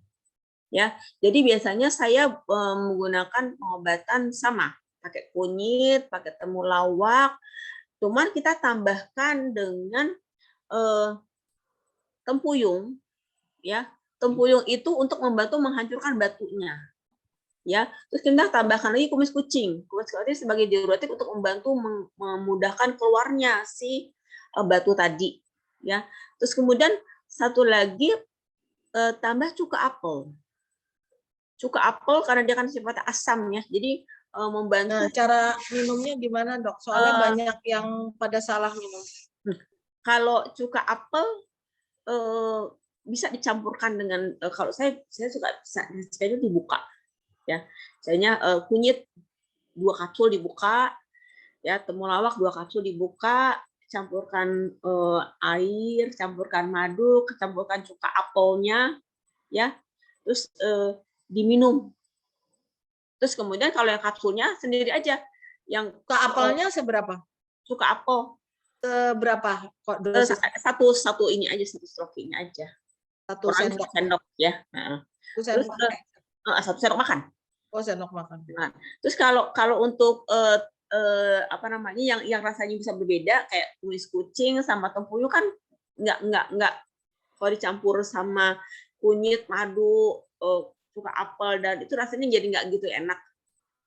Ya, jadi biasanya saya menggunakan pengobatan sama, pakai kunyit, pakai temulawak, cuman kita tambahkan dengan tempuyung, ya. Tempuyung itu untuk membantu menghancurkan batunya, ya. Terus kita tambahkan lagi kumis kucing. Kumis kucing sebagai diuretik untuk membantu memudahkan keluarnya si batu tadi, ya. Terus kemudian satu lagi tambah cuka apel. Cuka apel karena dia kan sifatnya asam ya, jadi membantu. Nah, cara minumnya gimana Dok? Soalnya banyak yang pada salah minum. Kalau cuka apel bisa dicampurkan dengan kalau saya suka itu dibuka, ya. Misalnya kunyit 2 kapsul dibuka, ya, temulawak 2 kapsul dibuka, campurkan air, campurkan madu, campurkan cuka apelnya, ya, terus diminum. Terus kemudian kalau yang kapsulnya sendiri aja, yang cuka apelnya seberapa? Cuka apel seberapa? Kok satu ini aja, satu stroke ini aja. 1 sendok ya. Terus 1 sendok makan. Oh, sendok makan. Nah, terus kalau untuk apa namanya yang rasanya bisa berbeda kayak kumis kucing sama tempuyung kan nggak kalau dicampur sama kunyit, madu, cuka apel dan itu rasanya jadi nggak gitu enak.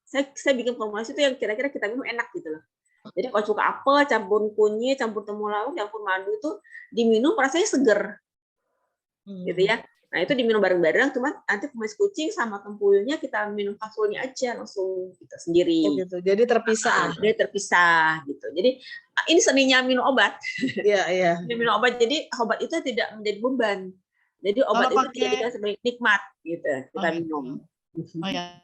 Saya bikin formulasi itu yang kira-kira kita minum enak gitu loh. Jadi kalau cuka apel campur kunyit, campur temulawak, campur madu itu diminum rasanya seger. Gitu ya. Nah, itu diminum bareng-bareng, cuman nanti kumis kucing sama tempuyungnya kita minum kapsulnya aja langsung kita sendiri. Oh, gitu. Jadi terpisah. Jadi terpisah gitu. Jadi ini seninya minum obat. Iya, iya. Minum obat, jadi obat itu tidak menjadi beban. Jadi obat itu dijadikan sebagai nikmat gitu kita minum. Oh ya.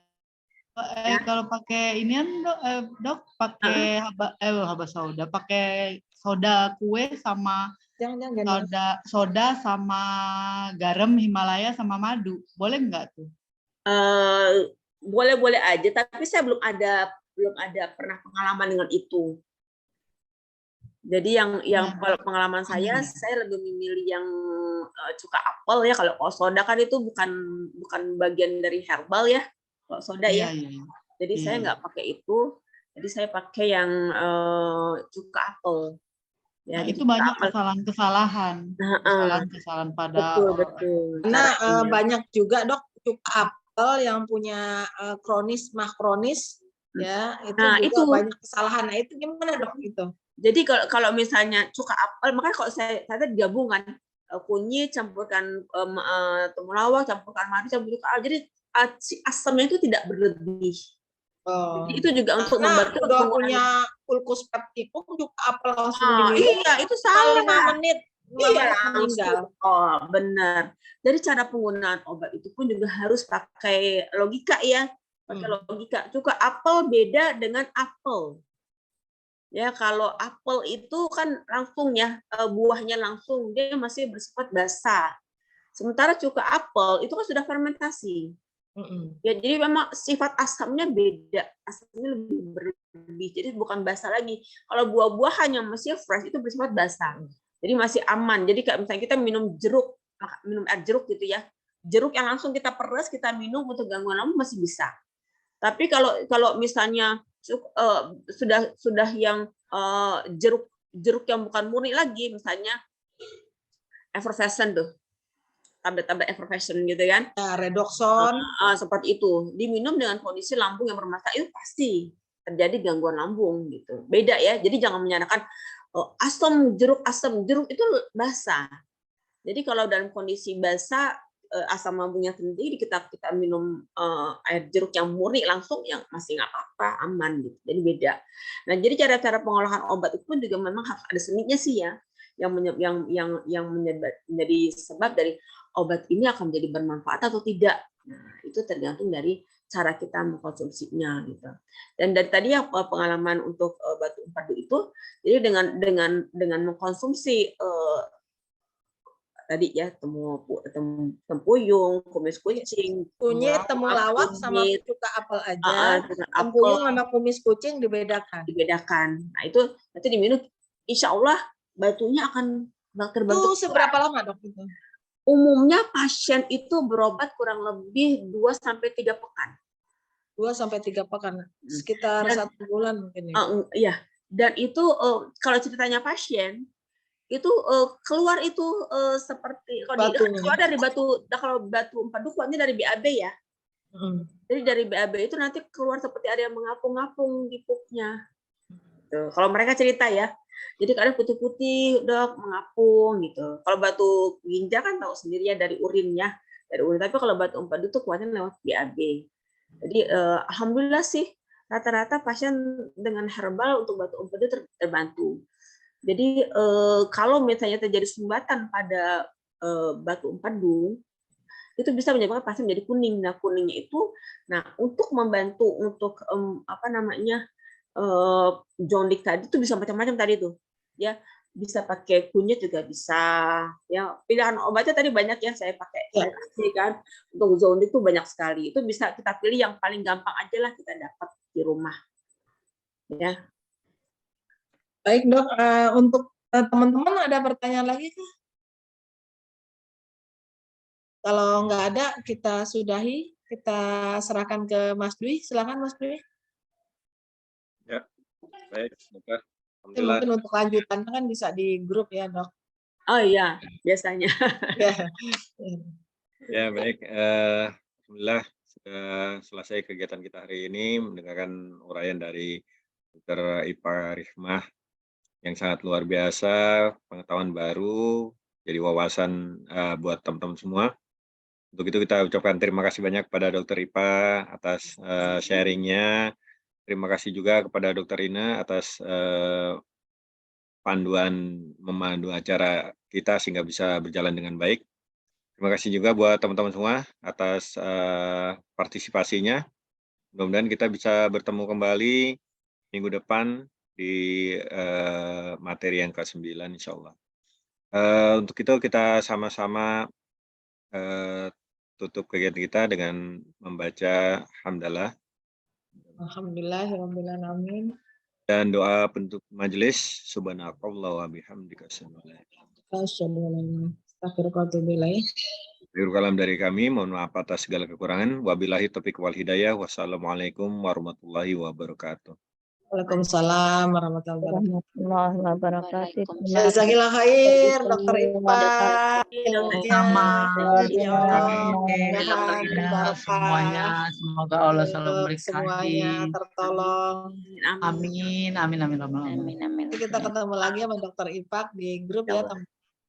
Kalau pakai inian dok pakai haba soda, pakai soda kue sama soda sama garam Himalaya sama madu, boleh nggak tuh? Boleh aja, tapi saya belum ada pernah pengalaman dengan itu. Jadi yang kalau pengalaman saya lebih memilih yang cuka apel ya. Kalau soda kan itu bukan bagian dari herbal ya, kalau soda ya. Jadi saya nggak pakai itu. Jadi saya pakai yang cuka apel. Ya, nah, itu banyak kesalahan pada betul. Nah, banyak juga dok cuka apel yang punya kronis mah kronis ya itu banyak kesalahan. Nah, itu gimana dok itu? Jadi kalau misalnya cuka apel, makanya kalau saya gabungan kunyit, campurkan temulawak, campurkan madu, campurkan jadi si asamnya itu tidak berlebih. Oh. Jadi itu juga untuk Karena membantu udah punya ulkus peptikum juga apel langsung diminum. Iya, itu salah. 5 menit. Iya, meninggal. Oh, benar. Dari cara penggunaan obat itu pun juga harus pakai logika ya. Pakai logika. Juga apel beda dengan apel. Ya, kalau apel itu kan langsung ya, buahnya langsung, dia masih bersifat basah. Sementara cuka apel itu kan sudah fermentasi. Ya, jadi memang sifat asamnya beda, asamnya lebih berlebih, jadi bukan basah lagi. Kalau buah-buahan yang masih fresh itu bersifat basah, jadi masih aman. Jadi kayak misalnya kita minum jeruk, minum air jeruk gitu ya, jeruk yang langsung kita peres kita minum untuk gangguan lambung masih bisa. Tapi kalau misalnya sudah yang jeruk yang bukan murni lagi, misalnya effervescent tuh, tablet-tablet effervescent gitu kan, Redoxon, seperti itu, diminum dengan kondisi lambung yang bermasalah itu pasti terjadi gangguan lambung gitu. Beda ya, jadi jangan menyatakan asam jeruk itu basah. Jadi kalau dalam kondisi basah, asam lambungnya sendiri kita minum air jeruk yang murni langsung yang masih nggak apa-apa, aman gitu. Jadi beda. Nah, jadi cara-cara pengolahan obat itu pun juga memang harus ada seninya sih ya, yang menjadi sebab dari obat ini akan menjadi bermanfaat atau tidak. Nah, itu tergantung dari cara kita mengkonsumsinya gitu. Dan dari tadi yang pengalaman untuk batu empedu itu, jadi dengan mengkonsumsi tadi ya tempuyung, kumis kucing, kunyit, temulawak sama cuka apel aja. Tempuyung sama kumis kucing dibedakan. Nah, itu nanti diminum, insya Allah batunya akan terbentuk. Itu seberapa lama dok itu? Umumnya pasien itu berobat kurang lebih 2-3 pekan. 2-3 pekan, sekitar 1 bulan mungkin ya. Iya, dan itu kalau ceritanya pasien itu keluar itu seperti keluar dari batu, kalau batu empedu keluarnya dari BAB ya. Jadi dari BAB itu nanti keluar seperti ada yang mengapung-ngapung di pupnya. Kalau mereka cerita ya. Jadi kadang putih-putih, dok, mengapung gitu. Kalau batu ginjal kan tahu sendiri ya dari urinnya, dari urin. Tapi kalau batu empedu tuh keluarnya lewat BAB. Jadi alhamdulillah sih rata-rata pasien dengan herbal untuk batu empedu terbantu. Jadi kalau misalnya terjadi sumbatan pada batu empedu, itu bisa menyebabkan pasien menjadi kuning. Nah, kuningnya itu, untuk membantu untuk jondik tadi itu bisa macam-macam tadi tuh, ya bisa pakai kunyit juga bisa, ya pilihan obatnya tadi banyak ya saya pakai kan untuk jondik tuh banyak sekali. Itu bisa kita pilih yang paling gampang aja lah kita dapat di rumah, ya. Baik dok, untuk teman-teman ada pertanyaan lagi kah? Kalau nggak ada kita sudahi, kita serahkan ke Mas Dwi. Silakan Mas Dwi. Ya, baik, dokter. Mungkin untuk lanjutannya kan bisa di grup ya dok. Oh iya, biasanya. Ya baik, alhamdulillah sudah selesai kegiatan kita hari ini mendengarkan uraian dari Dr. Ipa Rihmah yang sangat luar biasa, pengetahuan baru, jadi wawasan buat teman-teman semua. Untuk itu kita ucapkan terima kasih banyak kepada Dr. Ipa atas sharingnya. Terima kasih juga kepada Dr. Ina atas panduan memandu acara kita sehingga bisa berjalan dengan baik. Terima kasih juga buat teman-teman semua atas partisipasinya. Mudah-mudahan kita bisa bertemu kembali minggu depan di materi yang ke-9 insya Allah. Untuk itu kita sama-sama tutup kegiatan kita dengan membaca hamdalah. Alhamdulillah, amin. Dan doa penutup majelis, subhanakallah wa bihamdika kalam dari kami, mohon maaf atas segala kekurangan. Wabillahi taufiq wal hidayah. Wassalamualaikum warahmatullahi wabarakatuh. Waalaikumsalam warahmatullahi wabarakatuh. Jazakallah khair, Dr. Ipa. Semuanya, semoga Allah selalu berkahi. Semuanya tertolong. Amin. Kita ketemu lagi sama Dr. Ipa di grup ya teman-teman.